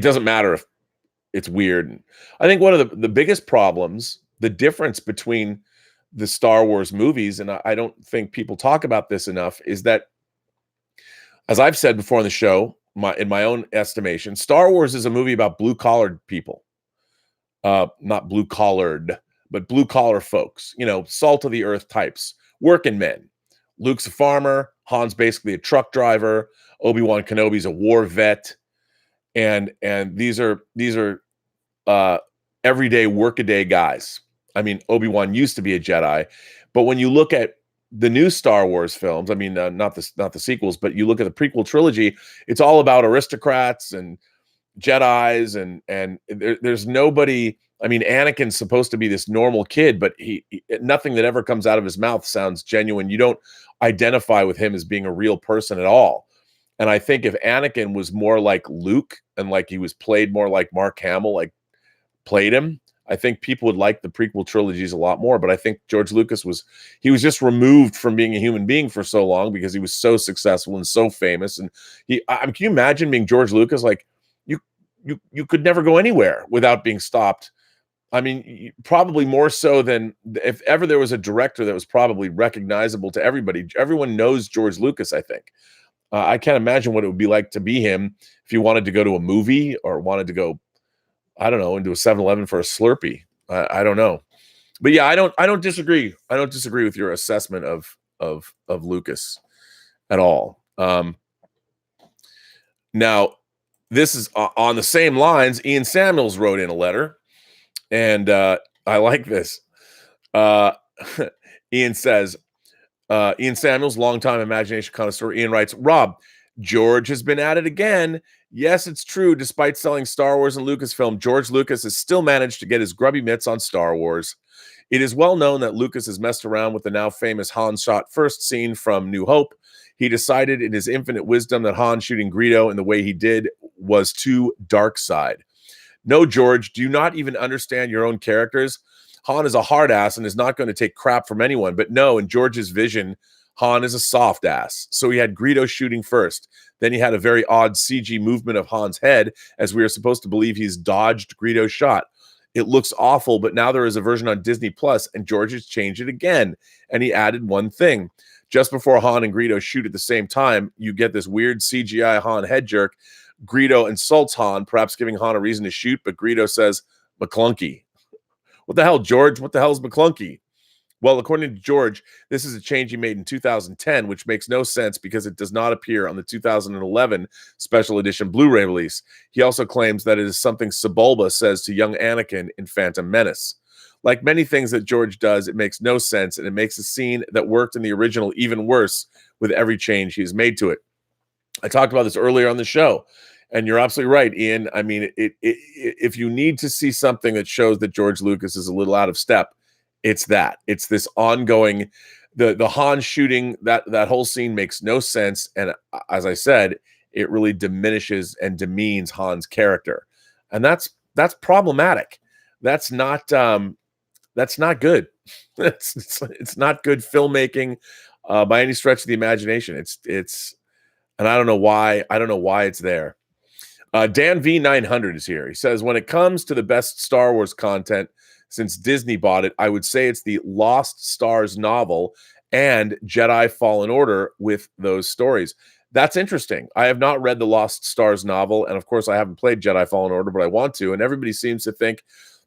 doesn't matter if it's weird. I think one of the biggest problems, the difference between the Star Wars movies, and I don't think people talk about this enough, is that, as I've said before on the show, in my own estimation, Star Wars is a movie about blue-collared people. Not blue-collared, but blue-collar folks, you know, salt-of-the-earth types, working men. Luke's a farmer, Han's basically a truck driver, Obi-Wan Kenobi's a war vet, and these are everyday workaday guys. I mean, Obi-Wan used to be a Jedi, but when you look at the new Star Wars films, I mean, not the sequels, but you look at the prequel trilogy, it's all about aristocrats and Jedis, and there's nobody I mean, Anakin's supposed to be this normal kid, but nothing that ever comes out of his mouth sounds genuine. You don't identify with him as being a real person at all. And I think if Anakin was more like Luke and like he was played more like Mark Hamill, like played him, I think people would like the prequel trilogies a lot more. But I think George Lucas was just removed from being a human being for so long because he was so successful and so famous. And can you imagine being George Lucas? Like you could never go anywhere without being stopped. I mean, probably more so than if ever there was a director that was probably recognizable to everybody. Everyone knows George Lucas, I think. I can't imagine what it would be like to be him if you wanted to go to a movie or wanted to go, I don't know, into a 7-Eleven for a Slurpee. I don't know. But yeah, I don't disagree. I don't disagree with your assessment of Lucas at all. Now, this is on the same lines. Ian Samuels wrote in a letter, and I like this. Ian says, Ian Samuels, longtime imagination connoisseur. Ian writes, Rob, George has been at it again. Yes, it's true. Despite selling Star Wars and Lucasfilm, George Lucas has still managed to get his grubby mitts on Star Wars. It is well known that Lucas has messed around with the now famous Han shot first scene from New Hope. He decided in his infinite wisdom that Han shooting Greedo in the way he did was too dark side. No, George, do you not even understand your own characters? Han is a hard ass and is not going to take crap from anyone. But no, in George's vision, Han is a soft ass. So he had Greedo shooting first. Then he had a very odd CG movement of Han's head, as we are supposed to believe he's dodged Greedo's shot. It looks awful, but now there is a version on Disney Plus, and George has changed it again. And he added one thing. Just before Han and Greedo shoot at the same time, you get this weird CGI Han head jerk. Greedo insults Han, perhaps giving Han a reason to shoot, but Greedo says, McClunky. What the hell, George? What the hell is McClunky? Well, according to George, this is a change he made in 2010, which makes no sense because it does not appear on the 2011 special edition Blu-ray release. He also claims that it is something Sebulba says to young Anakin in Phantom Menace. Like many things that George does, it makes no sense, and it makes a scene that worked in the original even worse with every change he has made to it. I talked about this earlier on the show, and you're absolutely right, Ian. I mean, if you need to see something that shows that George Lucas is a little out of step, it's that. It's this ongoing, the Han shooting, that whole scene makes no sense, and as I said, it really diminishes and demeans Han's character, and that's problematic. That's not good. It's not good filmmaking by any stretch of the imagination. It's and I don't know why it's there. Dan V900 is here. He says, when it comes to the best Star Wars content since Disney bought it, I would say it's the Lost Stars novel and Jedi Fallen Order with those stories. That's interesting. I have not read the Lost Stars novel, and of course I haven't played Jedi Fallen Order, but I want to, and everybody seems to think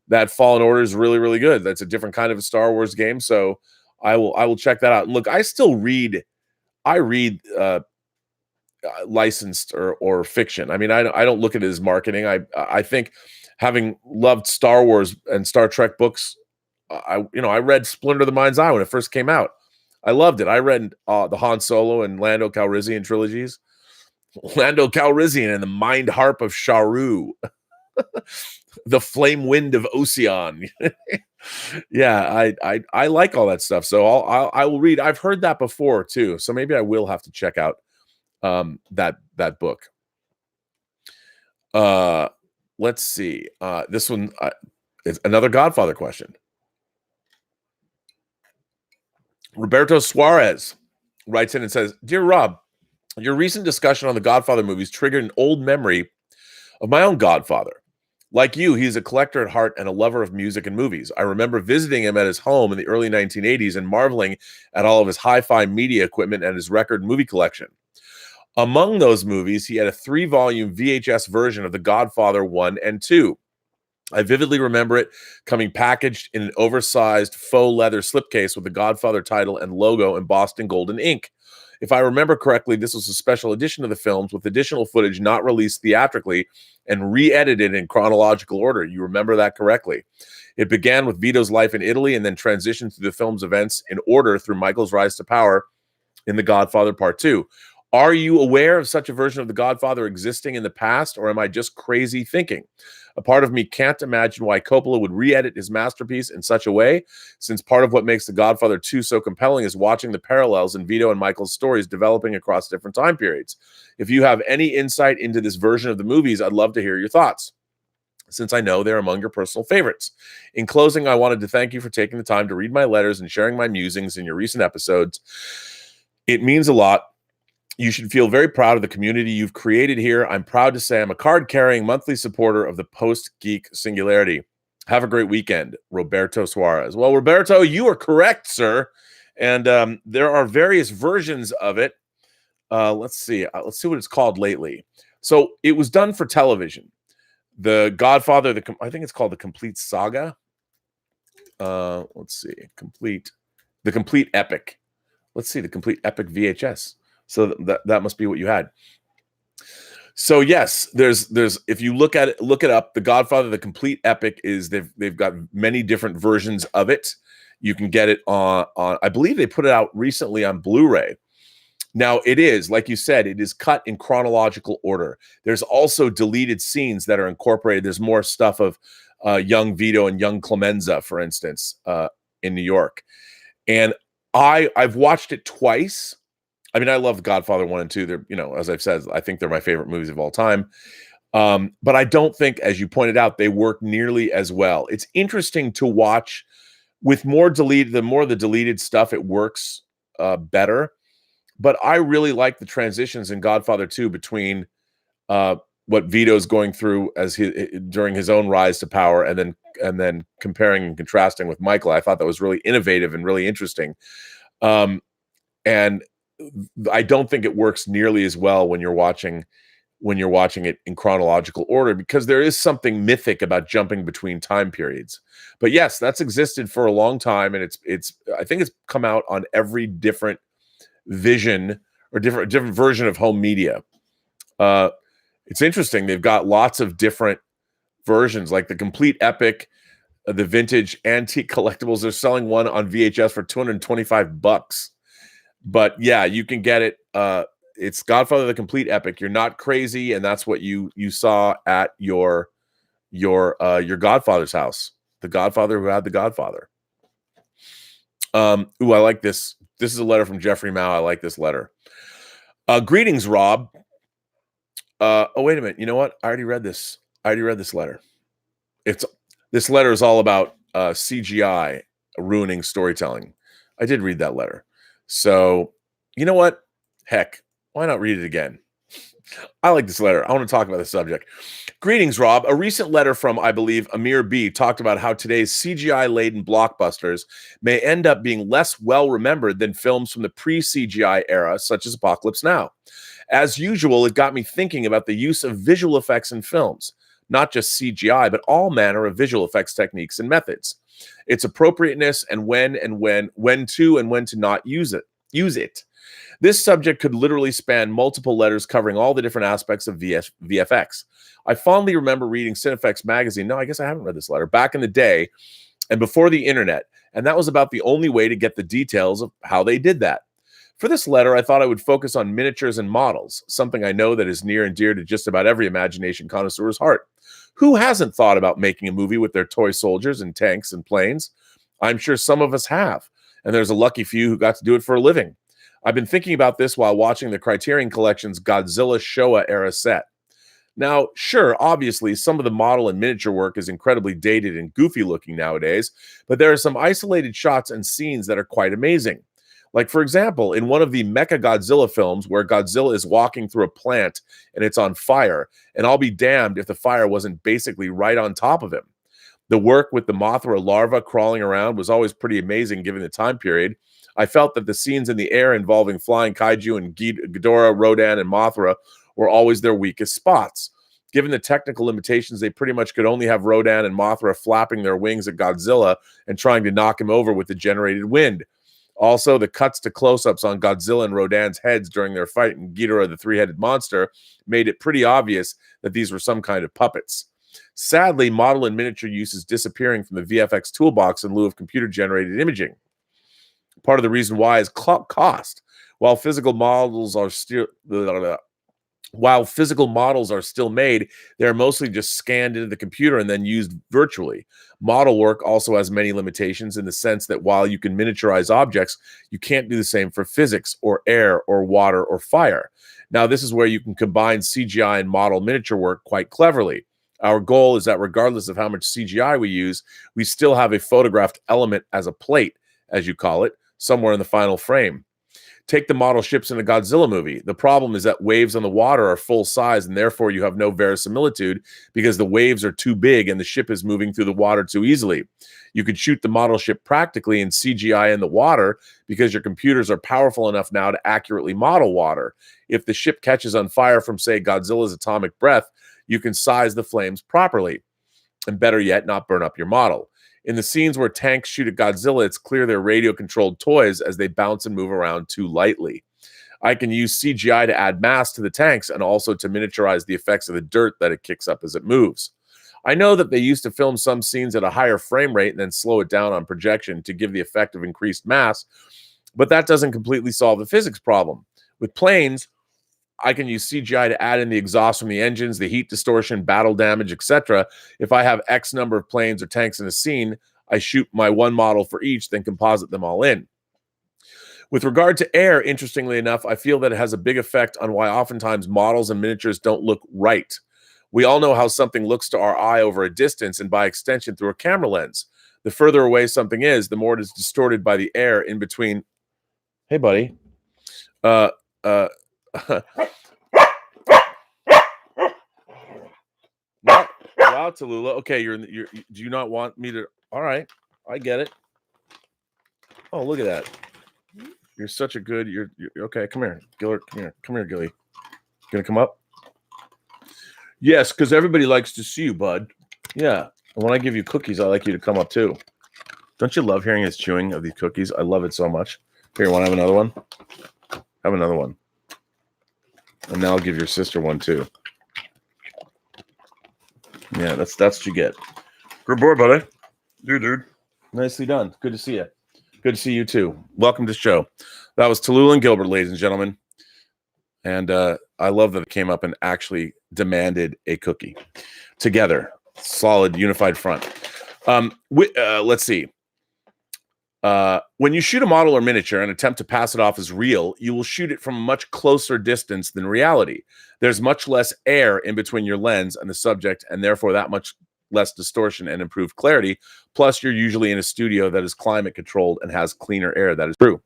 that Fallen Order is really, really good. That's a different kind of a Star Wars game, so I will check that out. And look, I read licensed or fiction. I mean, I don't look at it as marketing. I think, having loved Star Wars and Star Trek books, I read Splinter of the Mind's Eye when it first came out. I loved it. I read the Han Solo and Lando Calrissian trilogies. Lando Calrissian and the Mind Harp of Sharu. The Flame Wind of Ocean. Yeah, I like all that stuff. So I will read. I've heard that before too. So maybe I will have to check out that book. Let's see. This one is another Godfather question. Roberto Suarez writes in and says, Dear Rob, your recent discussion on the Godfather movies triggered an old memory of my own godfather. Like you, he's a collector at heart and a lover of music and movies. I remember visiting him at his home in the early 1980s and marveling at all of his hi-fi media equipment and his record movie collection. Among those movies, he had a 3-volume VHS version of The Godfather 1 and 2. I vividly remember it coming packaged in an oversized faux leather slipcase with the Godfather title and logo embossed in golden ink. If I remember correctly, this was a special edition of the films with additional footage not released theatrically and re-edited in chronological order. You remember that correctly. It began with Vito's life in Italy and then transitioned through the film's events in order through Michael's rise to power in The Godfather Part 2. Are you aware of such a version of The Godfather existing in the past, or am I just crazy thinking? A part of me can't imagine why Coppola would re-edit his masterpiece in such a way, since part of what makes The Godfather 2 so compelling is watching the parallels in Vito and Michael's stories developing across different time periods. If you have any insight into this version of the movies, I'd love to hear your thoughts, since I know they're among your personal favorites. In closing, I wanted to thank you for taking the time to read my letters and sharing my musings in your recent episodes. It means a lot. You should feel very proud of the community you've created here. I'm proud to say I'm a card-carrying monthly supporter of the Post-Geek Singularity. Have a great weekend, Roberto Suarez. Well, Roberto, you are correct, sir. And there are various versions of it. Let's see. Let's see what it's called lately. So it was done for television. The Godfather, I think it's called The Complete Saga. Let's see. The Complete Epic. Let's see. The Complete Epic VHS. So that must be what you had. So yes, there's if you look at it, look it up. The Godfather, the Complete Epic is they've got many different versions of it. You can get it on I believe they put it out recently on Blu-ray. Now it is, like you said, it is cut in chronological order. There's also deleted scenes that are incorporated. There's more stuff of young Vito and young Clemenza, for instance, in New York. And I've watched it twice. I mean, I love Godfather 1 and 2. They're, as I've said, I think they're my favorite movies of all time. But I don't think, as you pointed out, they work nearly as well. It's interesting to watch with more deleted. The more the deleted stuff, it works better. But I really like the transitions in Godfather 2 between what Vito's going through during his own rise to power, and then comparing and contrasting with Michael. I thought that was really innovative and really interesting. And I don't think it works nearly as well when you're watching it in chronological order, because there is something mythic about jumping between time periods. But yes, that's existed for a long time, and it's I think it's come out on every different vision or different version of home media. It's interesting. They've got lots of different versions, like the Complete Epic, the vintage antique collectibles. They're selling one on VHS for $225. But yeah, you can get it. It's Godfather, the Complete Epic. You're not crazy, and that's what you saw at your Godfather's house. The Godfather who had the Godfather. Ooh, I like this. This is a letter from Jeffrey Mao. I like this letter. Greetings, Rob. Oh, wait a minute. You know what? I already read this letter. This letter is all about CGI ruining storytelling. I did read that letter. So, you know what? Heck, why not read it again? I like this letter. I want to talk about the subject. Greetings, Rob. A recent letter from, I believe, Amir B. talked about how today's CGI-laden blockbusters may end up being less well-remembered than films from the pre-CGI era, such as Apocalypse Now. As usual, it got me thinking about the use of visual effects in films, not just CGI, but all manner of visual effects techniques and methods. Its appropriateness and when to not use it. This subject could literally span multiple letters covering all the different aspects of VFX. I fondly remember reading Cinefex magazine. No, I guess I haven't read this letter. Back in the day and before the internet. And that was about the only way to get the details of how they did that. For this letter, I thought I would focus on miniatures and models, something I know that is near and dear to just about every imagination connoisseur's heart. Who hasn't thought about making a movie with their toy soldiers and tanks and planes? I'm sure some of us have, and there's a lucky few who got to do it for a living. I've been thinking about this while watching the Criterion Collection's Godzilla Showa era set. Now, sure, obviously, some of the model and miniature work is incredibly dated and goofy looking nowadays, but there are some isolated shots and scenes that are quite amazing. Like, for example, in one of the Mecha Godzilla films where Godzilla is walking through a plant and it's on fire, and I'll be damned if the fire wasn't basically right on top of him. The work with the Mothra larva crawling around was always pretty amazing given the time period. I felt that the scenes in the air involving flying kaiju and Ghidorah, Rodan, and Mothra were always their weakest spots. Given the technical limitations, they pretty much could only have Rodan and Mothra flapping their wings at Godzilla and trying to knock him over with the generated wind. Also, the cuts to close-ups on Godzilla and Rodan's heads during their fight in Ghidorah, the three-headed monster, made it pretty obvious that these were some kind of puppets. Sadly, model and miniature use is disappearing from the VFX toolbox in lieu of computer-generated imaging. Part of the reason why is cost. While physical models are still While physical models are still made, they're mostly just scanned into the computer and then used virtually. Model work also has many limitations in the sense that while you can miniaturize objects, you can't do the same for physics or air or water or fire. Now, this is where you can combine CGI and model miniature work quite cleverly. Our goal is that regardless of how much CGI we use, we still have a photographed element as a plate, as you call it, somewhere in the final frame. Take the model ships in a Godzilla movie. The problem is that waves on the water are full size, and therefore you have no verisimilitude because the waves are too big and the ship is moving through the water too easily. You could shoot the model ship practically in CGI in the water because your computers are powerful enough now to accurately model water. If the ship catches on fire from, say, Godzilla's atomic breath, you can size the flames properly, and better yet, not burn up your model. In the scenes where tanks shoot at Godzilla, it's clear they're radio-controlled toys as they bounce and move around too lightly. I can use CGI to add mass to the tanks and also to miniaturize the effects of the dirt that it kicks up as it moves. I know that they used to film some scenes at a higher frame rate and then slow it down on projection to give the effect of increased mass, but that doesn't completely solve the physics problem. With planes, I can use CGI to add in the exhaust from the engines, the heat distortion, battle damage, etc. If I have X number of planes or tanks in a scene, I shoot my one model for each, then composite them all in. With regard to air, interestingly enough, I feel that it has a big effect on why oftentimes models and miniatures don't look right. We all know how something looks to our eye over a distance and by extension through a camera lens. The further away something is, the more it is distorted by the air in between. Hey, buddy. Wow, Tallulah. Okay, you're. Do you not want me to? All right, I get it. Oh, look at that. You're such a good. You're okay. Come here, Gillard. Come here, Gilly. Gonna come up? Yes, because everybody likes to see you, bud. Yeah. And when I give you cookies, I like you to come up too. Don't you love hearing his chewing of these cookies? I love it so much. Here, you want to have another one? Have another one. And now I'll give your sister one too. Yeah, that's what you get. Good boy, buddy. Dude. Nicely done. Good to see you. Good to see you too. Welcome to the show. That was Tallulah and Gilbert, ladies and gentlemen. And I love that it came up and actually demanded a cookie. Together. Solid, unified front. Let's see. When you shoot a model or miniature and attempt to pass it off as real, you will shoot it from a much closer distance than reality. There's much less air in between your lens and the subject, and therefore that much less distortion and improved clarity. Plus, you're usually in a studio that is climate controlled and has cleaner air. That is true.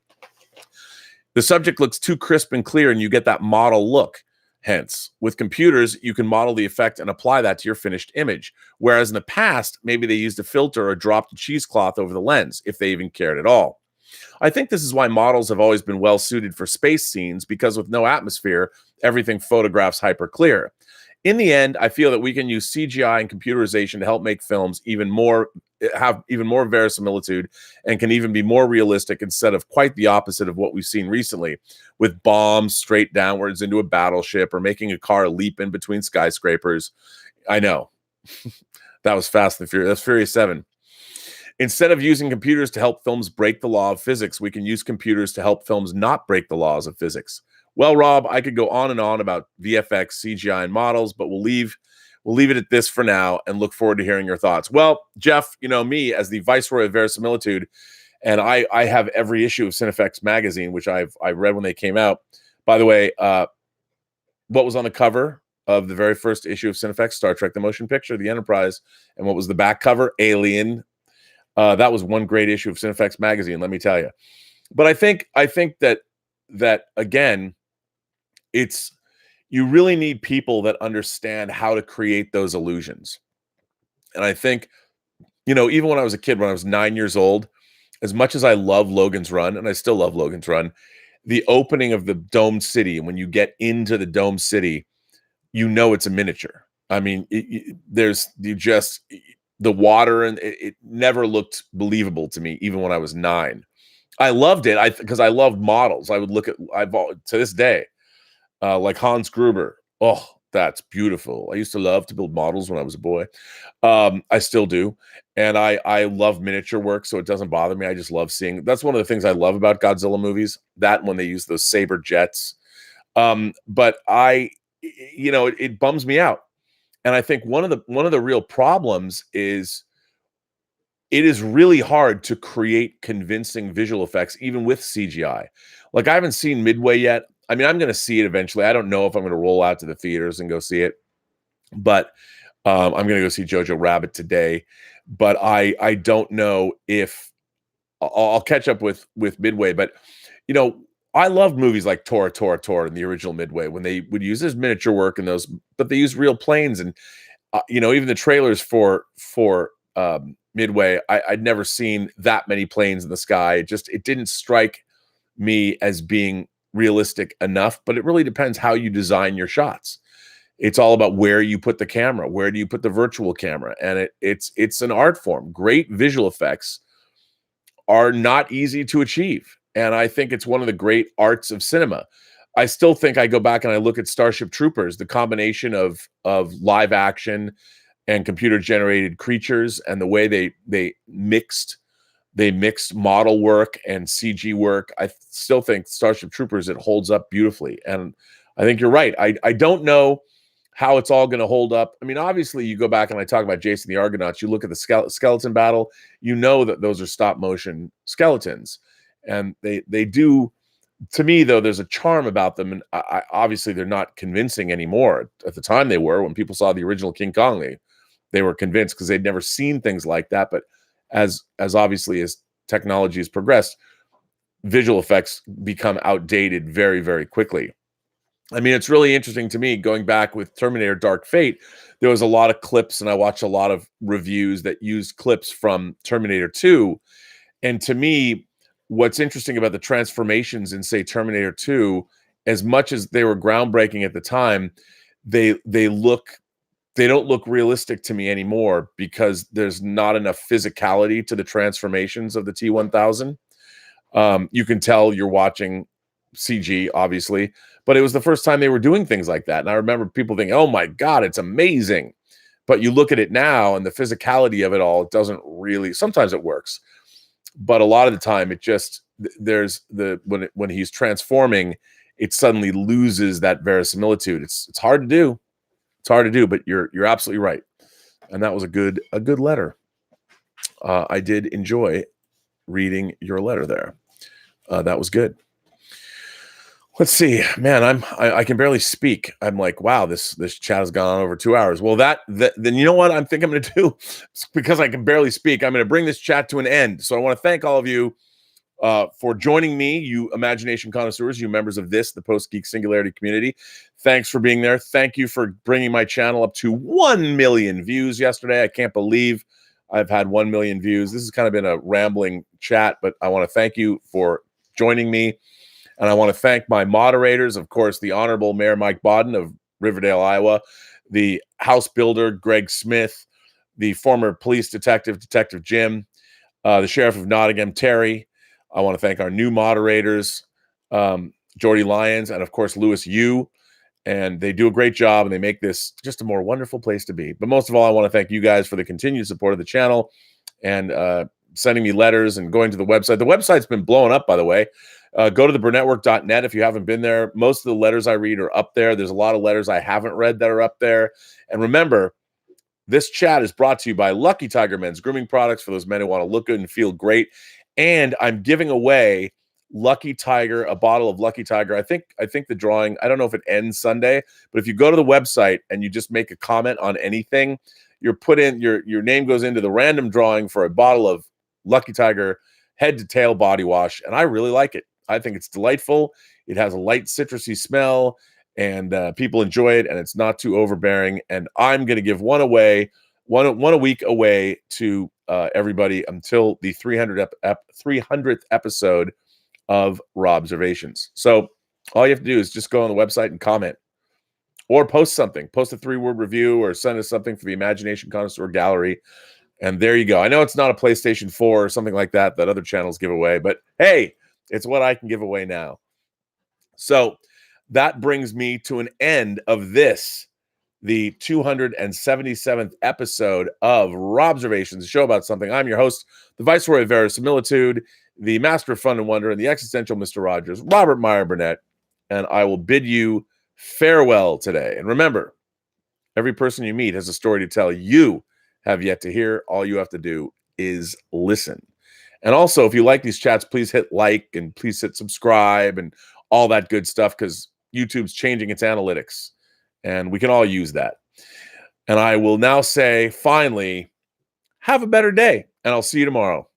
The subject looks too crisp and clear, and you get that model look. Hence, with computers, you can model the effect and apply that to your finished image. Whereas in the past, maybe they used a filter or dropped a cheesecloth over the lens, if they even cared at all. I think this is why models have always been well suited for space scenes, because with no atmosphere, everything photographs hyper clear. In the end, I feel that we can use CGI and computerization to help make films have even more verisimilitude and can even be more realistic instead of quite the opposite of what we've seen recently, with bombs straight downwards into a battleship or making a car leap in between skyscrapers. I know. That was Fast and Furious. That's Furious 7. Instead of using computers to help films break the law of physics, we can use computers to help films not break the laws of physics. Well, Rob, I could go on and on about VFX, CGI, and models, but we'll leave it at this for now and look forward to hearing your thoughts. Well, Jeff, you know me as the Viceroy of Verisimilitude, and I have every issue of Cinefex magazine, which I read when they came out. By the way, what was on the cover of the very first issue of Cinefex? Star Trek: The Motion Picture, The Enterprise, and what was the back cover? Alien. That was one great issue of Cinefex magazine, let me tell you. But I think that again, you really need people that understand how to create those illusions. And I think, even when I was a kid, when I was 9 years old, as much as I love Logan's Run, and I still love Logan's Run, the opening of the domed city, and when you get into the domed city, it's a miniature. I mean, the water, and it never looked believable to me, even when I was 9. I loved it because I loved models. I would look at, to this day, like Hans Gruber. Oh, That's beautiful. I used to love to build models when I was a boy. I still do. And I love miniature work, so it doesn't bother me. I just love seeing. That's one of the things I love about Godzilla movies. That when they use those saber jets. But it bums me out. And I think one of the real problems is it is really hard to create convincing visual effects, even with CGI. Like, I haven't seen Midway yet. I mean, I'm going to see it eventually. I don't know if I'm going to roll out to the theaters and go see it, but I'm going to go see Jojo Rabbit today. But I don't know if I'll catch up with Midway. But I loved movies like Tora and the original Midway when they would use this miniature work and those, but they used real planes and even the trailers for Midway, I'd never seen that many planes in the sky. It didn't strike me as being realistic enough, but it really depends how you design your shots. It's all about where you put the camera, where do you put the virtual camera, and it's an art form. Great visual effects are not easy to achieve, and I think it's one of the great arts of cinema. I still think I go back and I look at Starship Troopers, the combination of live action and computer generated creatures, and the way they mixed model work and CG work. I still think Starship Troopers, it holds up beautifully. And I think you're right. I don't know how it's all going to hold up. I mean, obviously, you go back and I talk about Jason the Argonauts. You look at the skeleton battle. You know that those are stop motion skeletons, and they do. To me, though, there's a charm about them, and obviously they're not convincing anymore. At the time, they were. When people saw the original King Kong, they were convinced because they'd never seen things like that. But as obviously as technology has progressed, visual effects become outdated very, very quickly. I mean, it's really interesting to me, going back with Terminator Dark Fate, there was a lot of clips, and I watched a lot of reviews that used clips from Terminator 2. And to me, what's interesting about the transformations in, say, Terminator 2, as much as they were groundbreaking at the time, they don't look realistic to me anymore because there's not enough physicality to the transformations of the T-1000. You can tell you're watching CG, obviously, but it was the first time they were doing things like that. And I remember people thinking, oh my God, it's amazing. But you look at it now and the physicality of it all, it doesn't really, sometimes it works. But a lot of the time it just, when he's transforming, it suddenly loses that verisimilitude. It's hard to do. It's hard to do, but you're absolutely right. And that was a good letter. I did enjoy reading your letter there. That was good. Let's see, man. I can barely speak. I'm like, wow, this chat has gone on over 2 hours. Well, then you know what I think I'm going to do? Because I can barely speak, I'm going to bring this chat to an end. So I want to thank all of you for joining me, you imagination connoisseurs, you members of the Post-Geek Singularity community. Thanks for being there. Thank you for bringing my channel up to 1 million views yesterday. I can't believe I've had 1 million views. This has kind of been a rambling chat, but I want to thank you for joining me. And I want to thank my moderators, of course, the Honorable Mayor Mike Bodden of Riverdale, Iowa, the House Builder, Greg Smith, the former police detective, Detective Jim, the Sheriff of Nottingham, Terry. I want to thank our new moderators, Jordy Lyons, and of course, Lewis Yu. And they do a great job, and they make this just a more wonderful place to be. But most of all, I want to thank you guys for the continued support of the channel and sending me letters and going to the website. The website's been blowing up, by the way. Go to the Burnettwork.net if you haven't been there. Most of the letters I read are up there. There's a lot of letters I haven't read that are up there. And remember, this chat is brought to you by Lucky Tiger Men's grooming products for those men who want to look good and feel great. And I'm giving away Lucky Tiger, a bottle of Lucky Tiger. I think the drawing, I don't know if it ends Sunday, but if you go to the website and you just make a comment on anything, you're put in, your name goes into the random drawing for a bottle of Lucky Tiger head to tail body wash. And I really like it. I think it's delightful. It has a light citrusy smell, and people enjoy it, and it's not too overbearing. And I'm going to give one away, one a week away to everybody until the 300th episode of Robservations. So all you have to do is just go on the website and comment, or post something. Post a 3-word review, or send us something for the Imagination Connoisseur Gallery. And there you go. I know it's not a PlayStation 4 or something like that other channels give away, but hey, it's what I can give away now. So that brings me to an end of this the 277th episode of Robservations, a show about something. I'm your host, the Viceroy of Verisimilitude, the Master of Fun and Wonder, and the existential Mr. Rogers, Robert Meyer Burnett, and I will bid you farewell today. And remember, every person you meet has a story to tell you have yet to hear. All you have to do is listen. And also, if you like these chats, please hit like and please hit subscribe and all that good stuff, because YouTube's changing its analytics and we can all use that. And I will now say, finally, have a better day, and I'll see you tomorrow.